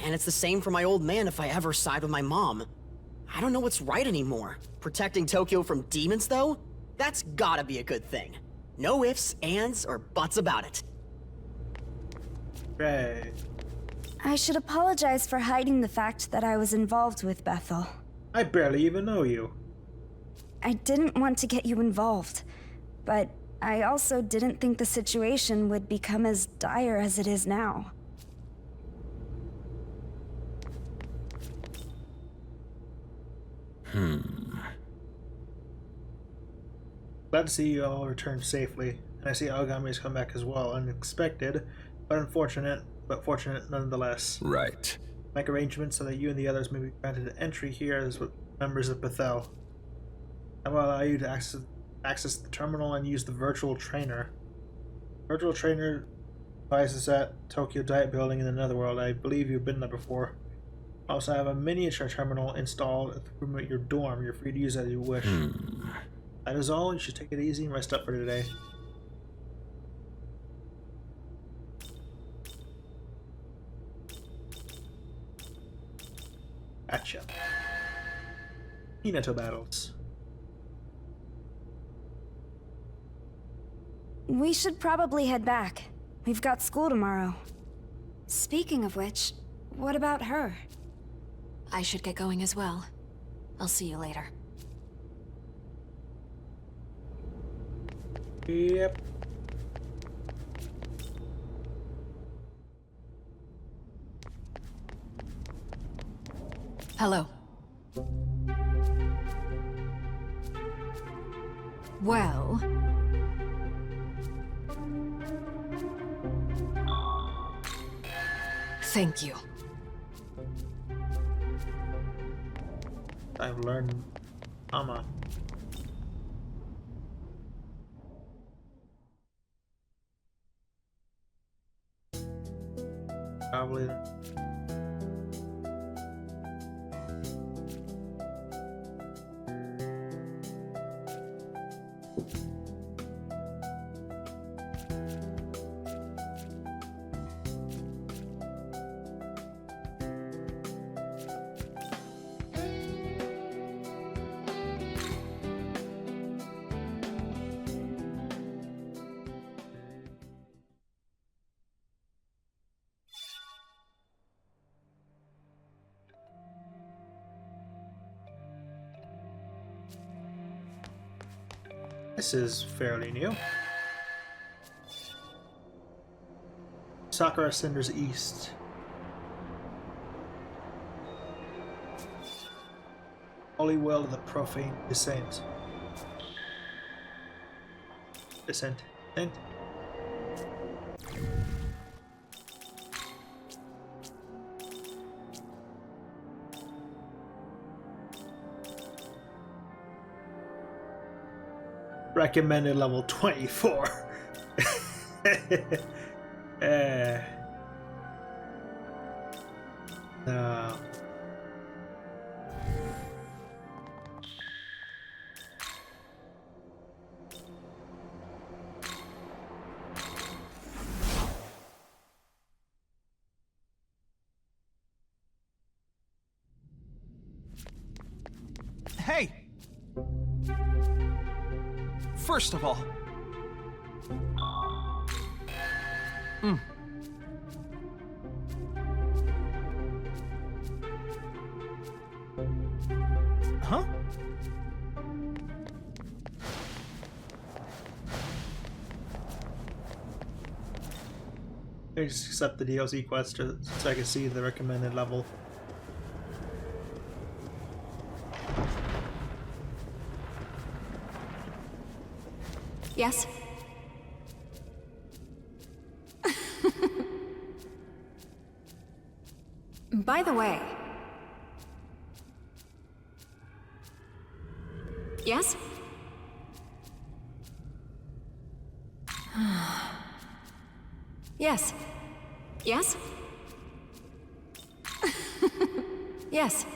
And it's the same for my old man if I ever side with my mom. I don't know what's right anymore. Protecting Tokyo from demons, though? That's gotta be a good thing. No ifs, ands, or buts about it. right. I should apologize for hiding the fact that I was involved with Bethel. I barely even know you. I didn't want to get you involved, but I also didn't think the situation would become as dire as it is now. Glad to see you all return safely, and I see Algami's come back as well. Unexpected, but unfortunate, but fortunate nonetheless. Right. Make arrangements so that you and the others may be granted entry here as members of Bethel. I will allow you to access the terminal and use the virtual trainer. Virtual trainer devices at Tokyo Diet Building in the Netherworld. I believe you've been there before. Also, I have a miniature terminal installed at the room at your dorm. You're free to use as you wish. That is all. You should take it easy and rest up for today. Gotcha. Minato battles. We should probably head back. We've got school tomorrow. Speaking of which, what about her? I should get going as well. I'll see you later. Yep. Hello. Well... Thank you. I've learned Ama. Probably. This is fairly new. Sakura Cinders East. Holy Well of the Profane Descent. Descent. Recommended level 24. No. Hey! First of all... Huh? I just accept the DLC quest so I can see the recommended level. Yes? By the way... Yes? Yes. Yes? Yes.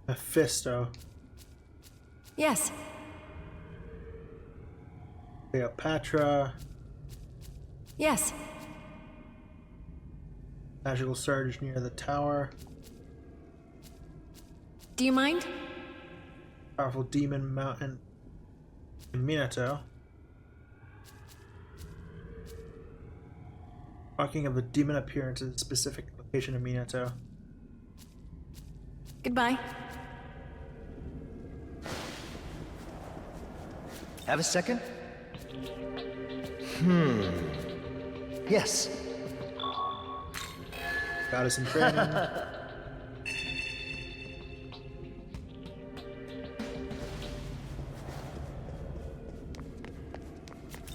Mephisto. Yes. Cleopatra. Yes. Magical surge near the tower. Do you mind? Powerful demon mountain in Minato. Marking of a demon appearance at a specific location in Minato. Goodbye. Have a second? Yes. Goddess in training.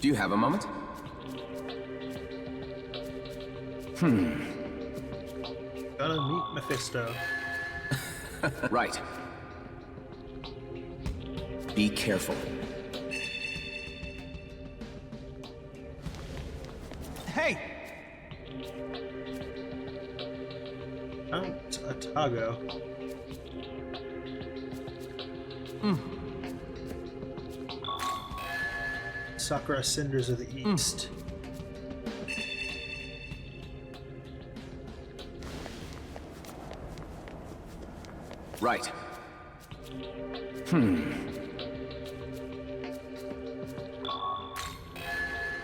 Do you have a moment? Gonna meet Mephisto. Right. Be careful. Hey! Mount Atago. Sakura Cinders of the East. Right.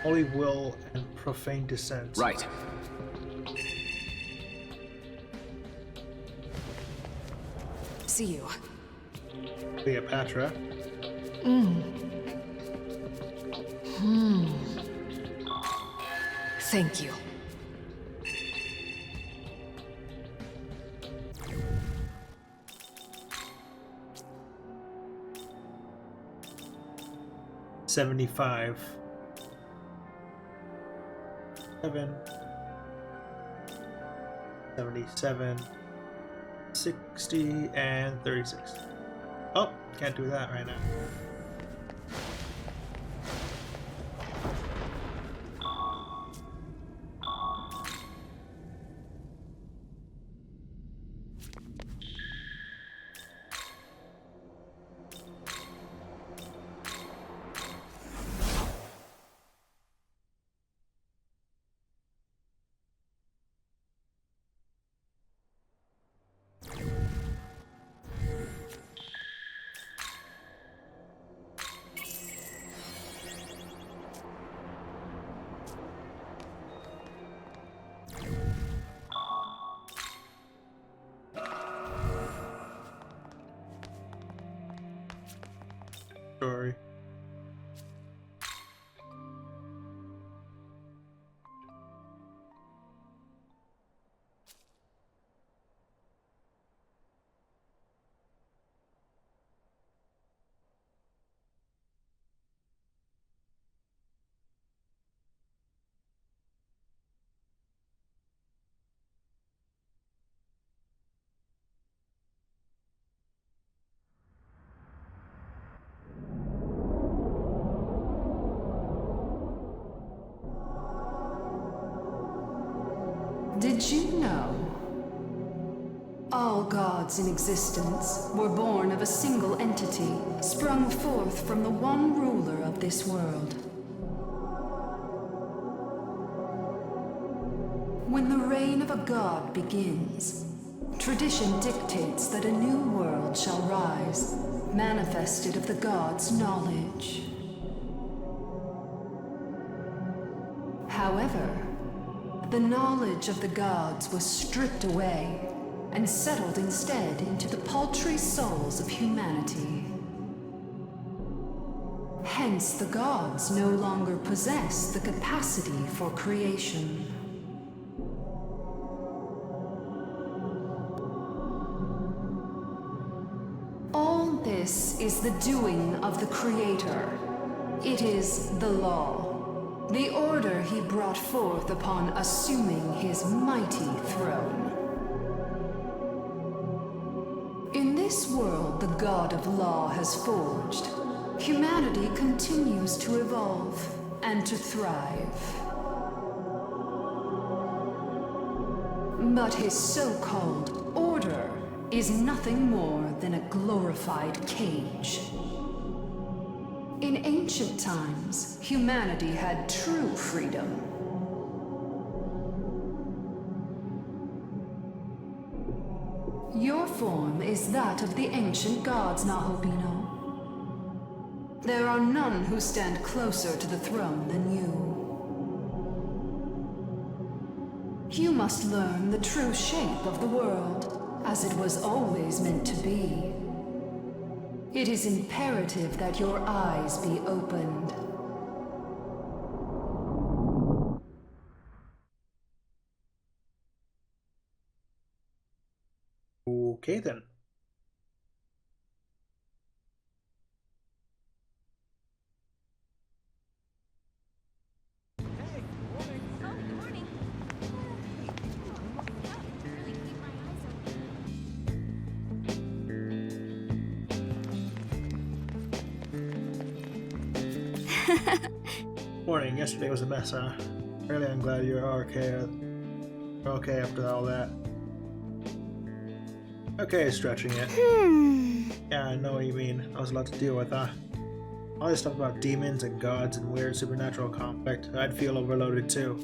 Holy Will and Profane Descent. Right. See you. Cleopatra. Thank you. $75. 77, 60, and 36. Oh, can't do that right now. story. Did you know? All gods in existence were born of a single entity, sprung forth from the one ruler of this world. When the reign of a god begins, tradition dictates that a new world shall rise, manifested of the god's knowledge. However, the knowledge of the gods was stripped away and settled instead into the paltry souls of humanity. Hence, the gods no longer possess the capacity for creation. All this is the doing of the Creator. It is the law. The order he brought forth upon assuming his mighty throne. In this world the God of Law has forged, humanity continues to evolve and to thrive. But his so-called order is nothing more than a glorified cage. In ancient times, humanity had true freedom. Your form is that of the ancient gods, Nahobino. There are none who stand closer to the throne than you. You must learn the true shape of the world, as it was always meant to be. It is imperative that your eyes be opened. Okay then. Morning. Yesterday was a mess, huh? Really, I'm glad you're okay. You're okay after all that. Okay, stretching it. Yeah, I know what you mean. That was a lot to deal with, huh? All this stuff about demons and gods and weird supernatural conflict, I'd feel overloaded too.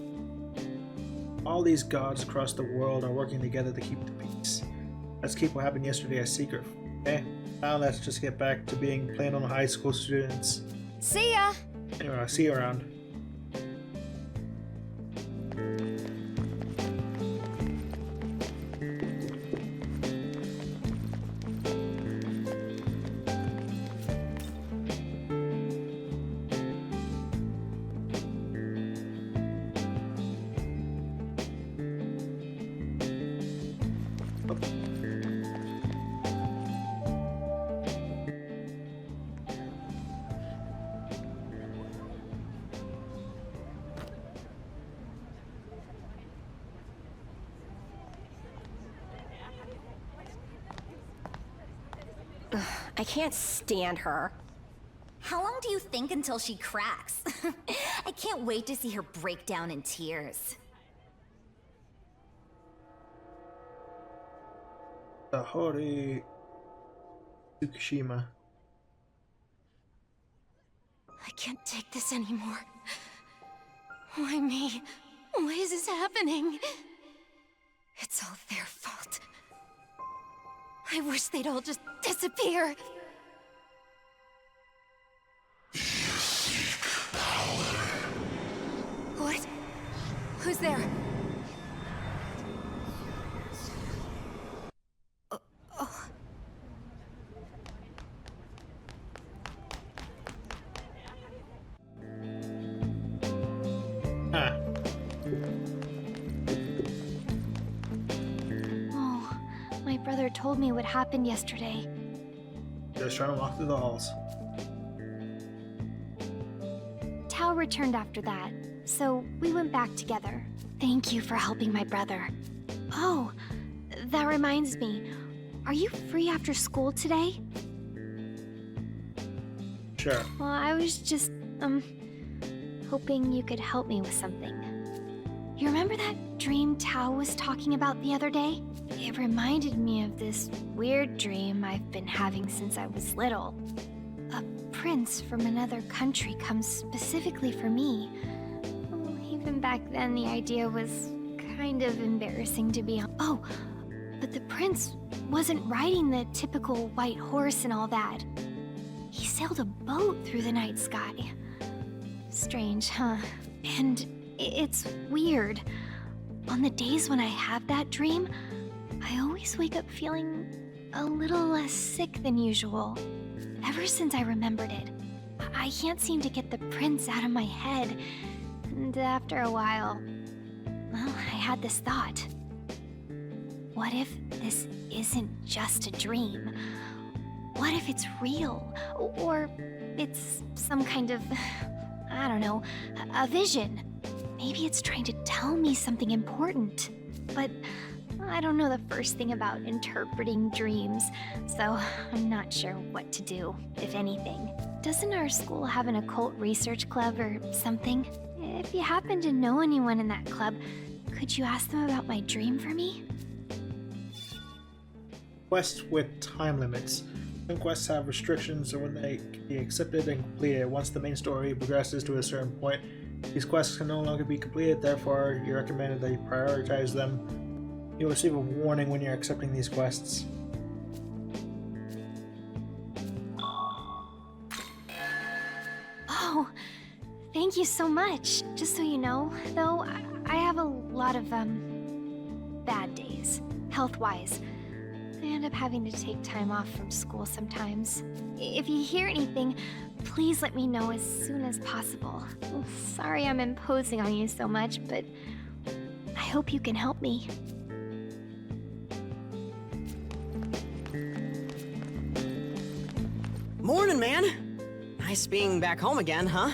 All these gods across the world are working together to keep the peace. Let's keep what happened yesterday a secret, okay? Now let's just get back to being plain old high school students. See ya! Anyway, I'll see you around. I can't stand her. How long do you think until she cracks? I can't wait to see her break down in tears. Sahori Tsukushima. I can't take this anymore. Why me? Why is this happening? It's all their fault. I wish they'd all just disappear. What? Who's there? brother told me what happened yesterday. Just trying to walk through the halls. Tao returned after that, so we went back together. Thank you for helping my brother. Oh, that reminds me. Are you free after school today? Sure. Well, I was just, hoping you could help me with something. You remember that dream Tao was talking about the other day? It reminded me of this weird dream I've been having since I was little. A prince from another country comes specifically for me. Oh, even back then, the idea was kind of embarrassing to be on. Oh, but the prince wasn't riding the typical white horse and all that. He sailed a boat through the night sky. Strange, huh? And it's weird. On the days when I have that dream, I always wake up feeling a little less sick than usual. Ever since I remembered it, I can't seem to get the prince out of my head. And after a while, well, I had this thought. What if this isn't just a dream? What if it's real? Or it's some kind of, I don't know, a vision? Maybe it's trying to tell me something important. But I don't know the first thing about interpreting dreams, so I'm not sure what to do, if anything. Doesn't our school have an occult research club or something? If you happen to know anyone in that club, could you ask them about my dream for me? Quests with time limits. Some quests have restrictions on when they can be accepted and completed. Once the main story progresses to a certain point, these quests can no longer be completed, therefore you recommended that you prioritize them. You'll receive a warning when you're accepting these quests. Oh, thank you so much. Just so you know, though, I have a lot of, bad days, health-wise. I end up having to take time off from school sometimes. If you hear anything, please let me know as soon as possible. Sorry I'm imposing on you so much, but I hope you can help me. Morning, man. Nice being back home again, huh?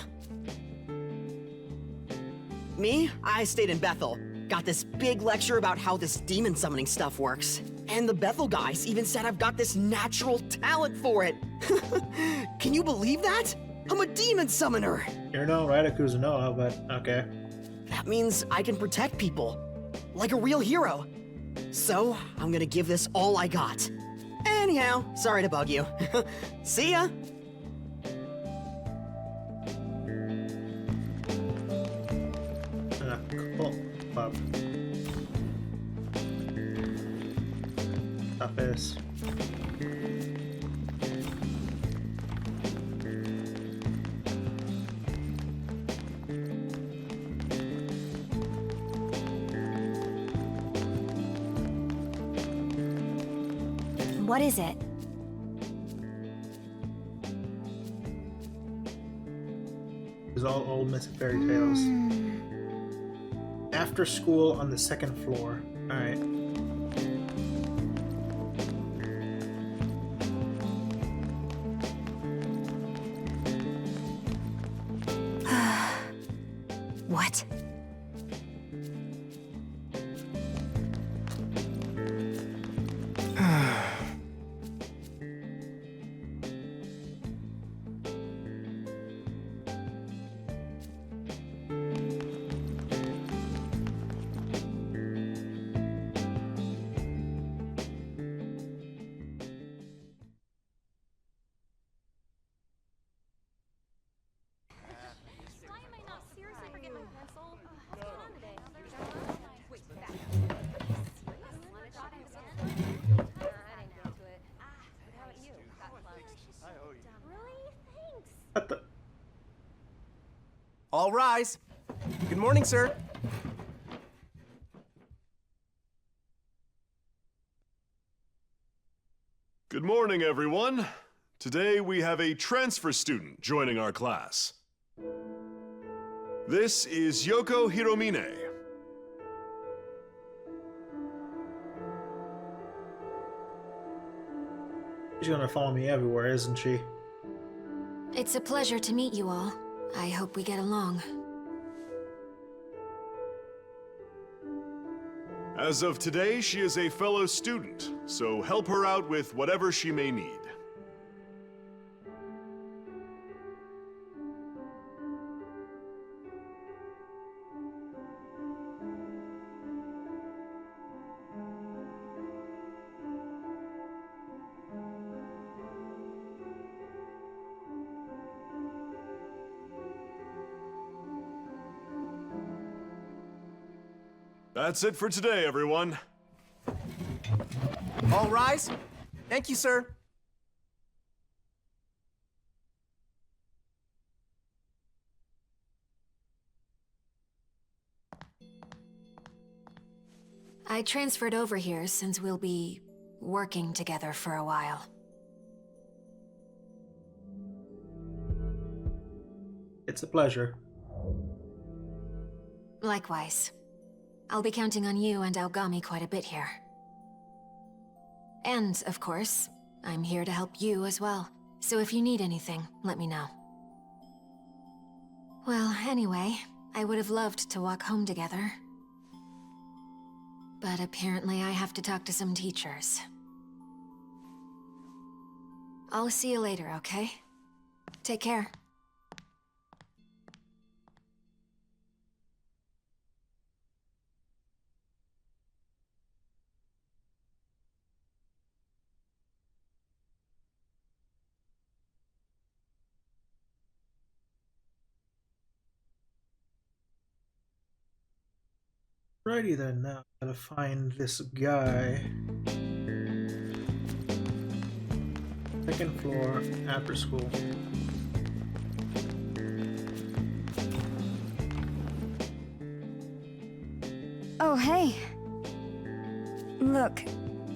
Me? I stayed in Bethel. Got this big lecture about how this demon summoning stuff works. And the Bethel guys even said I've got this natural talent for it. Can you believe that? I'm a demon summoner. You're no Radakuzunoa, but okay. That means I can protect people. Like a real hero. So, I'm gonna give this all I got. Anyhow, sorry to bug you. See ya! Cool. Club. Office. What is it? It's all old mythic fairy tales. After school on the second floor. Alright. What? What the? All rise. Good morning, sir. Good morning, everyone. Today we have a transfer student joining our class. This is Yoko Hiromine. She's gonna follow me everywhere, isn't she? It's a pleasure to meet you all. I hope we get along. As of today, she is a fellow student, so help her out with whatever she may need. That's it for today, everyone. All rise. Thank you, sir. I transferred over here since we'll be working together for a while. It's a pleasure. Likewise. I'll be counting on you and Aogami quite a bit here. And, of course, I'm here to help you as well. So if you need anything, let me know. Well, anyway, I would have loved to walk home together. But apparently I have to talk to some teachers. I'll see you later, okay? Take care. Righty then, now gotta find this guy. Second floor, after school. Oh, hey. Look,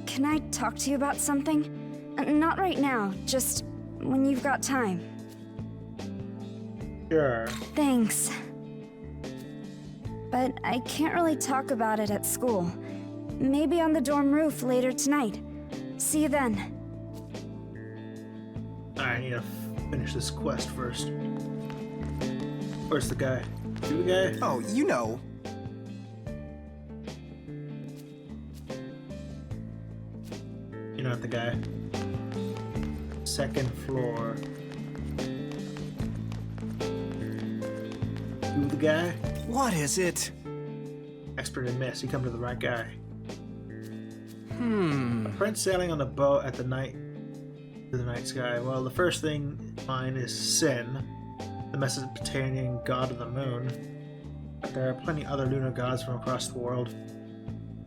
can I talk to you about something? Not right now, just when you've got time. Sure. Thanks. But I can't really talk about it at school. Maybe on the dorm roof later tonight. See you then. I need to finish this quest first. Where's the guy? You the guy? Oh, you know. You're not the guy. Second floor. You the guy? What is it? Expert in miss. You come to the right guy. A prince sailing on a boat at the night to the night sky. Well, the first thing in mind is Sin, the Mesopotamian god of the moon. But there are plenty other lunar gods from across the world.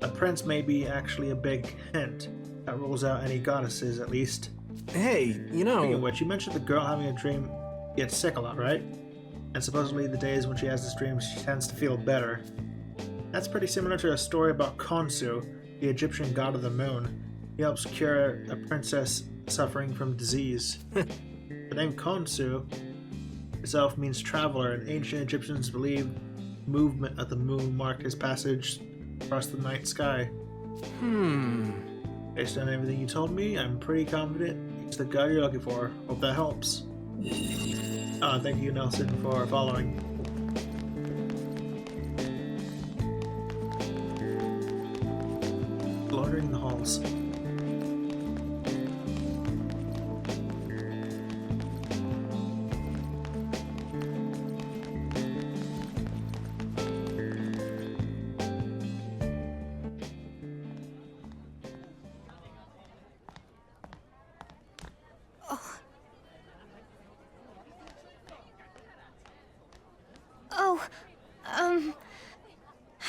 A prince may be actually a big hint. That rules out any goddesses, at least. Hey, you know... Speaking of which, you mentioned the girl having a dream gets sick a lot, right? And supposedly the days when she has this dream, she tends to feel better. That's pretty similar to a story about Khonsu, the Egyptian god of the moon. He helps cure a princess suffering from disease. The name Khonsu itself means traveler, and ancient Egyptians believed movement of the moon marked his passage across the night sky. Based on everything you told me, I'm pretty confident he's the guy you're looking for. Hope that helps. Thank you, Nelson, for following. Loitering in the halls.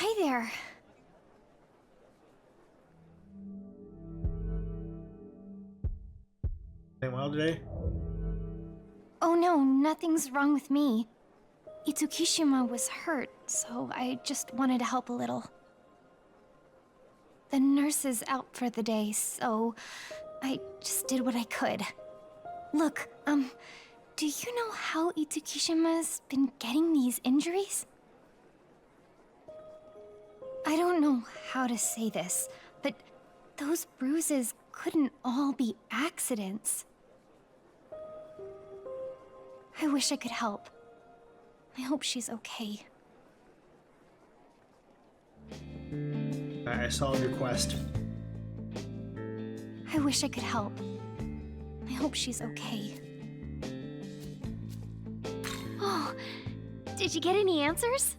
Hi there. Doing well today? Oh no, nothing's wrong with me. Itsukishima was hurt, so I just wanted to help a little. The nurse is out for the day, so I just did what I could. Look, do you know how Itsukishima's been getting these injuries? I don't know how to say this, but Those bruises couldn't all be accidents. I wish I could help. I hope she's okay. I solved your quest. I wish I could help. I hope she's okay. Oh, did you get any answers?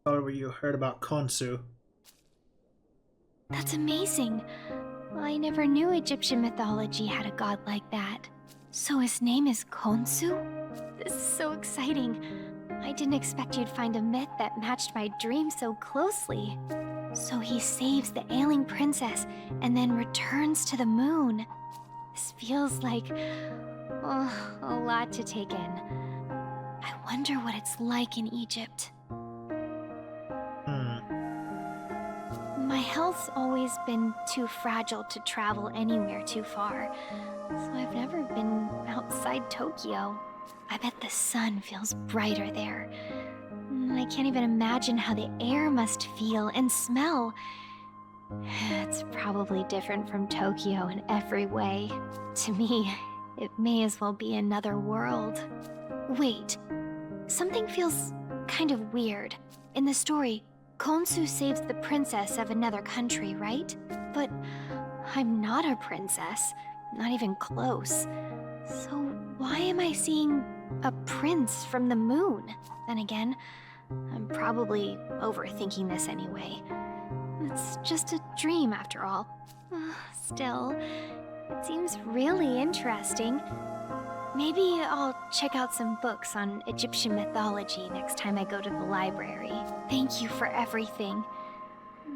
Oh, you heard about Khonsu. That's amazing. I never knew Egyptian mythology had a god like that. So his name is Khonsu? This is so exciting. I didn't expect you'd find a myth that matched my dream so closely. So he saves the ailing princess and then returns to the moon. This feels like a lot to take in. I wonder what it's like in Egypt. My health's always been too fragile to travel anywhere too far, so I've never been outside Tokyo. I bet the sun feels brighter there. I can't even imagine how the air must feel and smell. It's probably different from Tokyo in every way. To me, it may as well be another world. Wait, something feels kind of weird. In the story, Khonsu saves the princess of another country, right? But I'm not a princess, not even close. So why am I seeing a prince from the moon? Then again, I'm probably overthinking this anyway. It's just a dream after all. Still, it seems really interesting. Maybe I'll check out some books on Egyptian mythology next time I go to the library. Thank you for everything.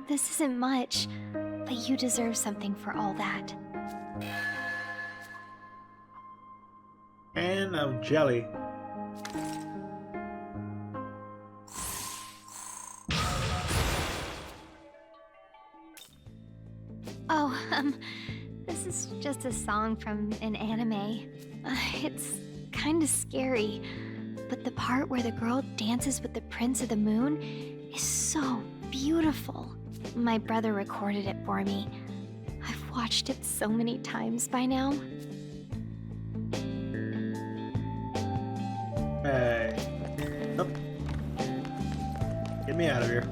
This isn't much, but you deserve something for all that. Can of jelly. Oh, this is just a song from an anime. It's kinda scary, but the part where the girl dances with the Prince of the Moon is so beautiful. My brother recorded it for me. I've watched it so many times by now. Hey. Oh. Get me out of here.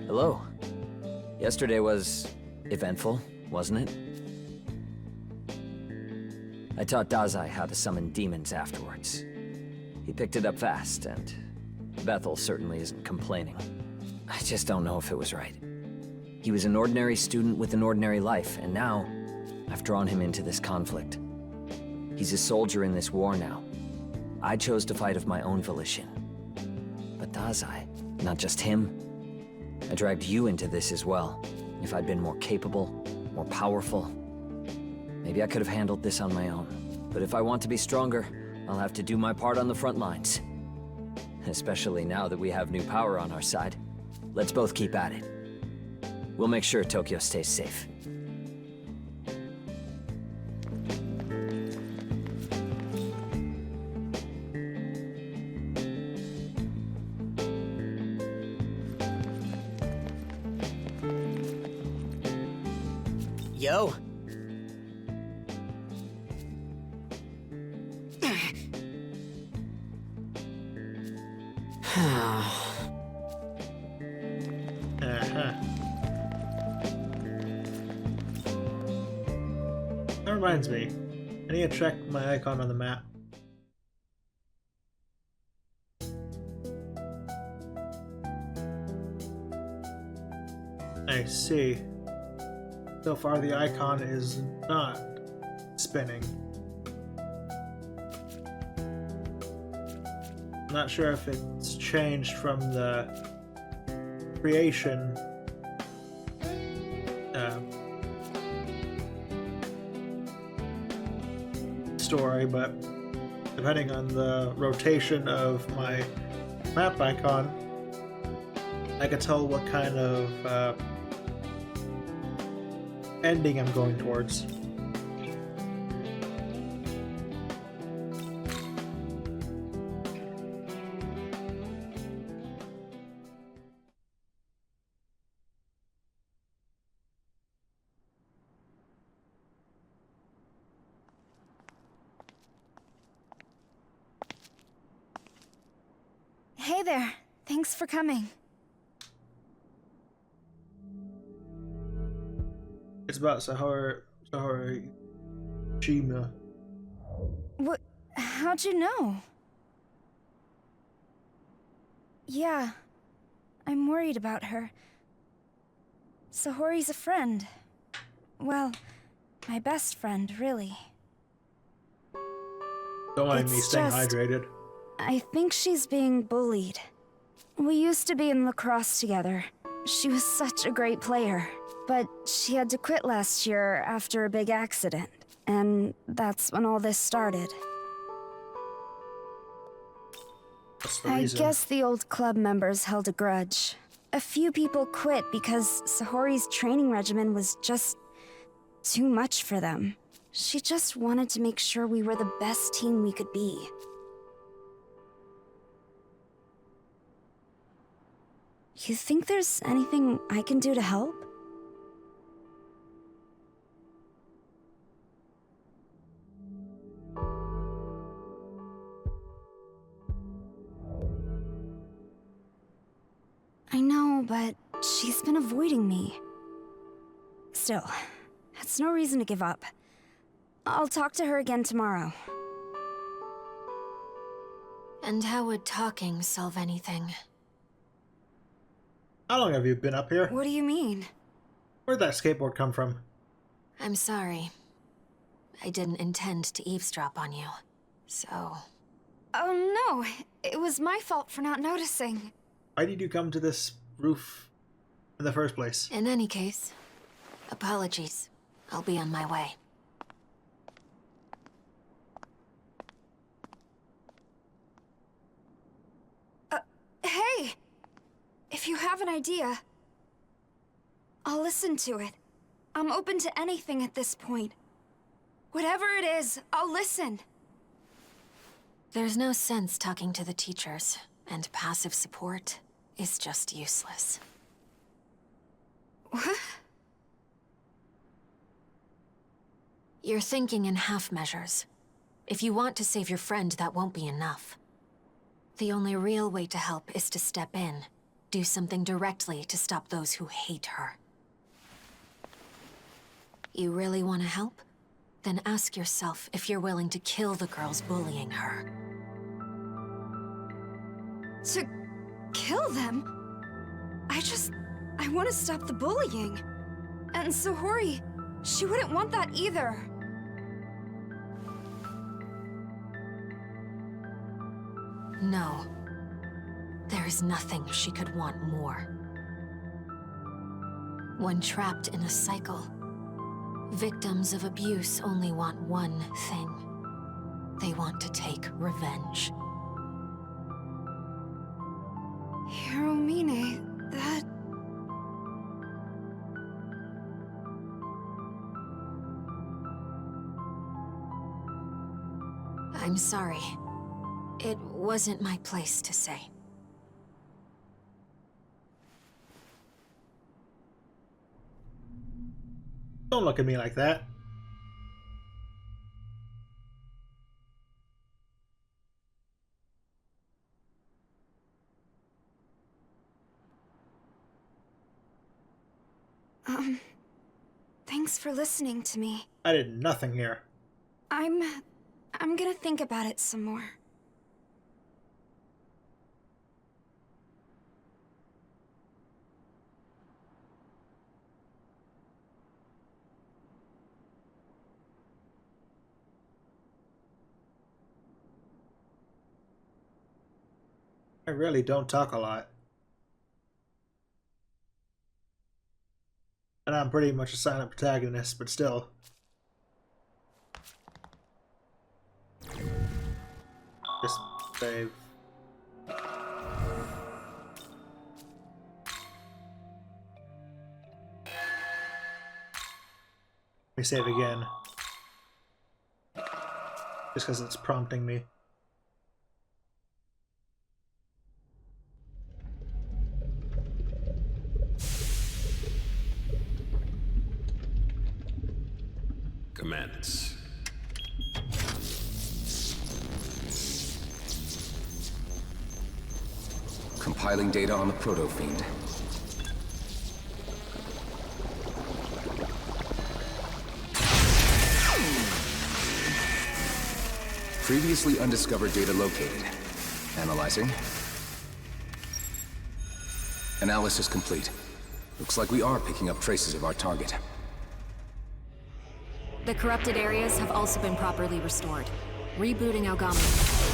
Hello. Yesterday was eventful, wasn't it? I taught Dazai how to summon demons afterwards. He picked it up fast, and Bethel certainly isn't complaining. I just don't know if it was right. He was an ordinary student with an ordinary life, and now I've drawn him into this conflict. He's a soldier in this war now. I chose to fight of my own volition. But Dazai, not just him. I dragged you into this as well. If I'd been more capable, more powerful, maybe I could have handled this on my own. But if I want to be stronger, I'll have to do my part on the front lines. Especially now that we have new power on our side. Let's both keep at it. We'll make sure Tokyo stays safe. Yo. That reminds me. I need to check my icon on the map. I see. So far the icon is not spinning. I'm not sure if it's changed from the creation story, but depending on the rotation of my map icon, I can tell what kind of ending I'm going towards. Hey there. Thanks for coming. It's about Sahara Shima. What? How'd you know? Yeah, I'm worried about her. Sahori's a friend. Well, my best friend, really. Don't mind me It's staying just- hydrated. I think she's being bullied. We used to be in lacrosse together. She was such a great player. But she had to quit last year after a big accident. And that's when all this started. What's the I reason? guess the old club members held a grudge. A few people quit because Sahori's training regimen was just too much for them. She just wanted to make sure we were the best team we could be. You think there's anything I can do to help? I know, but she's been avoiding me. Still, that's no reason to give up. I'll talk to her again tomorrow. And how would talking solve anything? How long have you been up here? What do you mean? Where'd that skateboard come from? I'm sorry. I didn't intend to eavesdrop on you. So... Oh no, it was my fault for not noticing. Why did you come to this roof in the first place? In any case, apologies. I'll be on my way. Hey! If you have an idea, I'll listen to it. I'm open to anything at this point. Whatever it is, I'll listen. There's no sense talking to the teachers, and passive support is just useless. What? You're thinking in half measures. If you want to save your friend, that won't be enough. The only real way to help is to step in. Do something directly to stop those who hate her. You really want to help? Then ask yourself if you're willing to kill the girls bullying her. To kill them? I want to stop the bullying. And Sahori, she wouldn't want that either. No. There is nothing she could want more. When trapped in a cycle, victims of abuse only want one thing. They want to take revenge. Hiromine, that... I'm sorry. It wasn't my place to say. Don't look at me like that. Thanks for listening to me. I did nothing here. I'm gonna think about it some more. I really don't talk a lot. And I'm pretty much a silent protagonist, but still. Just save. me save again. Just because it's prompting me. Commence. Compiling data on the Proto-Fiend. Previously undiscovered data located. Analyzing. Analysis complete. Looks like we are picking up traces of our target. The corrupted areas have also been properly restored. Rebooting Aogami.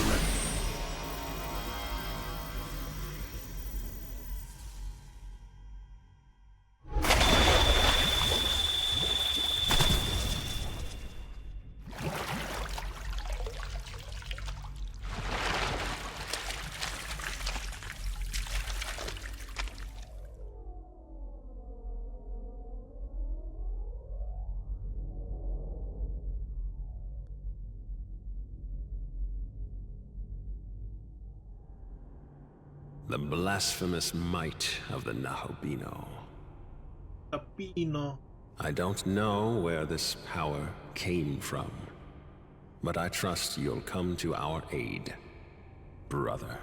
The blasphemous might of the Nahobino. Nahobino. I don't know where this power came from, but I trust you'll come to our aid, brother.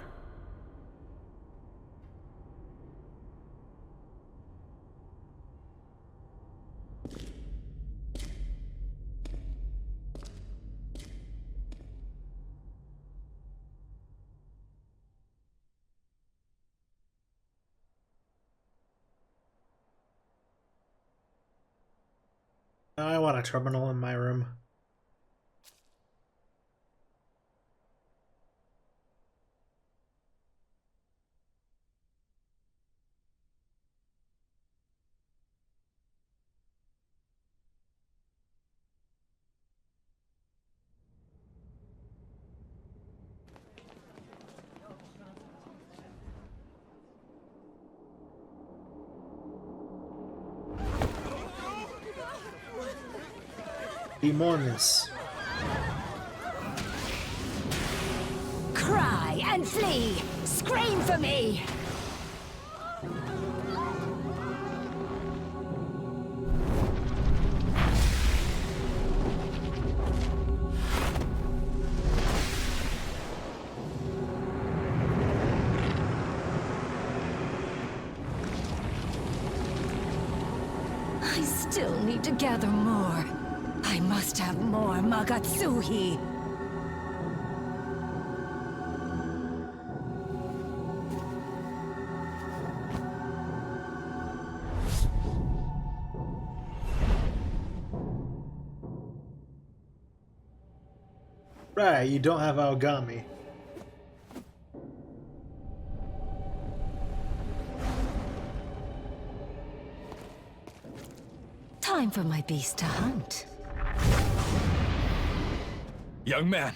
I want a terminal in my room. Demons. Cry and flee! Scream for me! I still need to gather more. I must have more Magatsuhi. Right, you don't have Aogami. Time for my beast to hunt. Young man.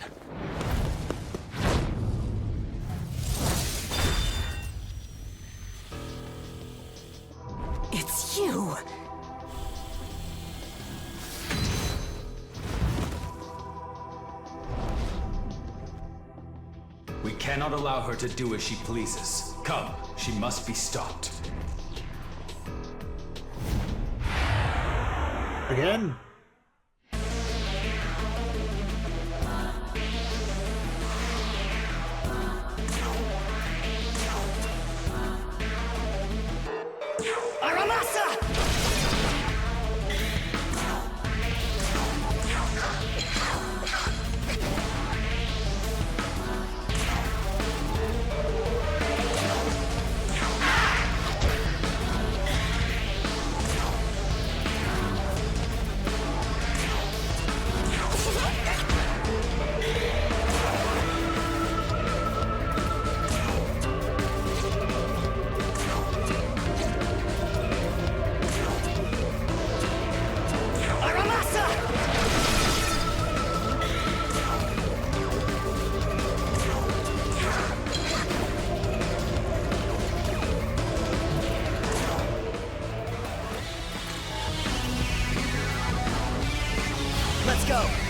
It's you! We cannot allow her to do as she pleases. Come, she must be stopped. Again? go!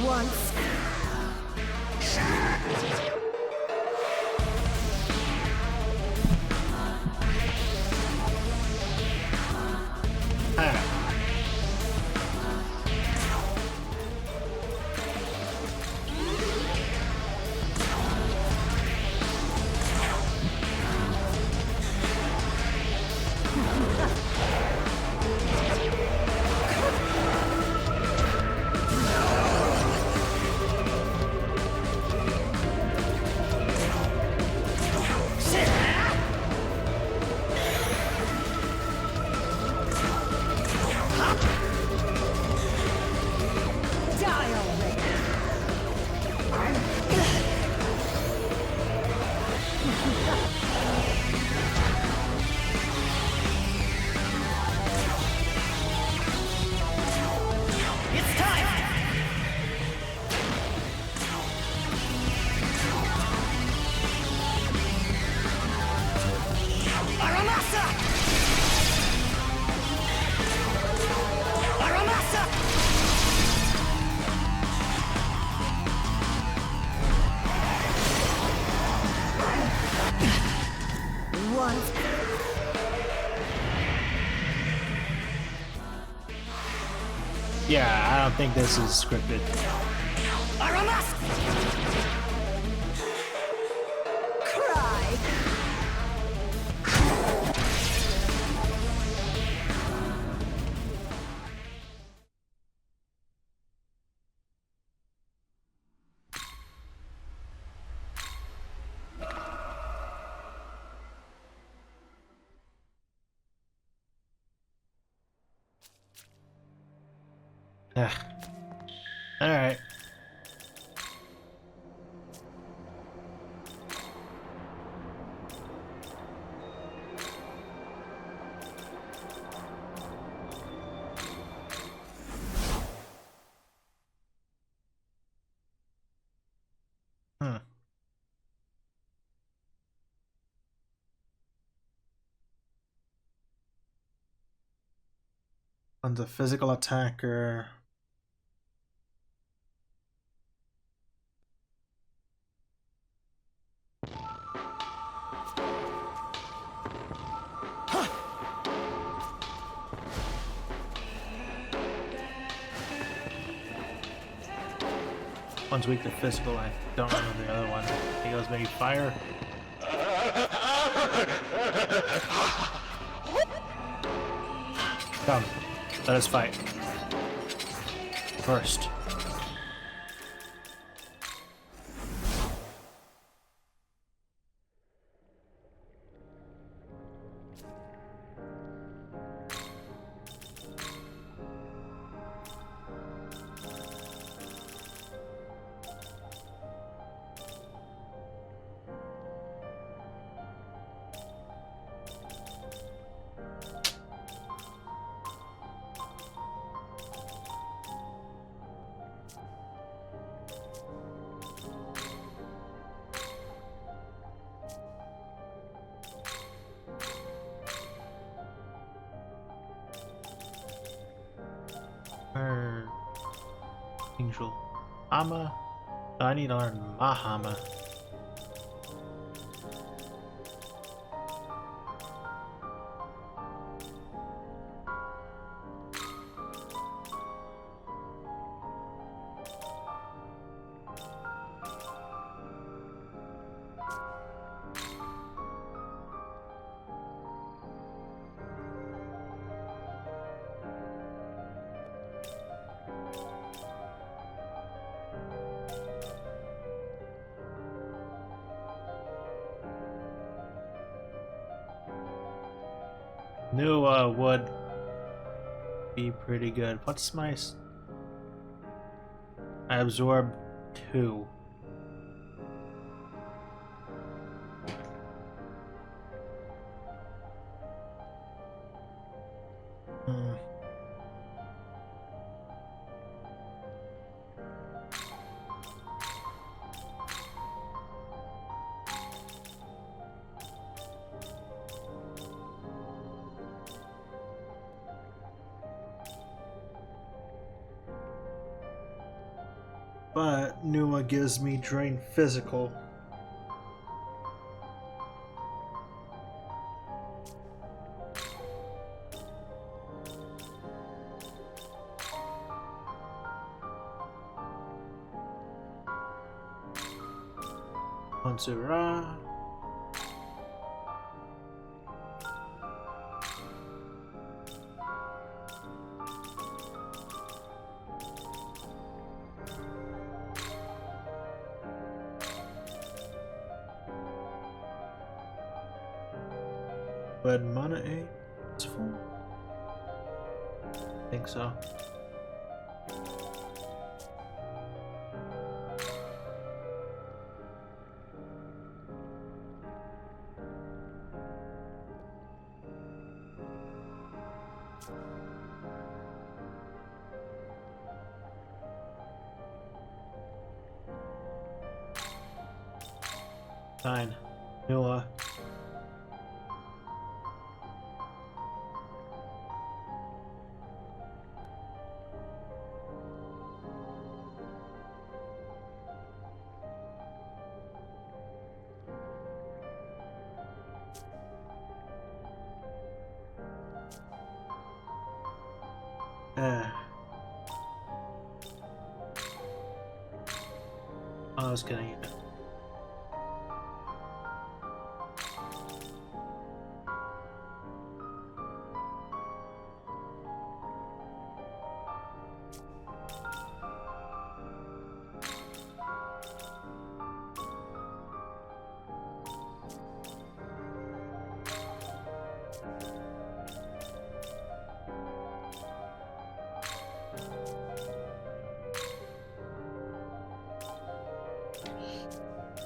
Once. Yeah, I don't think this is scripted. Cry. Alright. One's a physical attacker. One's weak to physical. I don't remember the other one. He goes maybe fire. Come, let us fight. First. Angel. Hama? No, I need to learn Mahama. New would be pretty good. What's my... I absorb 2. But Numa gives me drain physical. Mansura. But mana 8 is full? I think so. Fine. Noah. I was gonna eat it.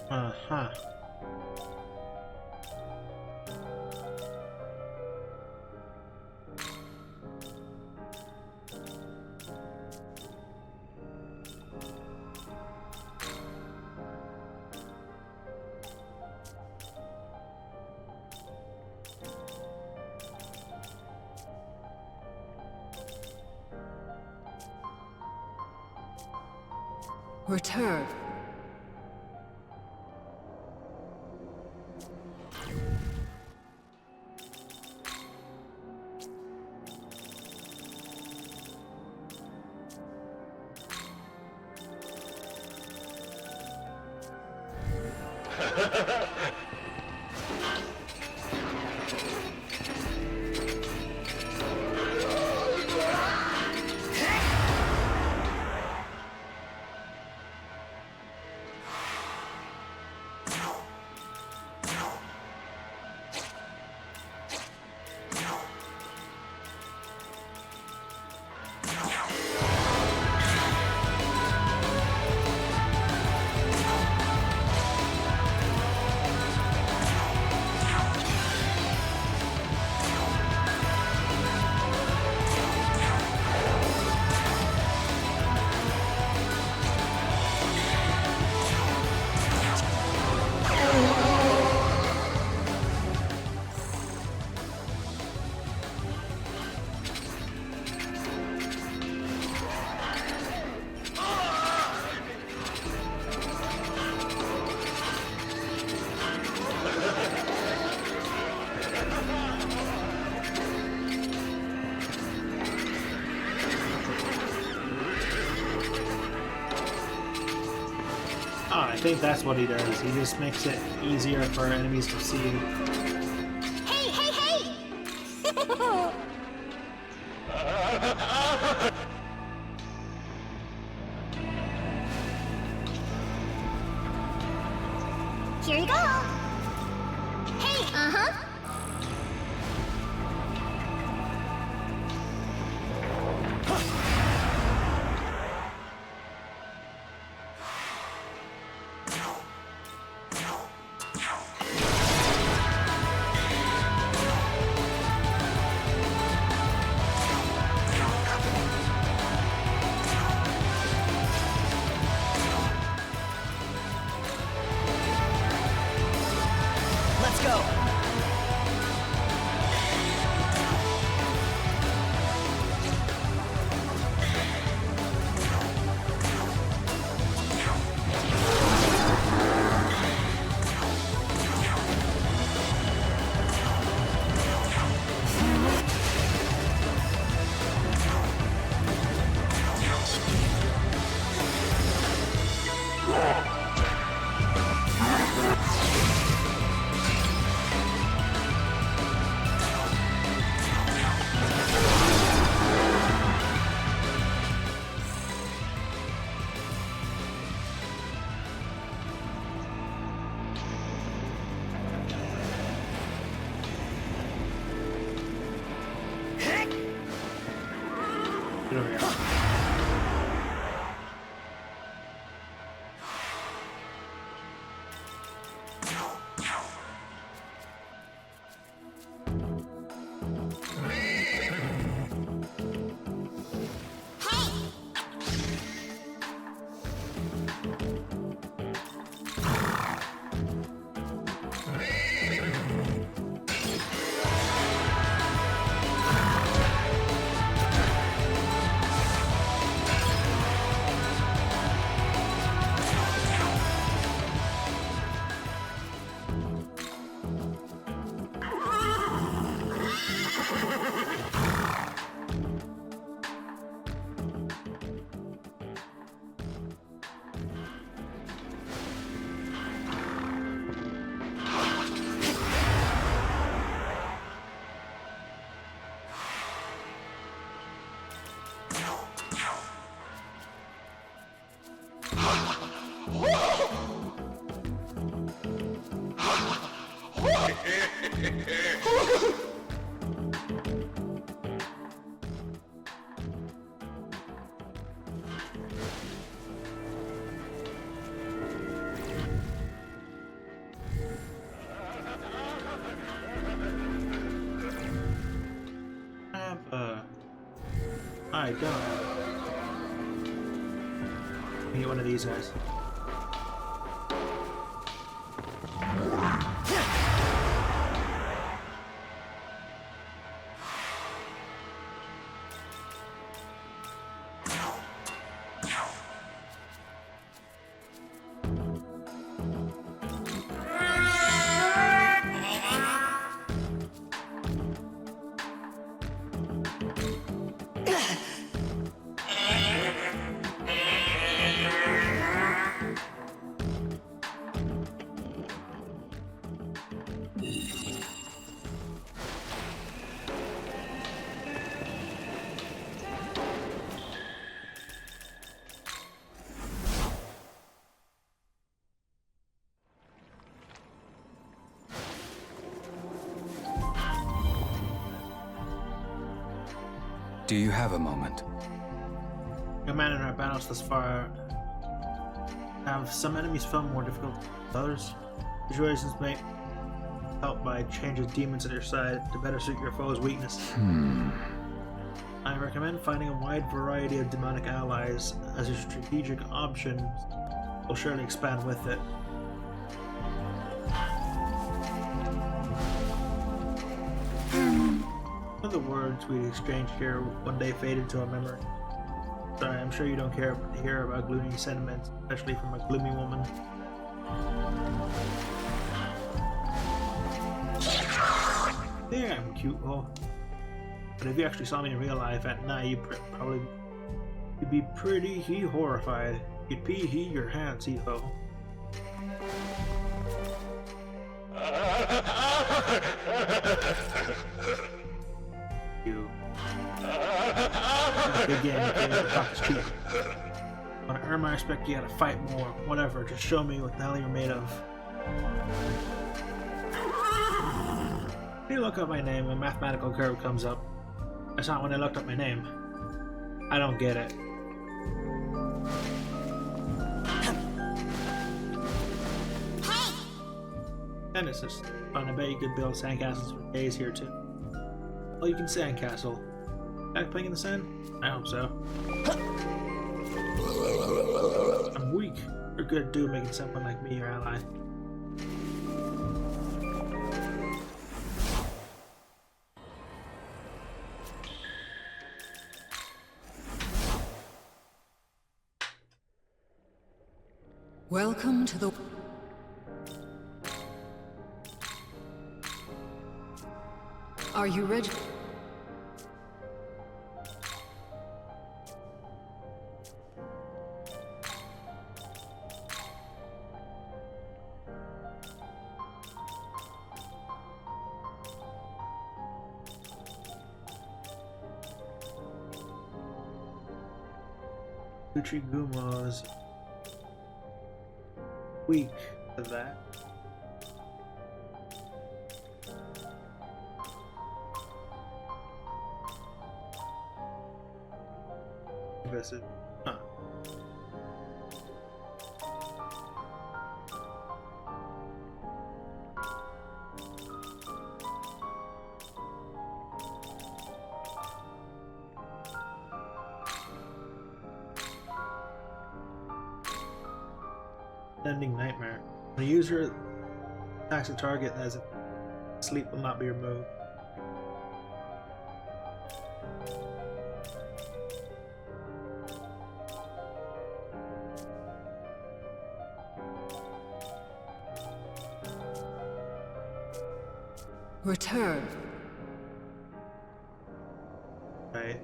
Uh-huh. Return. think that's what he does. He just makes it easier for enemies to see. Hey, hey, hey! Here you go! Hey, uh-huh! Let's go! There we go. I don't. Need one of these guys. Do you have a moment? Commanding our battles thus far have some enemies felt more difficult than others. Situations may help by change of demons at your side to better suit your foe's weakness. I recommend finding a wide variety of demonic allies as a strategic option. Will surely expand with it. One of the words we exchanged here one day faded to our memory. Sorry, I'm sure you don't care to hear about gloomy sentiments, especially from a gloomy woman. Yeah, I'm cute, oh. But if you actually saw me in real life at night, you'd be pretty horrified. You'd pee your hands, ho. You. Good game, okay? The talk is cheap. When I earn my respect, you gotta fight more. Whatever, just show me what the hell you're made of. When you look up my name, a mathematical curve comes up. That's not when I looked up my name. I don't get it. And it's just fun. I bet you could build sandcastles for days here too. Oh, you can sandcastle. Back playing in the sand? I hope so. I'm weak. You're a good dude making someone like me your ally. Welcome to the... Are you ready? Uchiguma's weak to that. Invested. Huh. Ending nightmare. When a user attacks a target as if sleep will not be removed. Return. Right.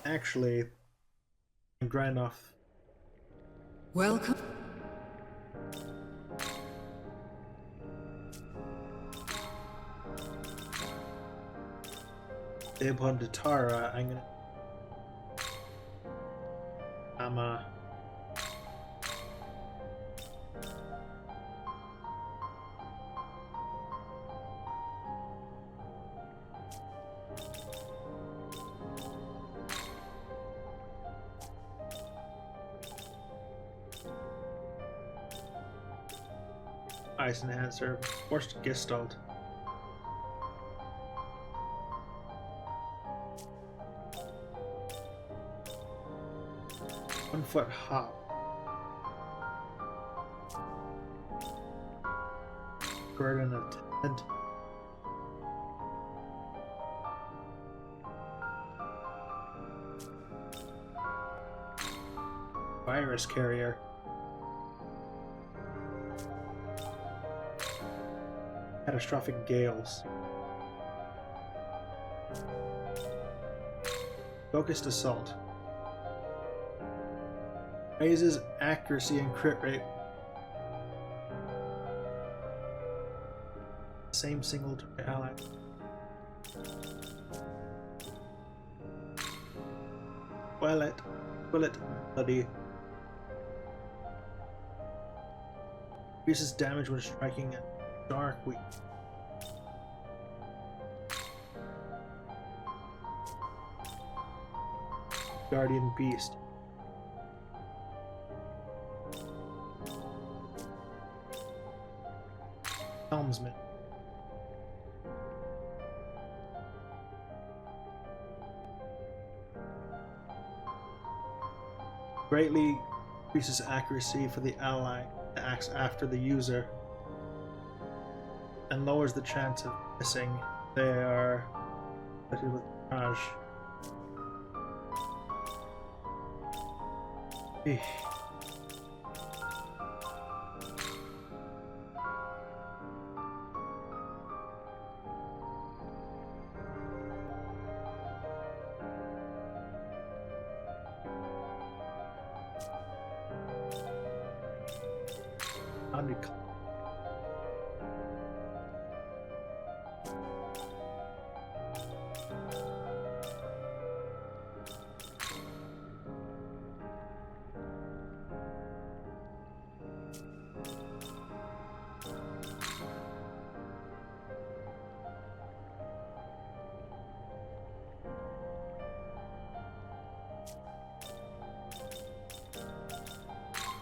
Actually, I'm grind off. Welcome. Upon Datara, I'm Ice Enhancer, forced Gestalt. One foot hop. Burden of 10. Virus carrier. Catastrophic gales. Focused assault. Raises accuracy and crit rate Same single to my ally. Will it, buddy? Increases damage when striking a dark weak. Guardian Beast. Helmsman. Greatly increases accuracy for the ally that acts after the user and lowers the chance of missing. They are affected with Raj.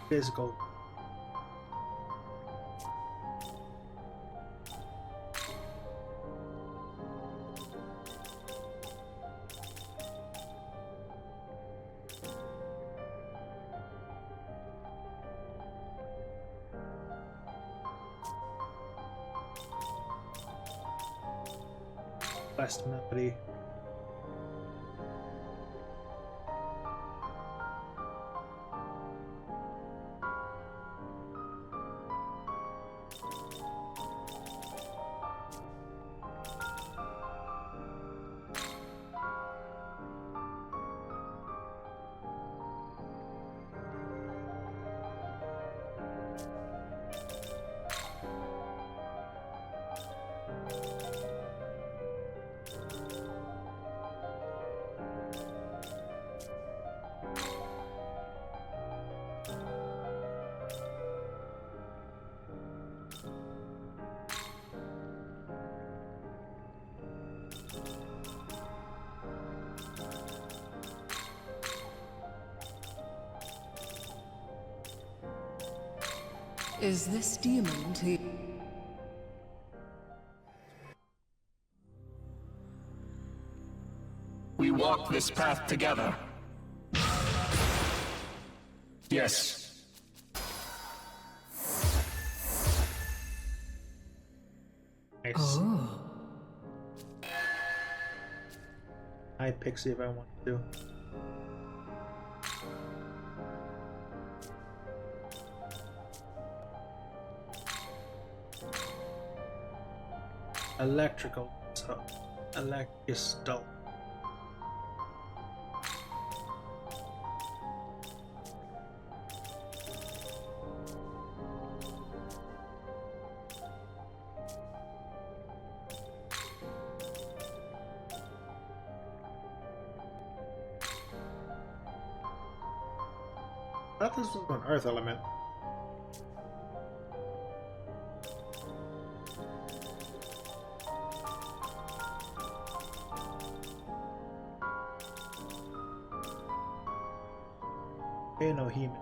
Physical. Last melody. Is this demon to... We walk this path together. Yes. Oh. Hi, Pixie, if I want to. Electrical, so electrical. I thought this was an earth element. Hey, no human.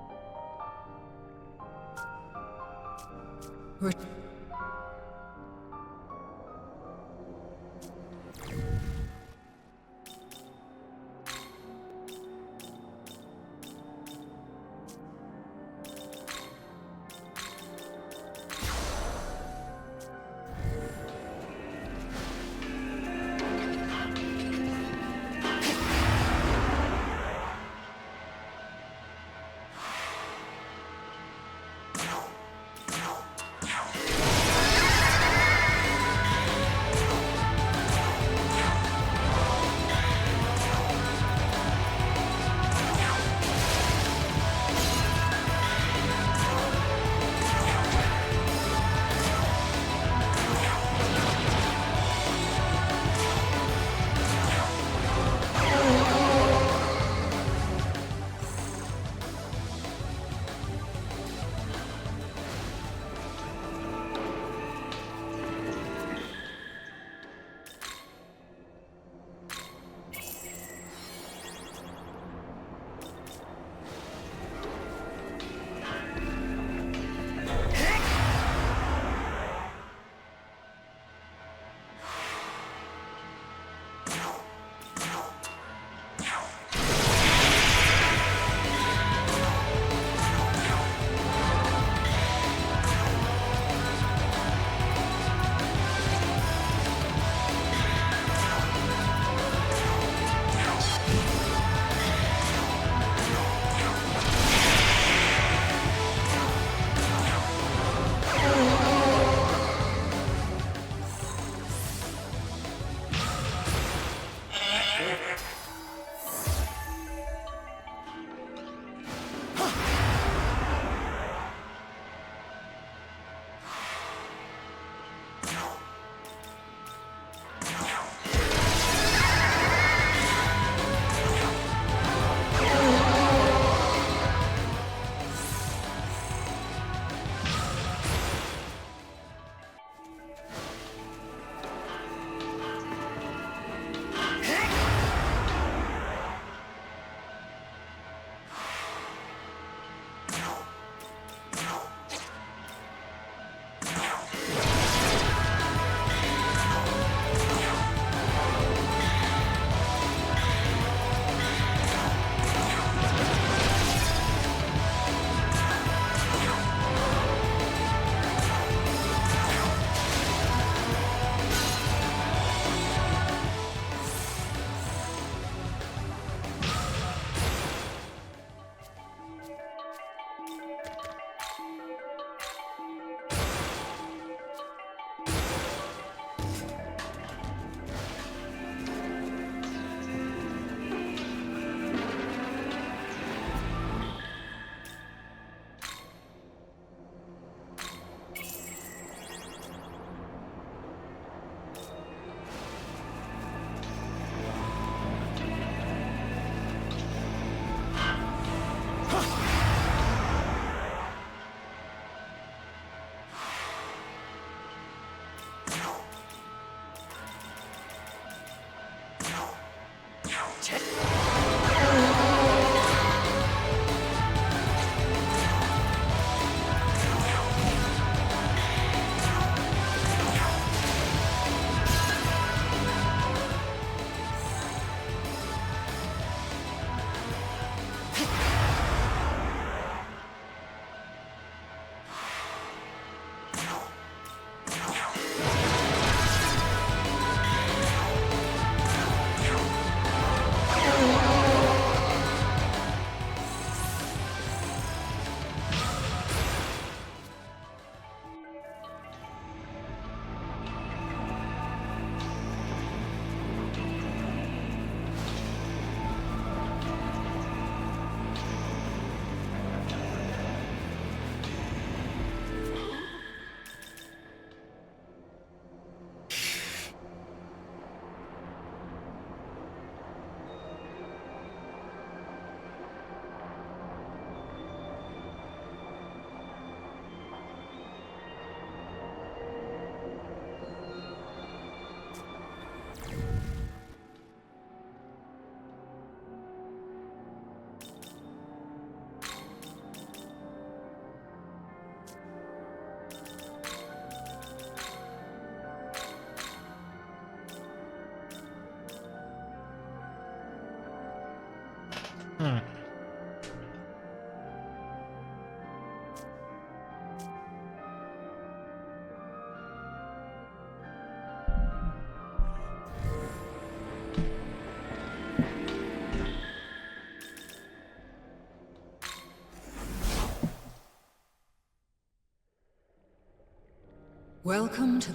Welcome to...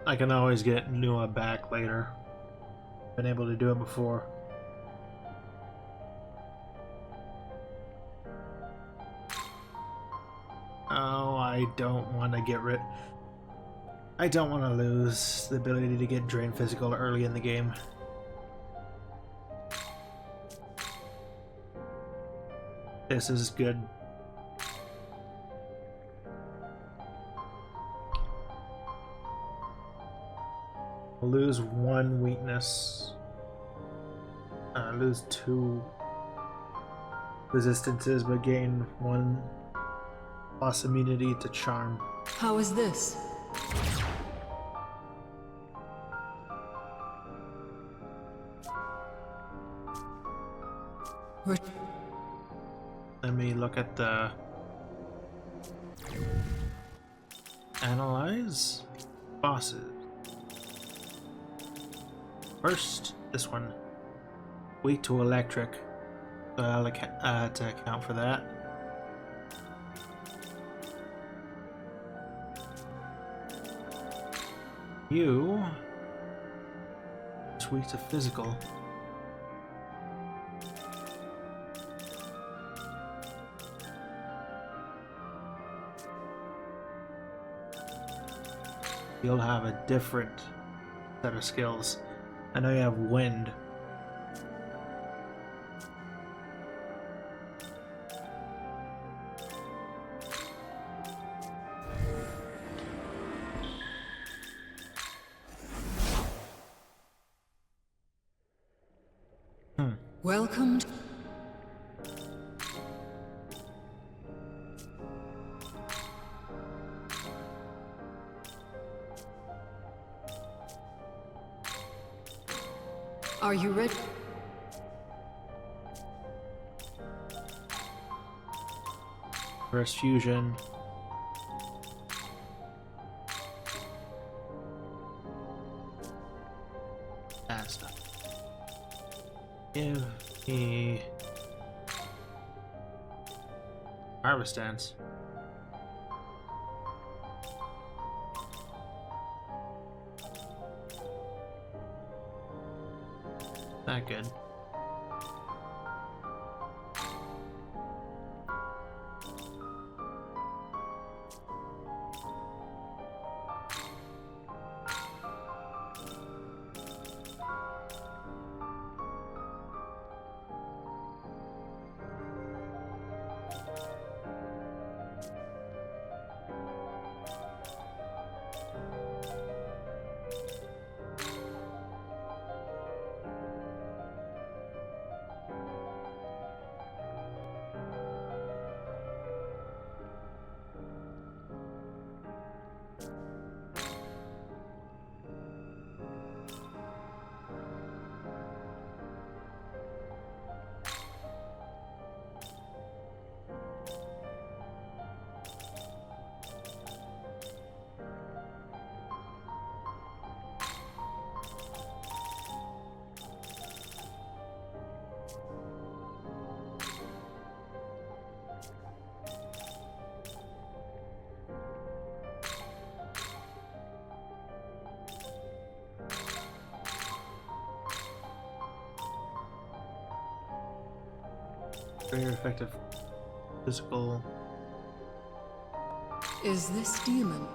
I can always get Nua back later. Been able to do it before. Oh, I don't want to get rid... I don't want to lose the ability to get drained physical early in the game. This is good. I'll lose one weakness. Lose 2 resistances, but gain 1 plus immunity to charm. How is this? Let me look at the... Analyze bosses. First, this one. Weak to electric. So I'll to account for that. You... It's weak to physical. You'll have a different set of skills. I know you have wind. Welcome to... Are you ready? First fusion. That's stuff. Give me harvest dance. That good. Very effective physical. Is this demon?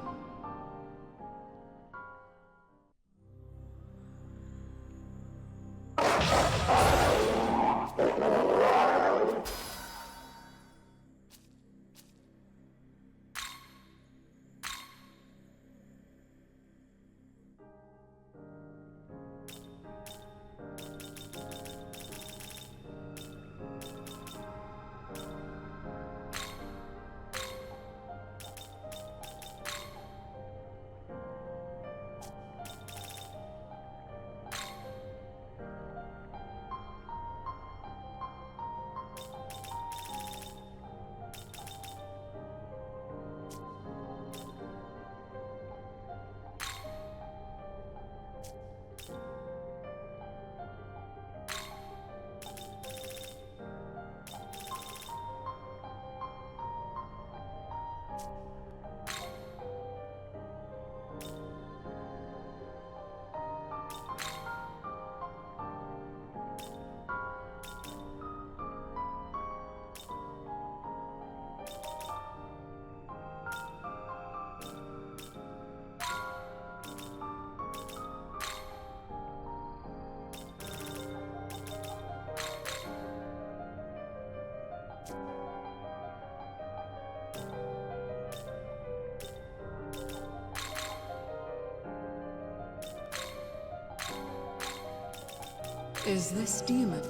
Is this demon?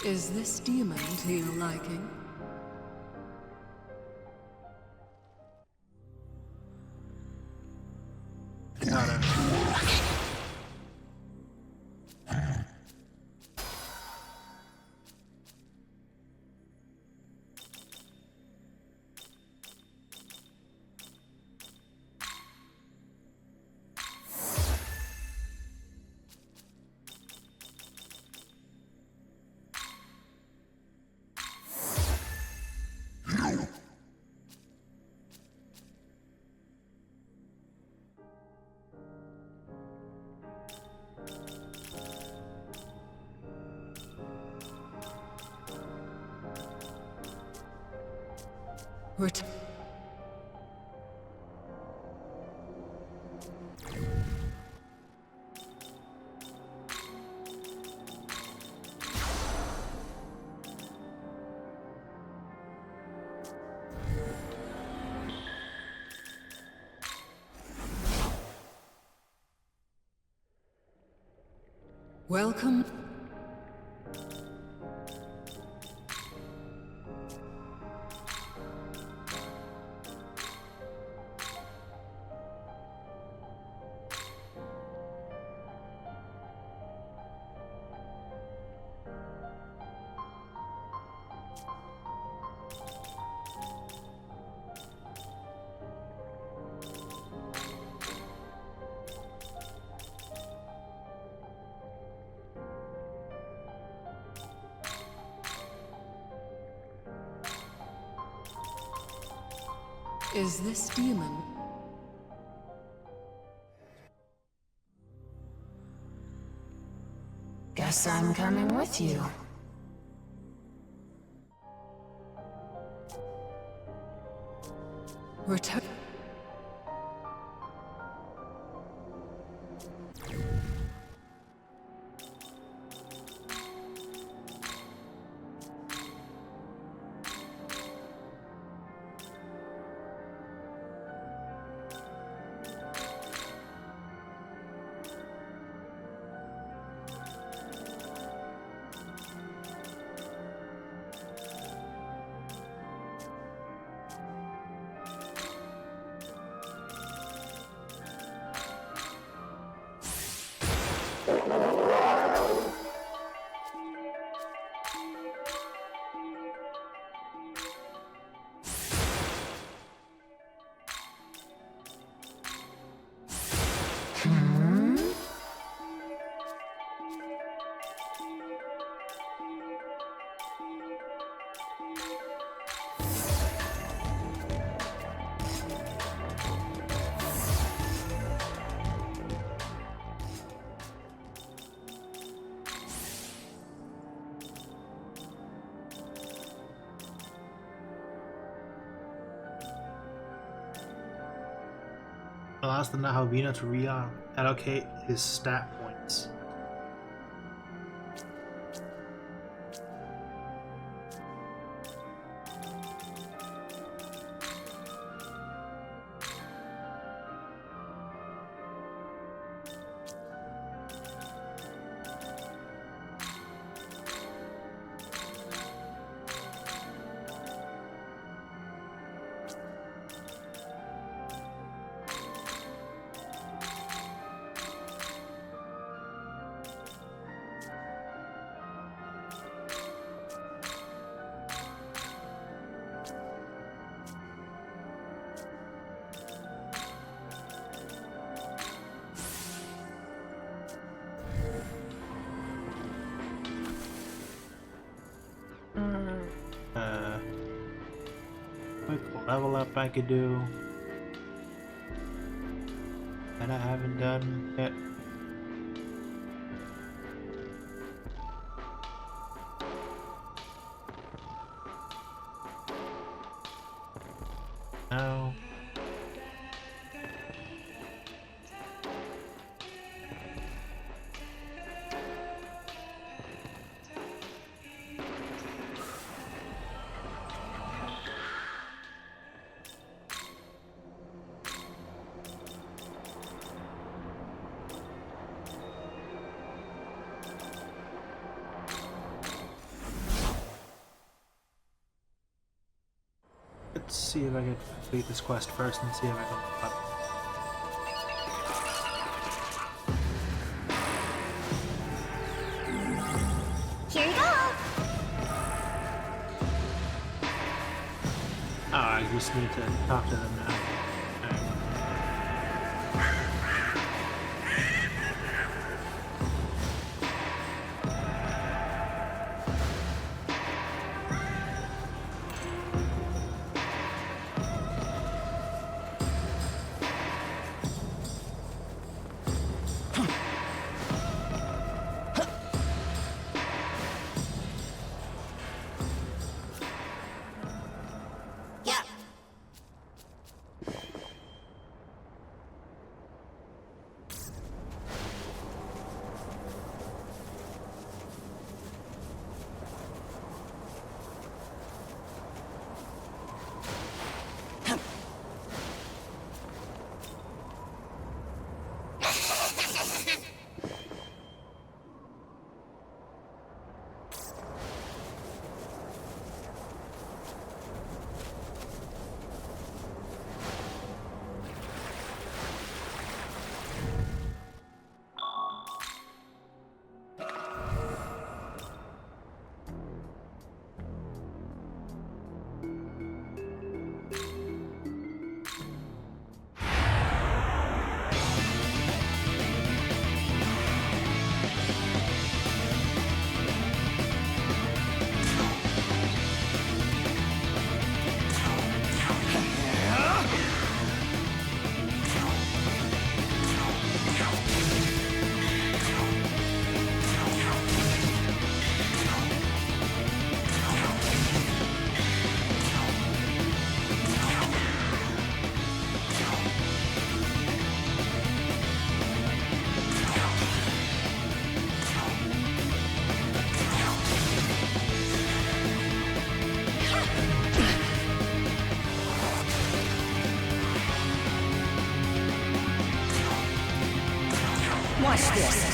Is this demon to your liking? Got it. Ret- Welcome. Is this demon? Guess I'm coming with you. Return. Allows the Nahavina to reallocate his stat points. Quick level up I could do that I haven't done yet. No. see if I can complete this quest first and see if I can. Here you go! I just need to talk to them now. Watch this.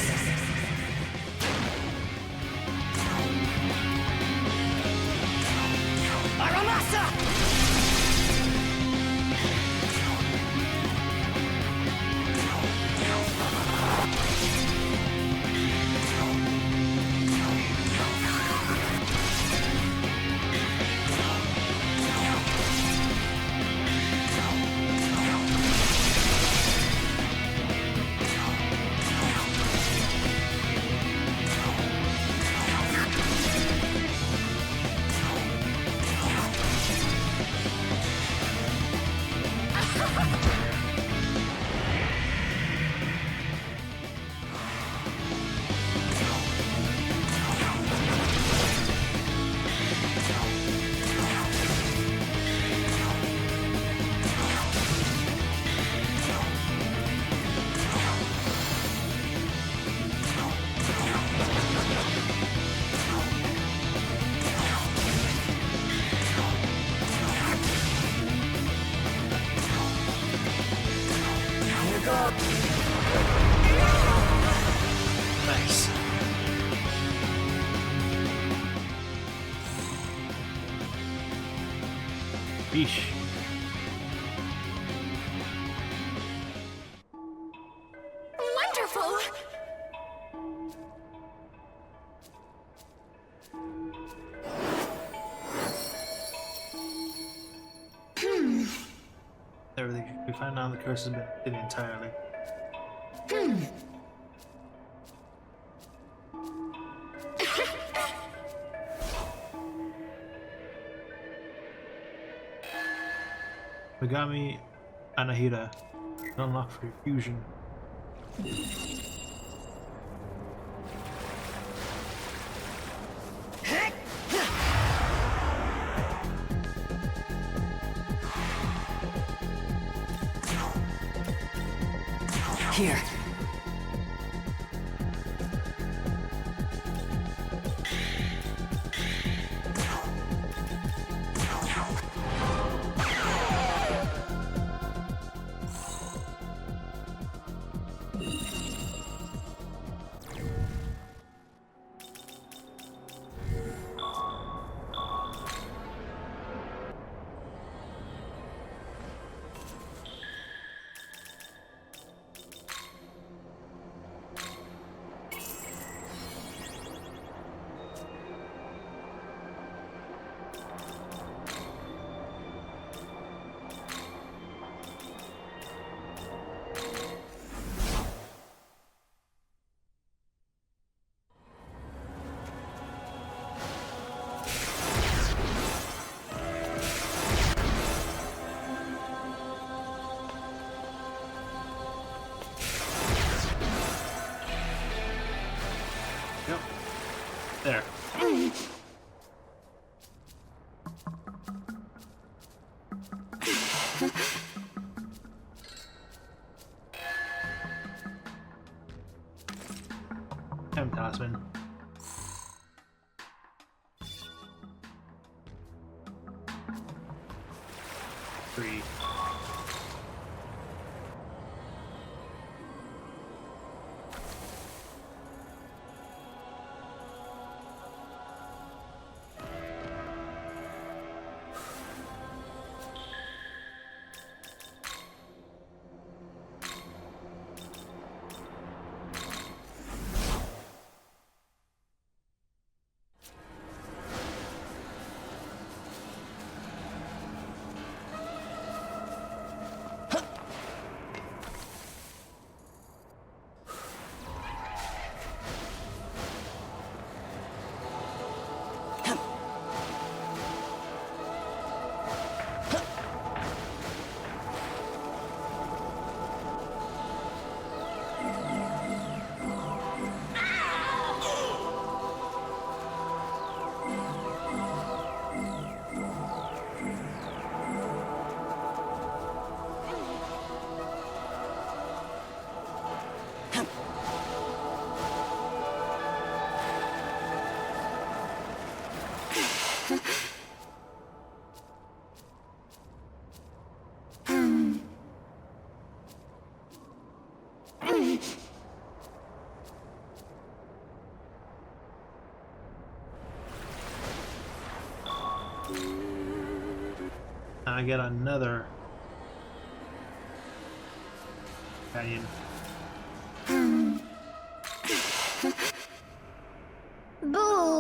Nice. Yeesh. Wonderful! Everything we find now the curse has been hidden entirely. Megami Anahita. Unlock for fusion. Here. I'm Tasman. Three. I get another canyon. Boo!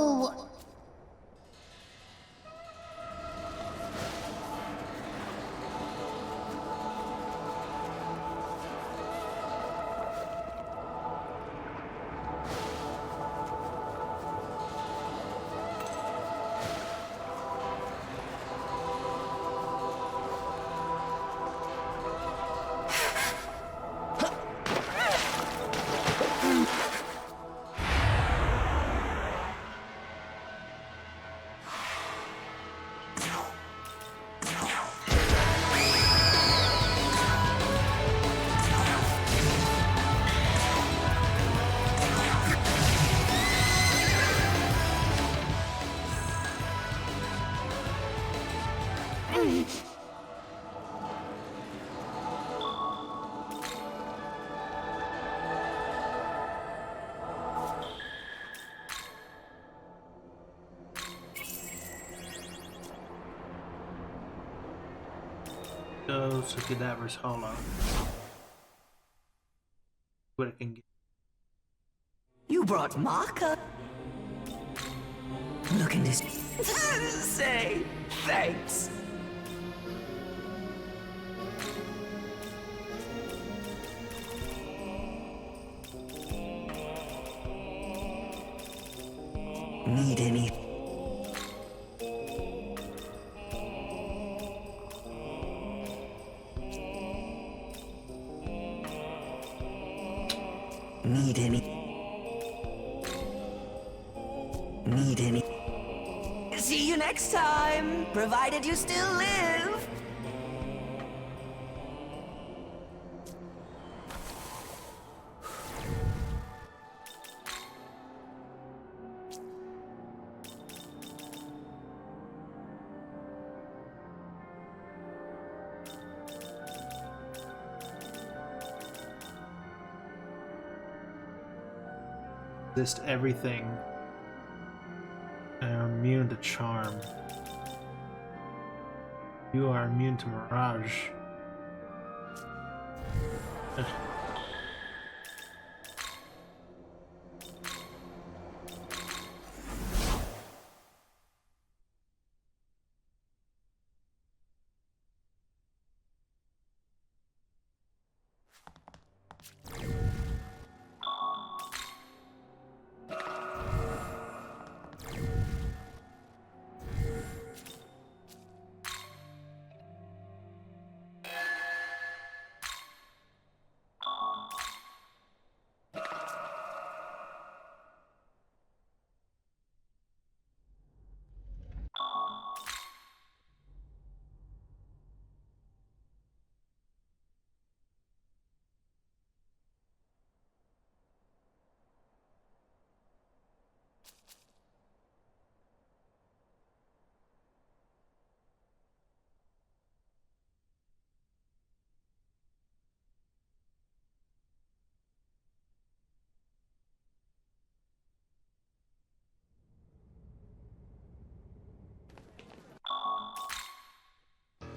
Go to Cadaver's Hollow. What it can get. You brought Maka? Look in this. Say thanks. Need any? Need any? Need any? See you next time, provided you still live. Resist everything. I am immune to charm. You are immune to mirage.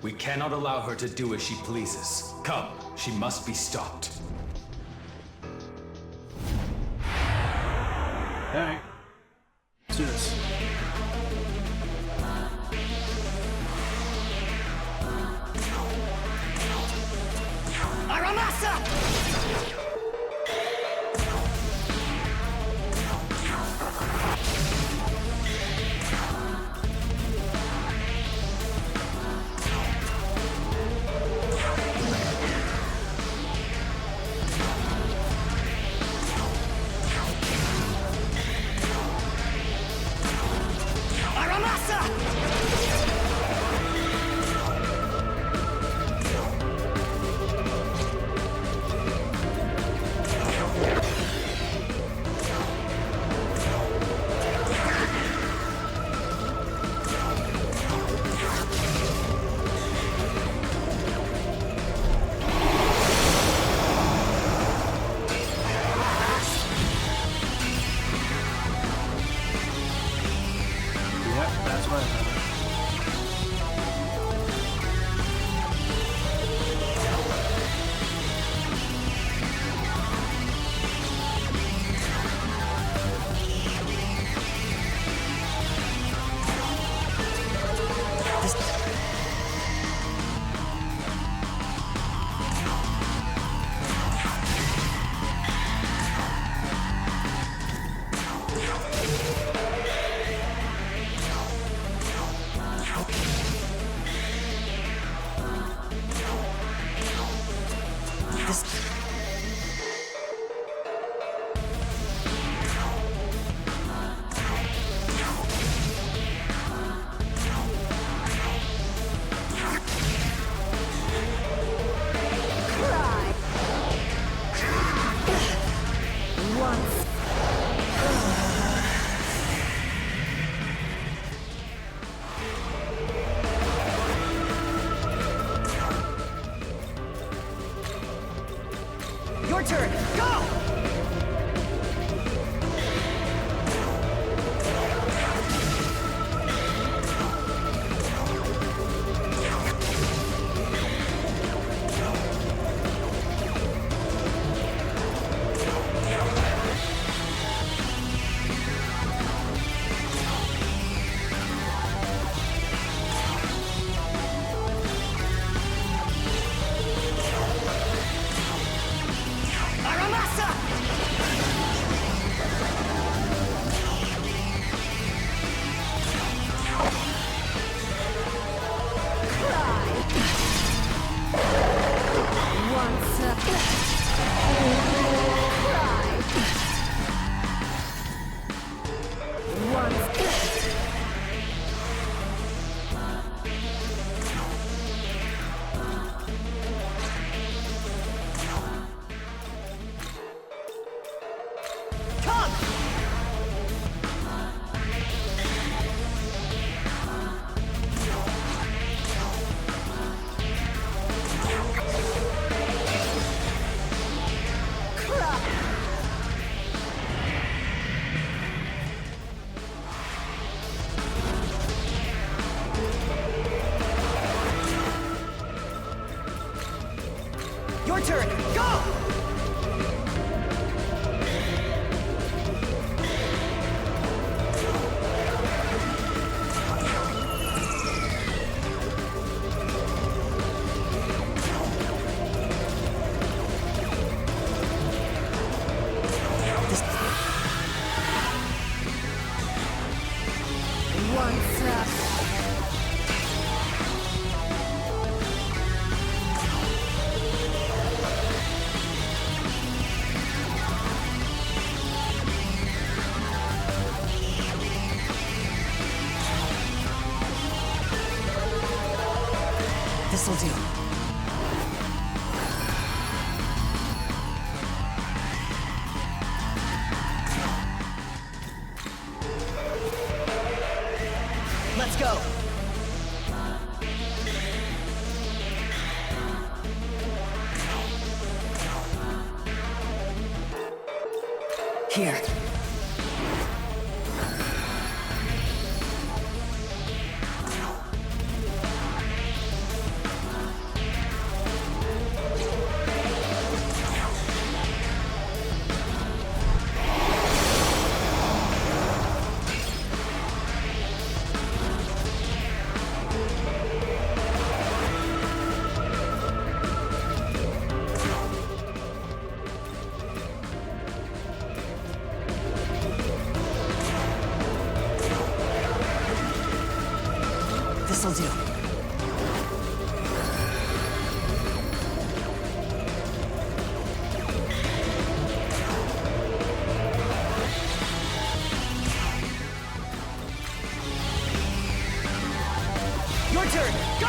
We cannot allow her to do as she pleases. Come, she must be stopped. Alright. Let's do this. Your turn. Go! Your turn. Go! This'll do. Let's go. Here. This'll do. Your turn! Go!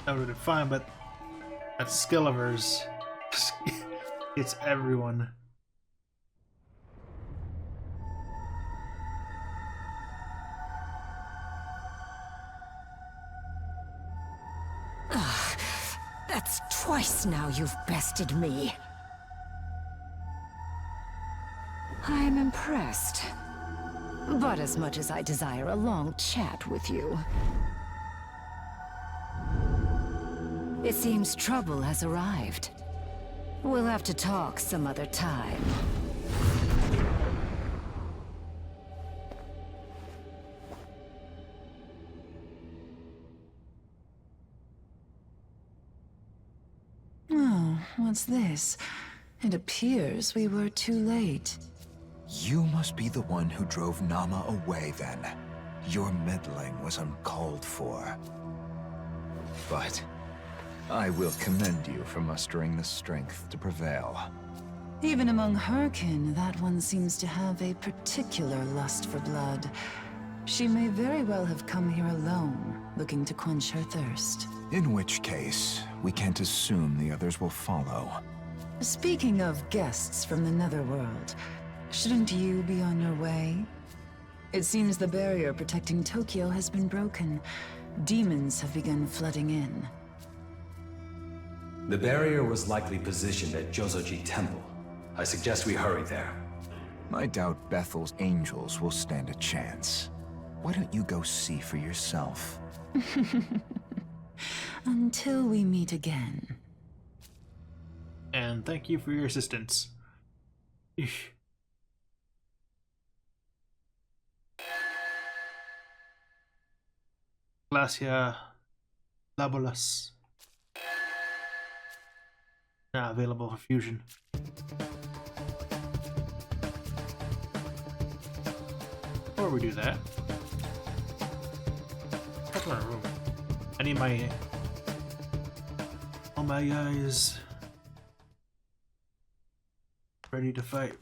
That would have been fine, but that skill of hers, it's everyone. That's twice now you've bested me. I'm impressed. But as much as I desire a long chat with you, it seems trouble has arrived. We'll have to talk some other time. Oh, what's this? It appears we were too late. You must be the one who drove Nama away, then. Your meddling was uncalled for. But I will commend you for mustering the strength to prevail. Even among her kin, that one seems to have a particular lust for blood. She may very well have come here alone, looking to quench her thirst. In which case, we can't assume the others will follow. Speaking of guests from the Netherworld, shouldn't you be on your way? It seems the barrier protecting Tokyo has been broken. Demons have begun flooding in. The barrier was likely positioned at Jozoji Temple. I suggest we hurry there. I doubt Bethel's angels will stand a chance. Why don't you go see for yourself? Until we meet again. And thank you for your assistance. Eesh. Glacia Labulus. Now available for fusion. Before we do that, what's my room? I need all my guys ready to fight.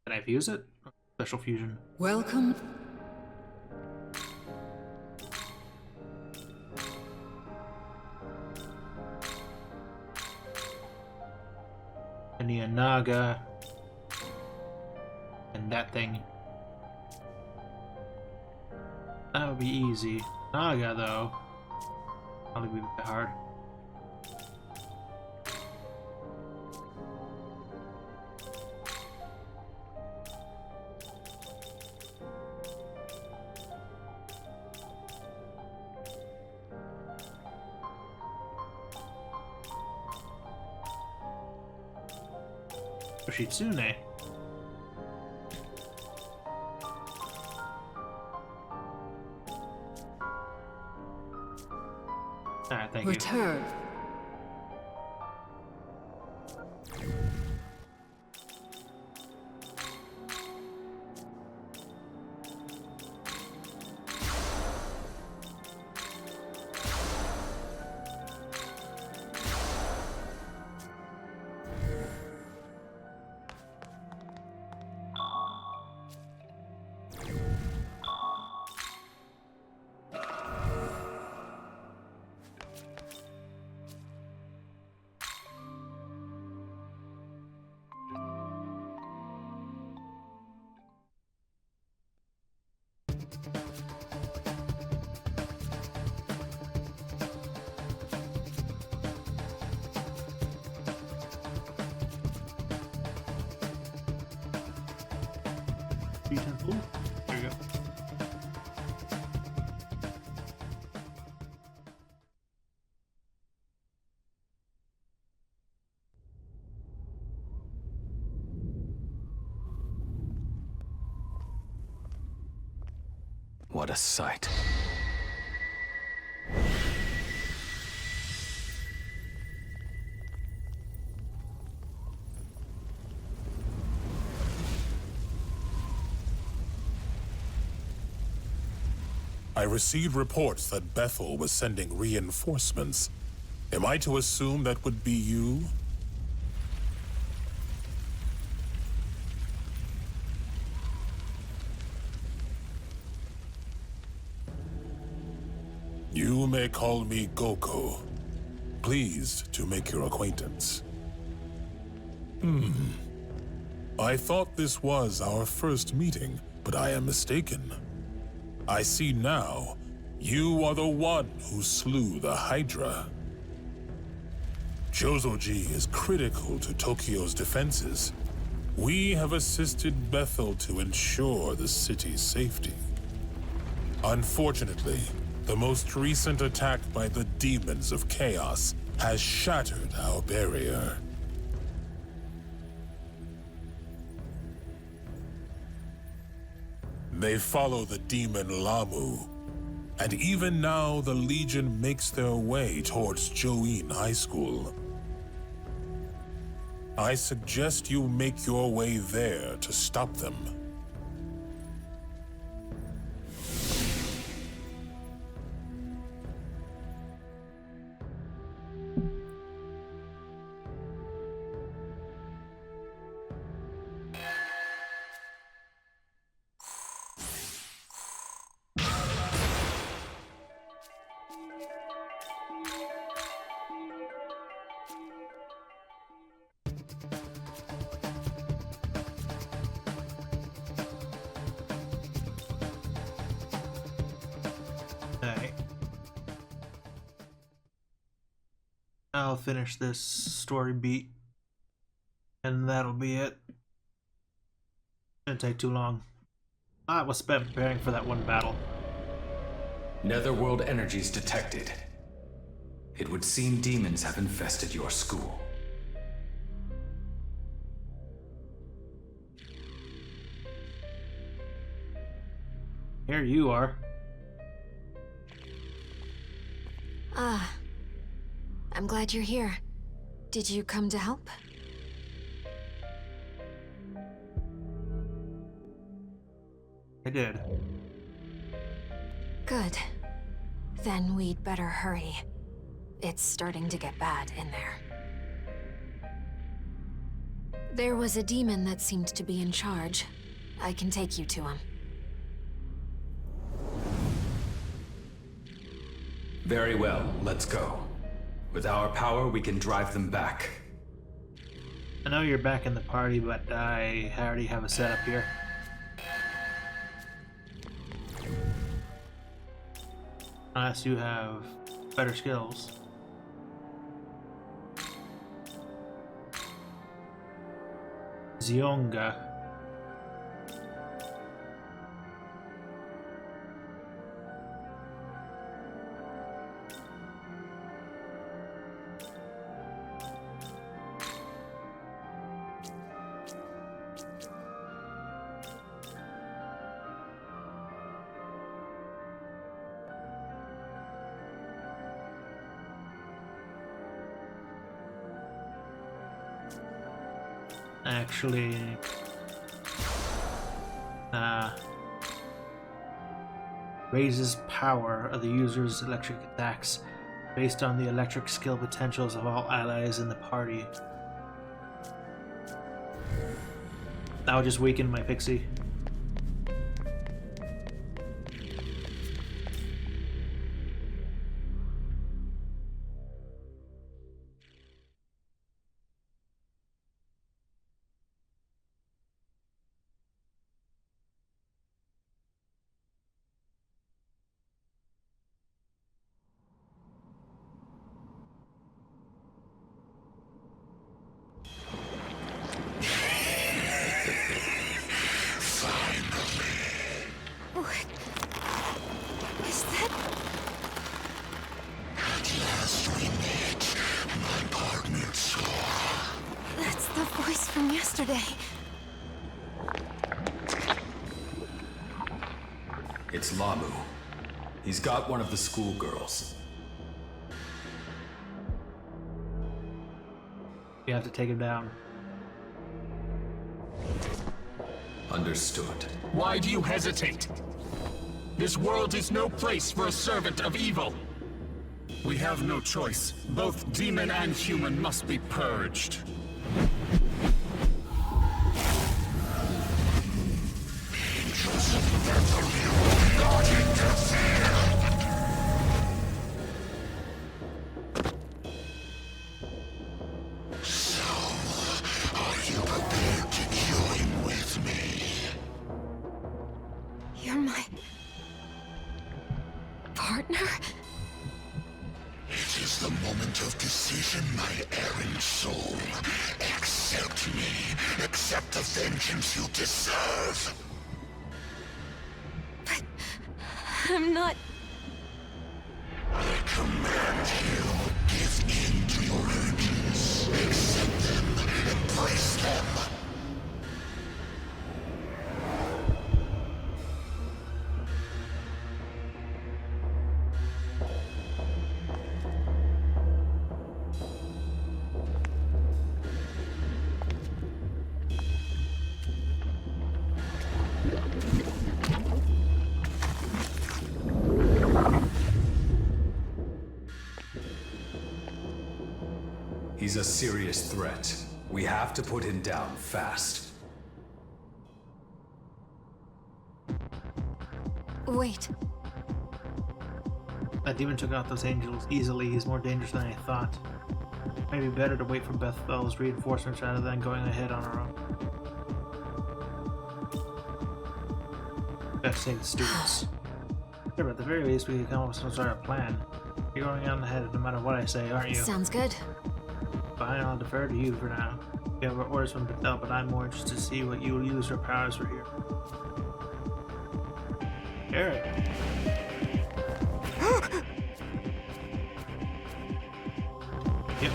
Can I fuse it? Special fusion. Welcome. I need a Naga and that thing. That would be easy. Naga, though, probably be a bit hard. Yoshitsune. Alright, thank you. Return. Temple. There we go. What a sight. I received reports that Bethel was sending reinforcements. Am I to assume that would be you? You may call me Goko. Pleased to make your acquaintance. I thought this was our first meeting, but I am mistaken. I see now, you are the one who slew the Hydra. Jozoji is critical to Tokyo's defenses. We have assisted Bethel to ensure the city's safety. Unfortunately, the most recent attack by the Demons of Chaos has shattered our barrier. They follow the demon Lamu, and even now the Legion makes their way towards Join High School. I suggest you make your way there to stop them. I'll finish this story beat, and that'll be it. Shouldn't take too long. I was spent preparing for that one battle. Netherworld energies detected. It would seem demons have infested your school. Here you are. I'm glad you're here. Did you come to help? I did. Good. Then we'd better hurry. It's starting to get bad in there. There was a demon that seemed to be in charge. I can take you to him. Very well, let's go. With our power, we can drive them back. I know you're back in the party, but I already have a setup here. Unless you have better skills. Zionga. Actually, raises power of the user's electric attacks based on the electric skill potentials of all allies in the party. That would just weaken my pixie. From yesterday. It's Lamu. He's got one of the schoolgirls. You have to take him down. Understood. Why do you hesitate? This world is no place for a servant of evil. We have no choice. Both demon and human must be purged. You're my partner? It is the moment of decision, my erring soul. Accept me. Accept the vengeance you deserve. But I'm not... I command you, give in to your urges. Accept them. Embrace them. He's a serious threat. We have to put him down fast. Wait. That demon took out those angels easily. He's more dangerous than I thought. Maybe better to wait for Bethel's reinforcements rather than going ahead on our own. Best save the students. Sure, but at the very least we can come up with some sort of plan. You're going on ahead no matter what I say, aren't you? Sounds good. Fine, I'll defer to you for now. We have our orders from Bethel, but I'm more interested to see what you will use your powers for here. Eric. Yep.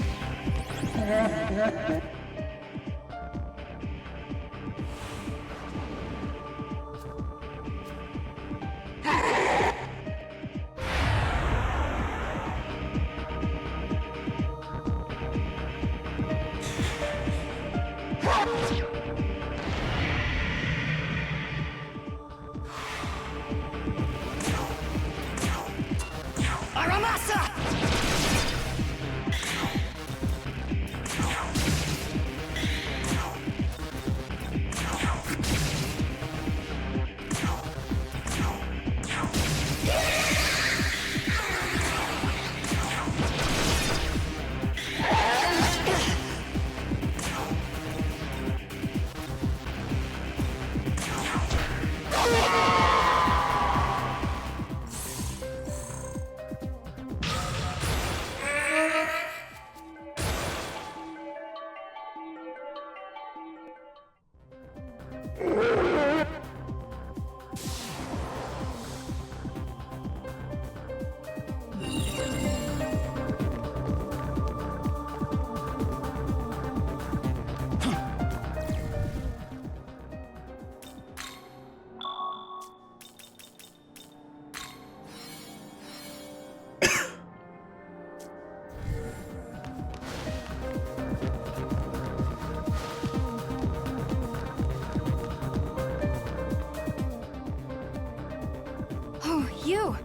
Oh, you!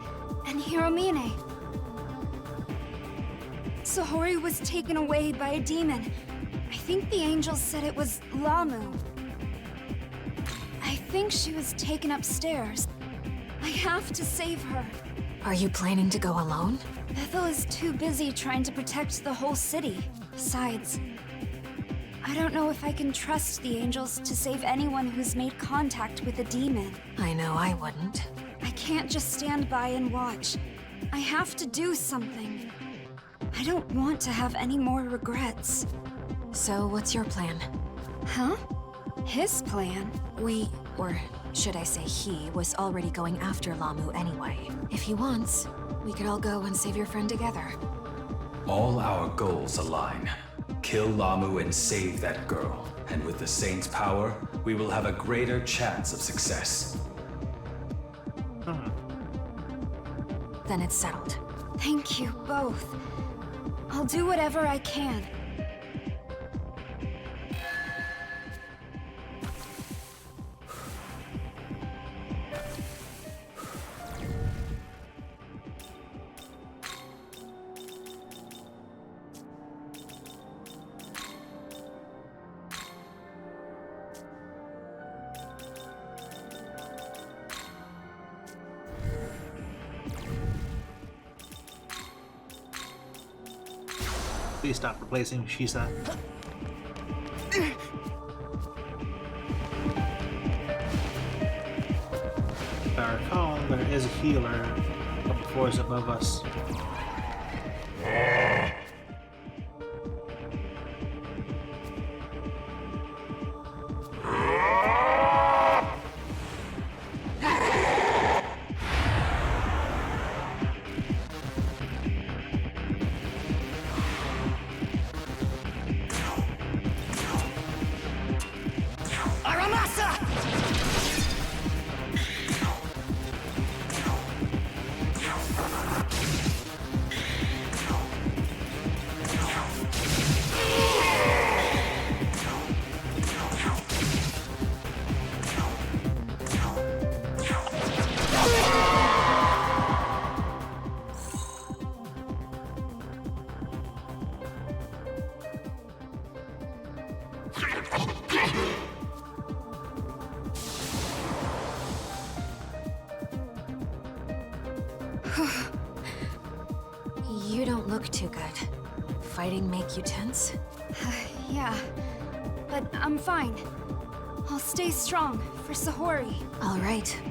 And Hiromine. Sahori was taken away by a demon. I think the angels said it was Lamu. I think she was taken upstairs. I have to save her. Are you planning to go alone? Bethel is too busy trying to protect the whole city. Besides, I don't know if I can trust the angels to save anyone who's made contact with a demon. I know I wouldn't. I can't just stand by and watch. I have to do something. I don't want to have any more regrets. So, what's your plan? Huh? His plan? Or should I say he, was already going after Lamu anyway. If he wants, we could all go and save your friend together. All our goals align. Kill Lamu and save that girl. And with the Saint's power, we will have a greater chance of success. Then it's settled. Thank you both. I'll do whatever I can. Please stop replacing Shisa. If I recall, there is a healer a couple floors above us. You don't look too good. Fighting make you tense? Yeah, but I'm fine. I'll stay strong for Sahori. All right,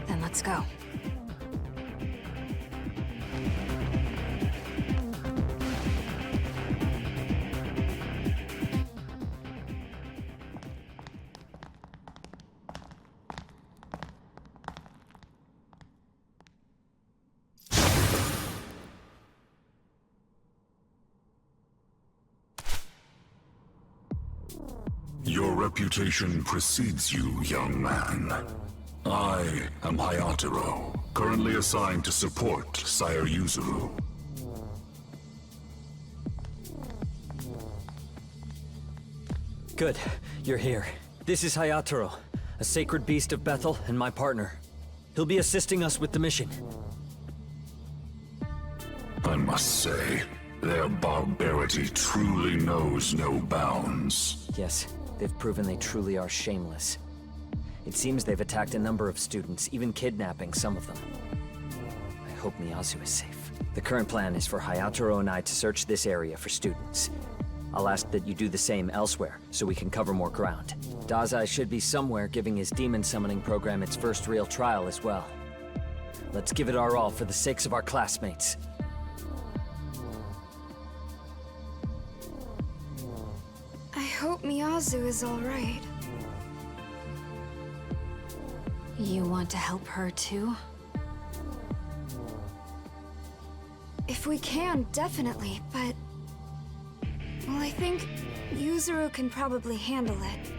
then let's go. Your reputation precedes you, young man. I am Hayataro, currently assigned to support Sire Yuzuru. Good. You're here. This is Hayataro, a sacred beast of Bethel and my partner. He'll be assisting us with the mission. I must say, their barbarity truly knows no bounds. Yes, they've proven they truly are shameless. It seems they've attacked a number of students, even kidnapping some of them. I hope Miyazu is safe. The current plan is for Hayataro and I to search this area for students. I'll ask that you do the same elsewhere, so we can cover more ground. Dazai should be somewhere giving his demon summoning program its first real trial as well. Let's give it our all for the sakes of our classmates. I hope Miyazu is alright. You want to help her too? If we can, definitely, but... Well, I think Yuzuru can probably handle it.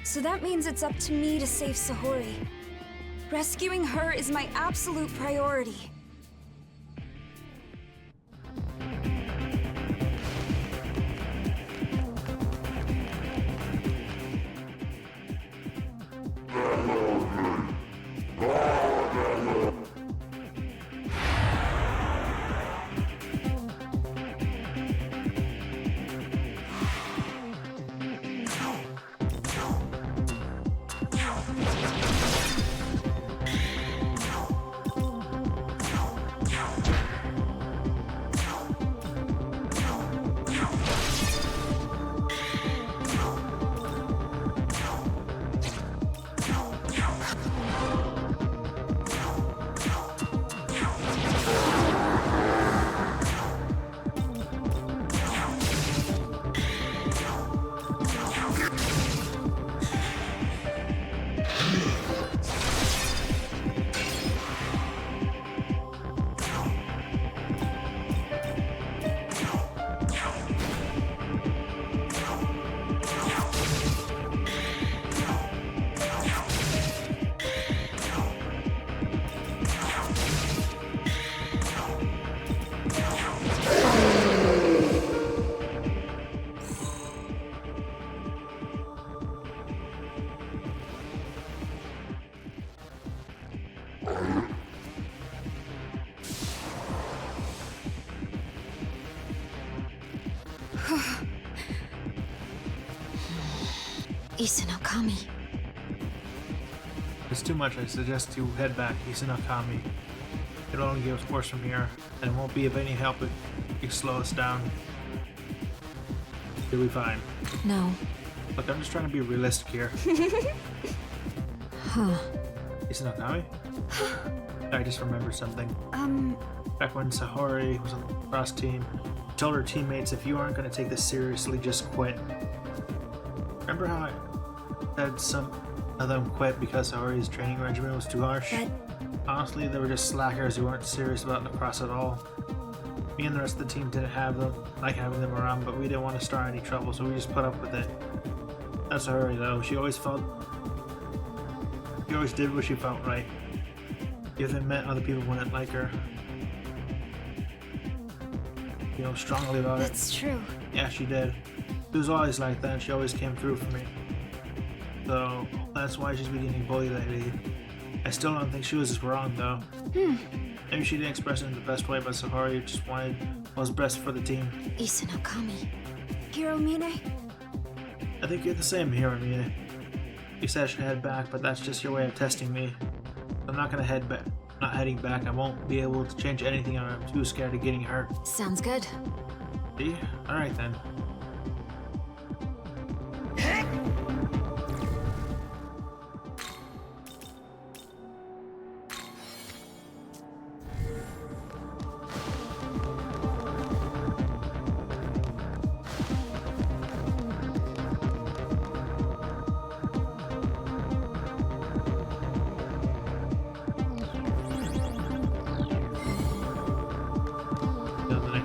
So that means it's up to me to save Sahori. Rescuing her is my absolute priority. Isanokami. If it's too much, I suggest you head back, Isanokami. It'll only get us worse from here, and it won't be of any help if you slow us down. You'll be fine. No. Look, I'm just trying to be realistic here. Huh. Isanokami? I just remembered something. Back when Sahori was on the cross team, she told her teammates, if you aren't going to take this seriously, just quit. Remember how I said some of them quit because Sahori's training regimen was too harsh? Honestly, they were just slackers who weren't serious about lacrosse at all. Me and the rest of the team didn't like having them around, but we didn't want to start any trouble, so we just put up with it. That's Sahori though. She always did what she felt right. If it meant other people wouldn't like her. You know, strongly about it. That's true. Yeah, she did. She was always like that, and she always came through for me. So, that's why she's been getting bullied lately. I still don't think she was as wrong, though. Maybe she didn't express it in the best way, but Sahori just wanted what was best for the team. Isanokami. Hiromine? I think you're the same, Hiromine. You said I should head back, but that's just your way of testing me. I'm not gonna head back. Not heading back, I won't be able to change anything, and I'm too scared of getting hurt. Sounds good. See? Alright then.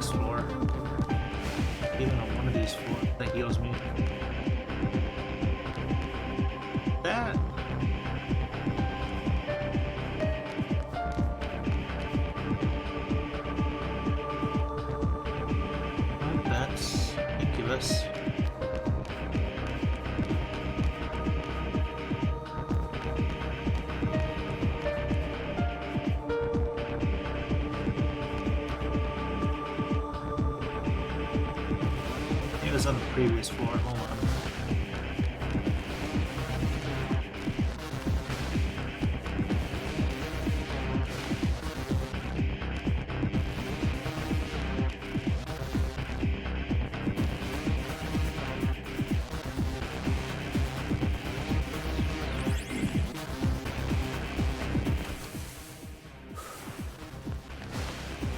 Floor. Even on one of these floors that heals me. That. Oh, that's incubus. On the previous floor. Hold on.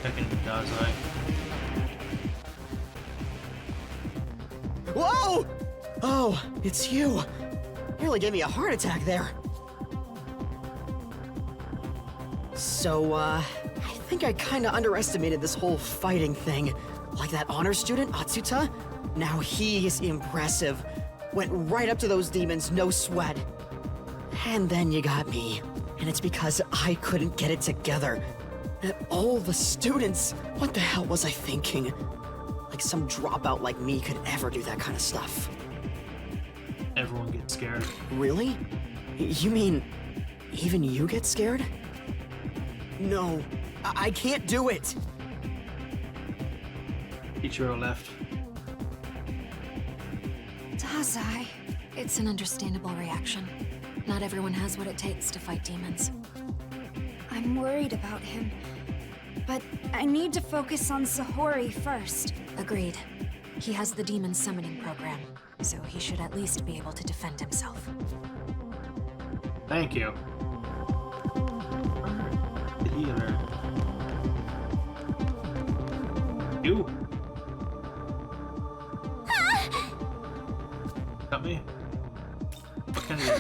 Checking the Dazai. Whoa! Oh, it's you. Nearly gave me a heart attack there. So, I think I kinda underestimated this whole fighting thing. Like that honor student, Atsuta? Now he is impressive. Went right up to those demons, no sweat. And then you got me. And it's because I couldn't get it together. And all the students, what the hell was I thinking? Like some dropout like me could ever do that kind of stuff. Everyone gets scared. Really? You mean, even you get scared? No, I can't do it! Ichiro left. Dazai. It's an understandable reaction. Not everyone has what it takes to fight demons. I'm worried about him, but I need to focus on Sahori first. Agreed. He has the demon summoning program, so he should at least be able to defend himself. Thank you. The healer. You. Got me? What can you do?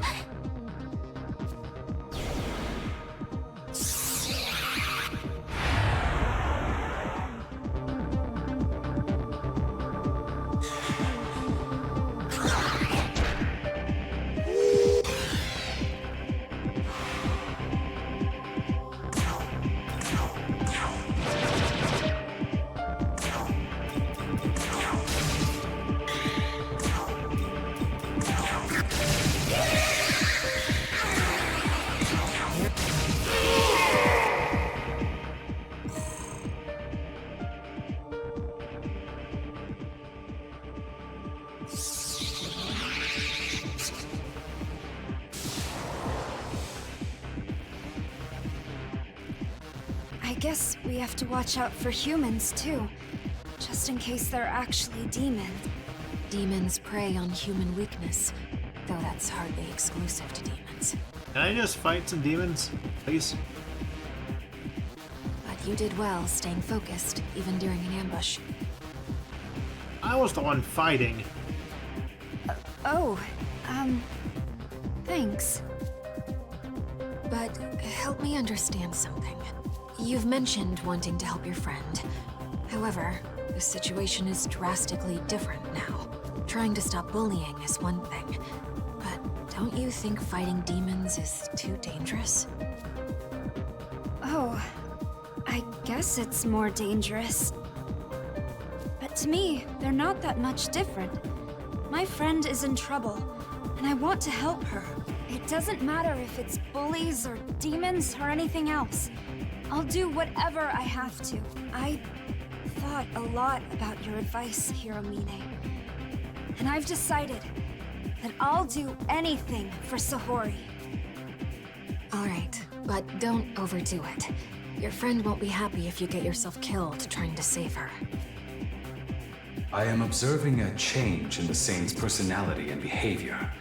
I guess we have to watch out for humans, too. Just in case they're actually demons. Demons prey on human weakness, though that's hardly exclusive to demons. Can I just fight some demons, please? But you did well staying focused, even during an ambush. I was the one fighting. Thanks. But help me understand something. You've mentioned wanting to help your friend. However, the situation is drastically different now. Trying to stop bullying is one thing, but don't you think fighting demons is too dangerous? Oh, I guess it's more dangerous. But to me, they're not that much different. My friend is in trouble, and I want to help her. It doesn't matter if it's bullies or demons or anything else. I'll do whatever I have to. I thought a lot about your advice, Hiromine. And I've decided that I'll do anything for Sahori. Alright, but don't overdo it. Your friend won't be happy if you get yourself killed trying to save her. I am observing a change in the Saint's personality and behavior.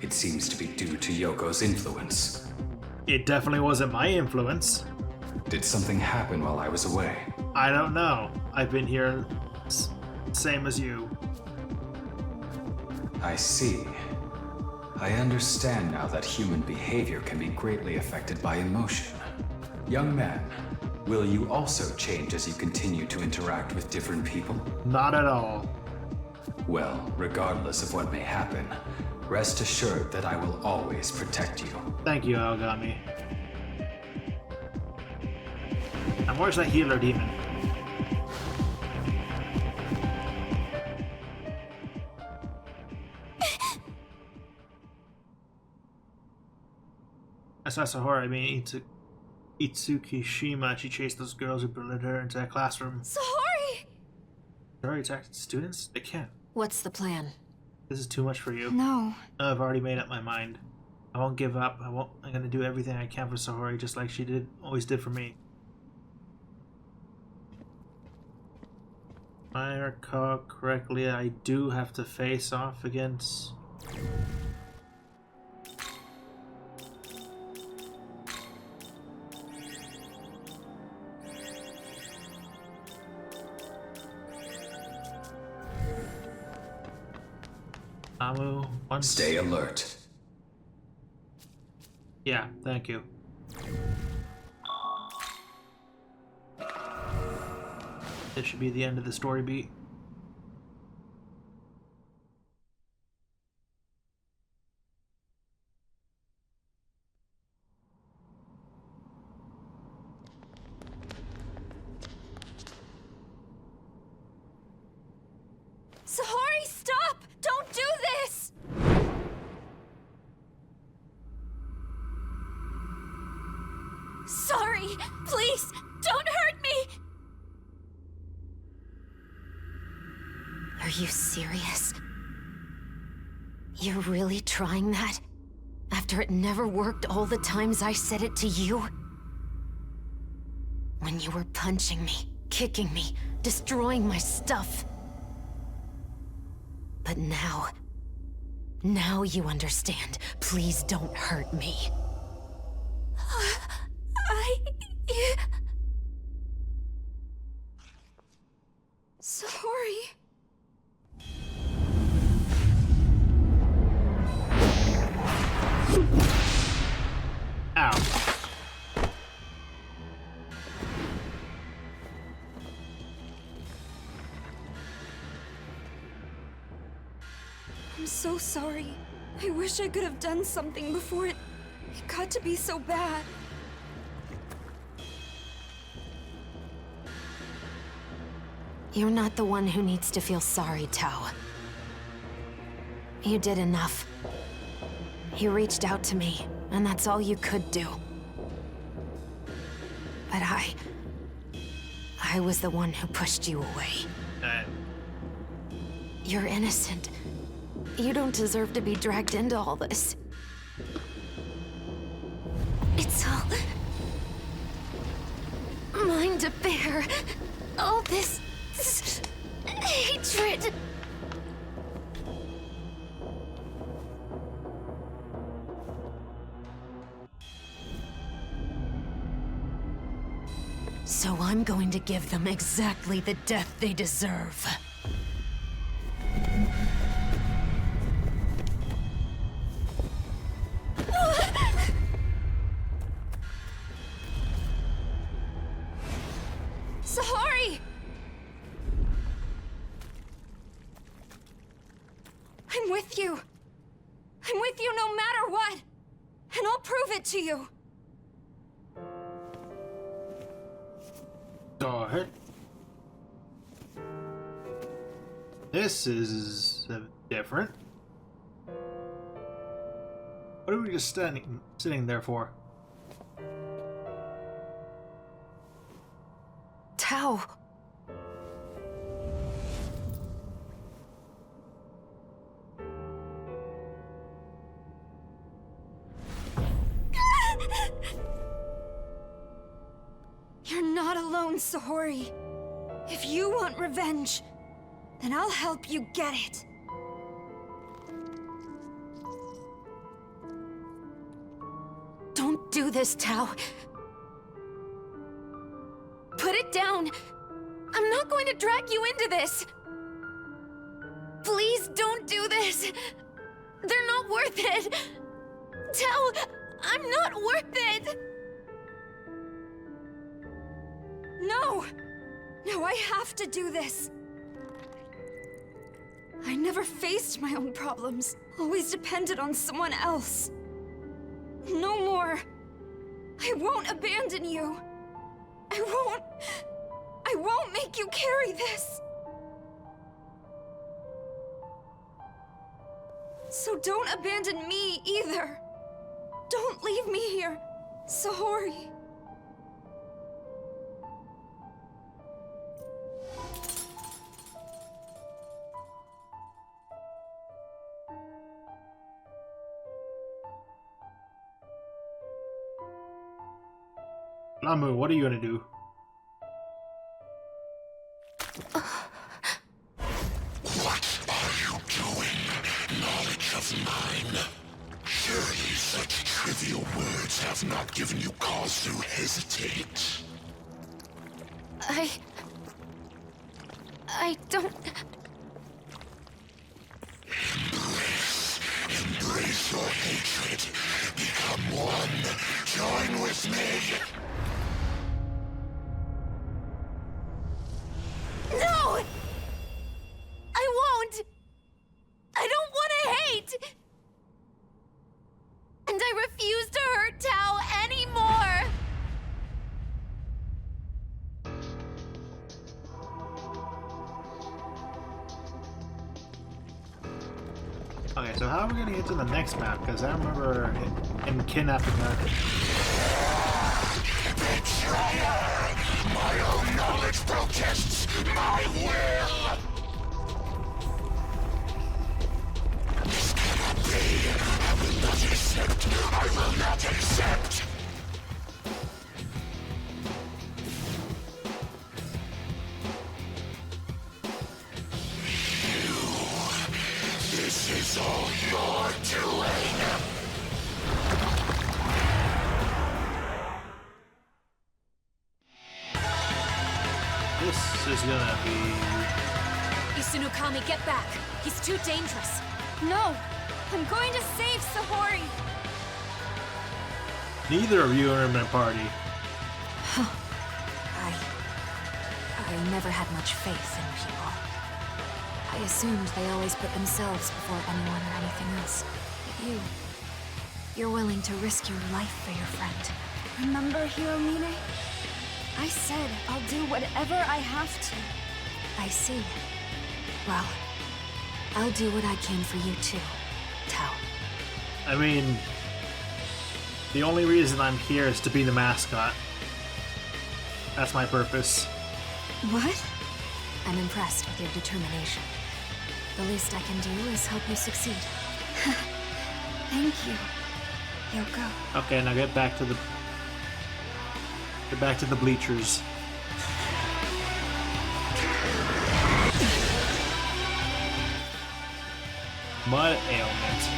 It seems to be due to Yoko's influence. It definitely wasn't my influence. Did something happen while I was away? I don't know. I've been here same as you. I see. I understand now that human behavior can be greatly affected by emotion. Young man, will you also change as you continue to interact with different people? Not at all. Well, regardless of what may happen, rest assured that I will always protect you. Thank you, Aogami. And where's that healer demon? That's not Sahori, I mean Itsukishima. She chased those girls who bullied her into that classroom. Sahori! Sahori attacked students? They can't. What's the plan? This is too much for you. No. I've already made up my mind. I won't give up. I'm gonna do everything I can for Sahori, just like she always did for me. If I recall correctly, I do have to face off against... Amu once. Stay alert. Yeah, thank you. This should be the end of the story beat. Sahari, stop! Don't do this! Sorry, please, don't hurt me! Are you serious? You're really trying that? After it never worked all the times I said it to you? When you were punching me, kicking me, destroying my stuff. But now you understand. Please don't hurt me. Sorry. Ow. I'm so sorry. I wish I could have done something before it got to be so bad. You're not the one who needs to feel sorry, Tao. You did enough. You reached out to me, and that's all you could do. But I was the one who pushed you away. You're innocent. You don't deserve to be dragged into all this. It's all mine to bear. All this hatred. So I'm going to give them exactly the death they deserve. Sahari! I'm with you. I'm with you no matter what. And I'll prove it to you. Go ahead. This is different. What are we just sitting there for? Tao. You're not alone, Sahori. If you want revenge, then I'll help you get it. Don't do this, Tao. Put it down. I'm not going to drag you into this. Please don't do this. They're not worth it. Tao, I'm not worth it. No! No, I have to do this. I never faced my own problems. Always depended on someone else. No more. I won't abandon you. I won't make you carry this. So don't abandon me either. Don't leave me here, Sahori. Lamu, what are you gonna do? What are you doing, knowledge of mine? Surely such trivial words have not given you cause to hesitate. I don't... Embrace your hatred. Become one. Join with me. Okay, so how are we gonna get to the next map? Because I remember him kidnapping her. Betrayer! My own knowledge protests my will! This cannot be. I will not accept. I will not accept. This is all your doing! This is gonna be... Isunukami, get back! He's too dangerous! No! I'm going to save Sahori! Neither of you are in my party. I never had much faith in people. I assumed they always put themselves before anyone or anything else. But you're willing to risk your life for your friend. Remember, Hiromine? I said I'll do whatever I have to. I see. Well, I'll do what I can for you too, Tao. I mean, the only reason I'm here is to be the mascot. That's my purpose. What? I'm impressed with your determination. The least I can do is help you succeed. Thank you, Yoko. Okay, now get back to the bleachers. Mud ailment.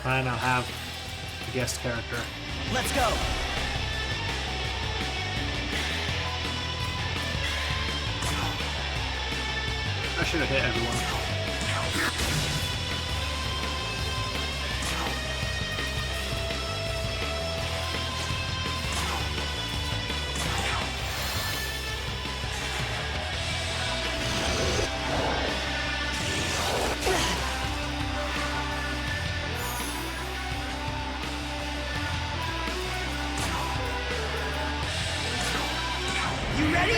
I now have a guest character. Let's go! I should have hit everyone. You ready?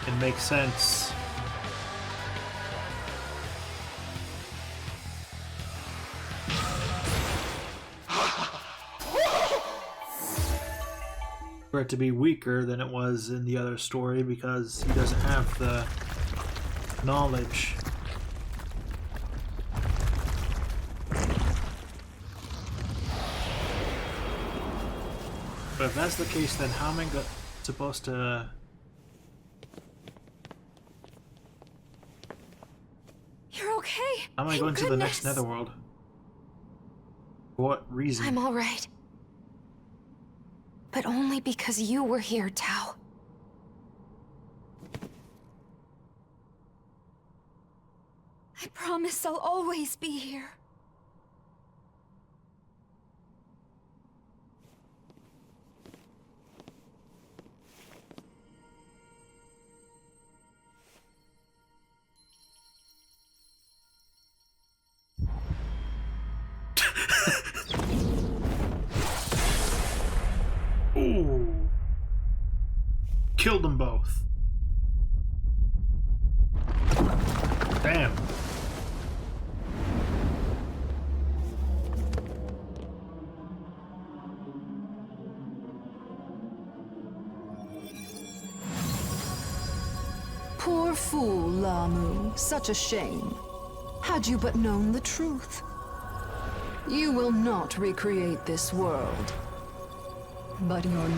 It makes sense. For it to be weaker than it was in the other story because he doesn't have the knowledge. But if that's the case, then how am I supposed to... You're okay. How am I going to the next netherworld? For what reason? I'm all right. But only because you were here, Tao. I promise I'll always be here. Ooh. Killed them both. Damn. Poor fool, Lamu. Such a shame. Had you but known the truth. You will not recreate this world. But your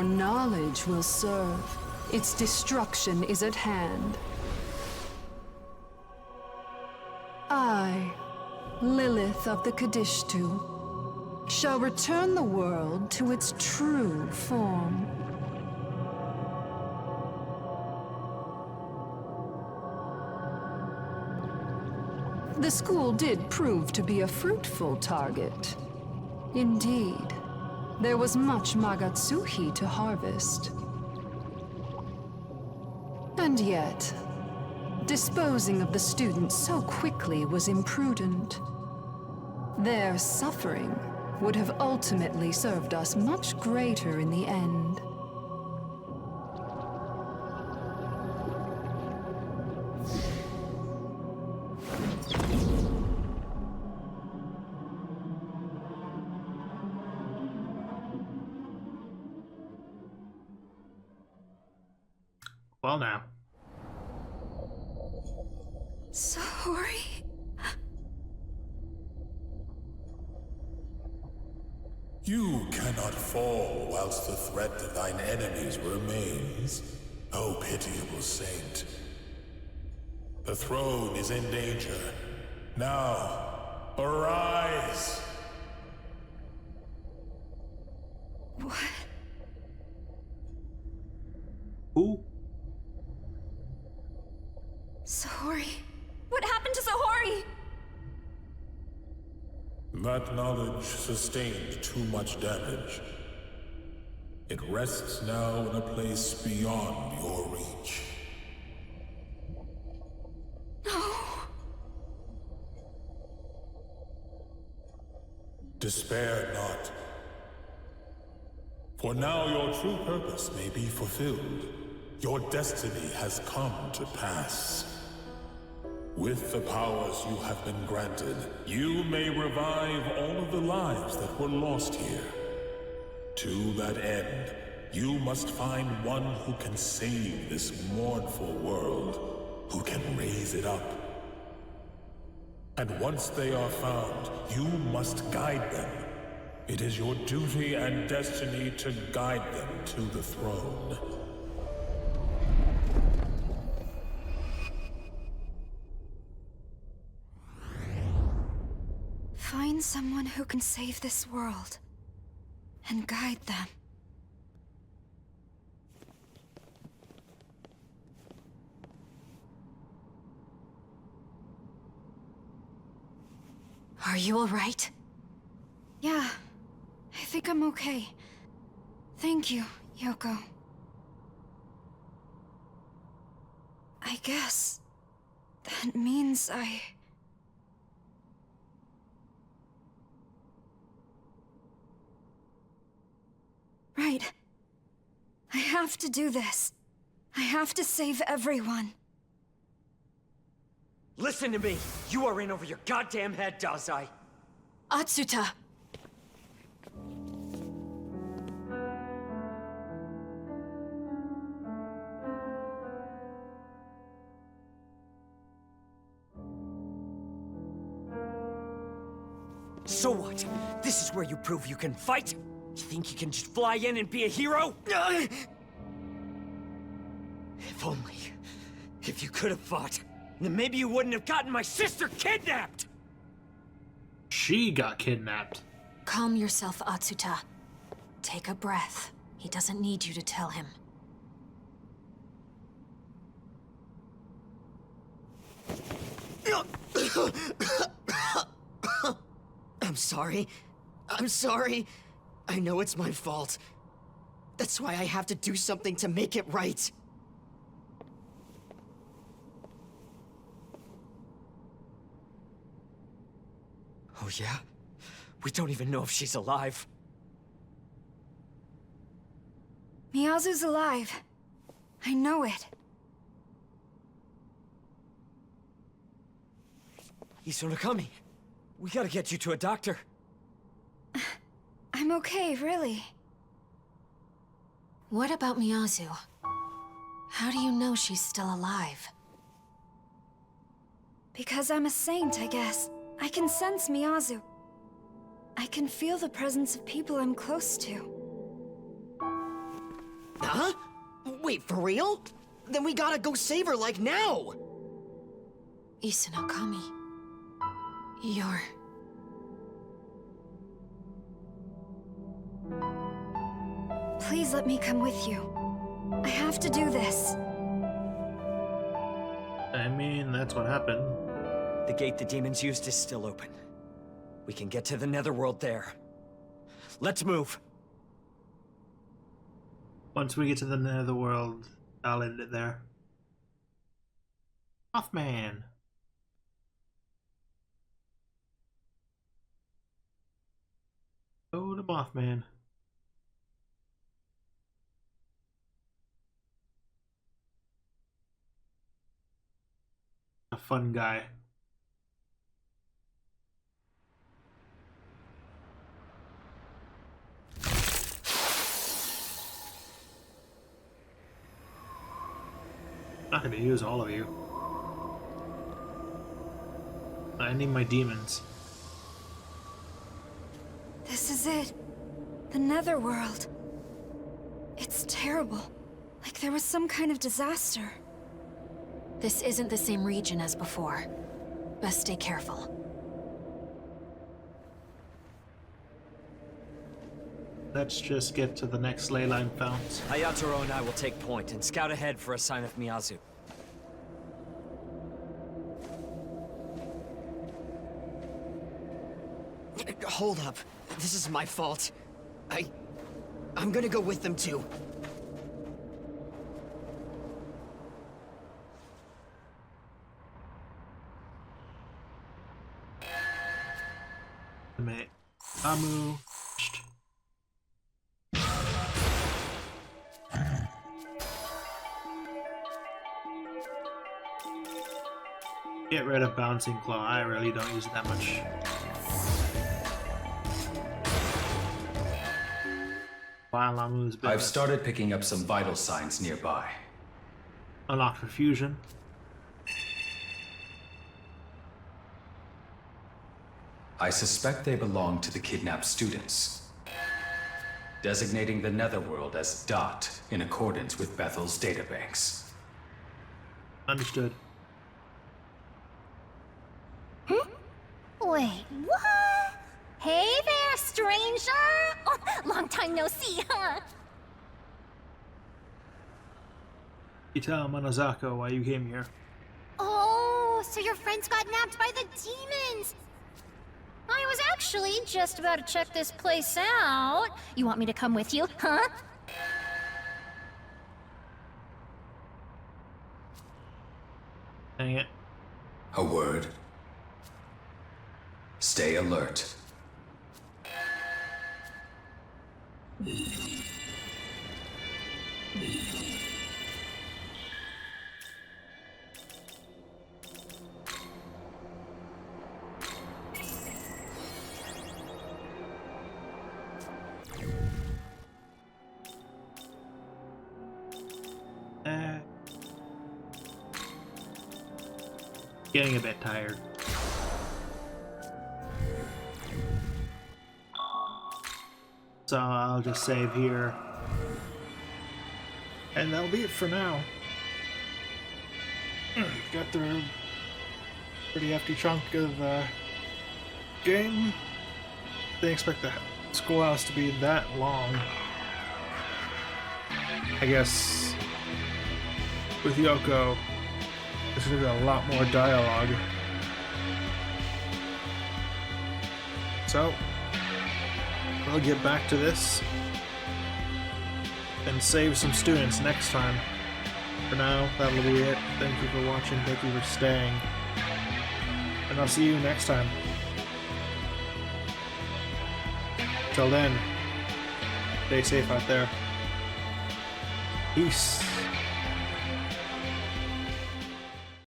knowledge will serve. Its destruction is at hand. I, Lilith of the Kadishtu, shall return the world to its true form. The school did prove to be a fruitful target. Indeed, there was much Magatsuhi to harvest. And yet, disposing of the students so quickly was imprudent. Their suffering would have ultimately served us much greater in the end. Well now. Sorry. You cannot fall whilst the threat of thine enemies remains, O pitiable saint. The throne is in danger. Now, arise! What? Who? Sahori? What happened to Sahori? That knowledge sustained too much damage. It rests now in a place beyond your reach. No. Despair not. For now your true purpose may be fulfilled. Your destiny has come to pass. With the powers you have been granted, you may revive all of the lives that were lost here. To that end, you must find one who can save this mournful world, who can raise it up. And once they are found, you must guide them. It is your duty and destiny to guide them to the throne. Find someone who can save this world and guide them. Are you all right? Yeah, I think I'm okay. Thank you, Yoko. I guess that means Right. I have to do this. I have to save everyone. Listen to me! You are in over your goddamn head, Dazai! Atsuta! So what? This is where you prove you can fight? You think you can just fly in and be a hero? If only... If you could have fought, then maybe you wouldn't have gotten my sister kidnapped! She got kidnapped. Calm yourself, Atsuta. Take a breath. He doesn't need you to tell him. I'm sorry. I'm sorry. I know it's my fault. That's why I have to do something to make it right. Oh yeah? We don't even know if she's alive. Miyazu's alive. I know it. Isunakami, we gotta get you to a doctor. I'm okay, really. What about Miyazu? How do you know she's still alive? Because I'm a saint, I guess. I can sense Miyazu. I can feel the presence of people I'm close to. Huh? Wait, for real? Then we gotta go save her, like, now! Isunakami... You're... Please let me come with you. I have to do this. I mean, that's what happened. The gate the demons used is still open. We can get to the netherworld there. Let's move! Once we get to the netherworld, I'll end it there. Mothman! Oh, the Mothman. A fun guy. Not gonna use all of you. I need my demons. This is it. The netherworld. It's terrible. Like there was some kind of disaster. This isn't the same region as before. Best stay careful. Let's just get to the next ley line found. Ayatoro and I will take point and scout ahead for a sign of Miyazu. Hold up. This is my fault. I'm gonna go with them too. Amu. Get rid of Bouncing Claw. I really don't use it that much. While Amu's business. I've started picking up some vital signs nearby. Unlock for fusion. I suspect they belong to the kidnapped students. Designating the netherworld as Dot in accordance with Bethel's databanks. Understood. Wait, what? Hey there, stranger! Oh, long time no see, huh? You tell Monozako why you came here. Oh, so your friends got nabbed by the demons! I was actually just about to check this place out. You want me to come with you, huh? Dang it. A word. Stay alert. Getting a bit tired. So I'll just save here. And that'll be it for now. Got through a pretty hefty chunk of the game. Didn't expect the schoolhouse to be that long. I guess with Yoko, there's going to be a lot more dialogue. So, we'll get back to this and save some students next time. For now, that'll be it. Thank you for watching, thank you for staying. And I'll see you next time. Till then, stay safe out there. Peace.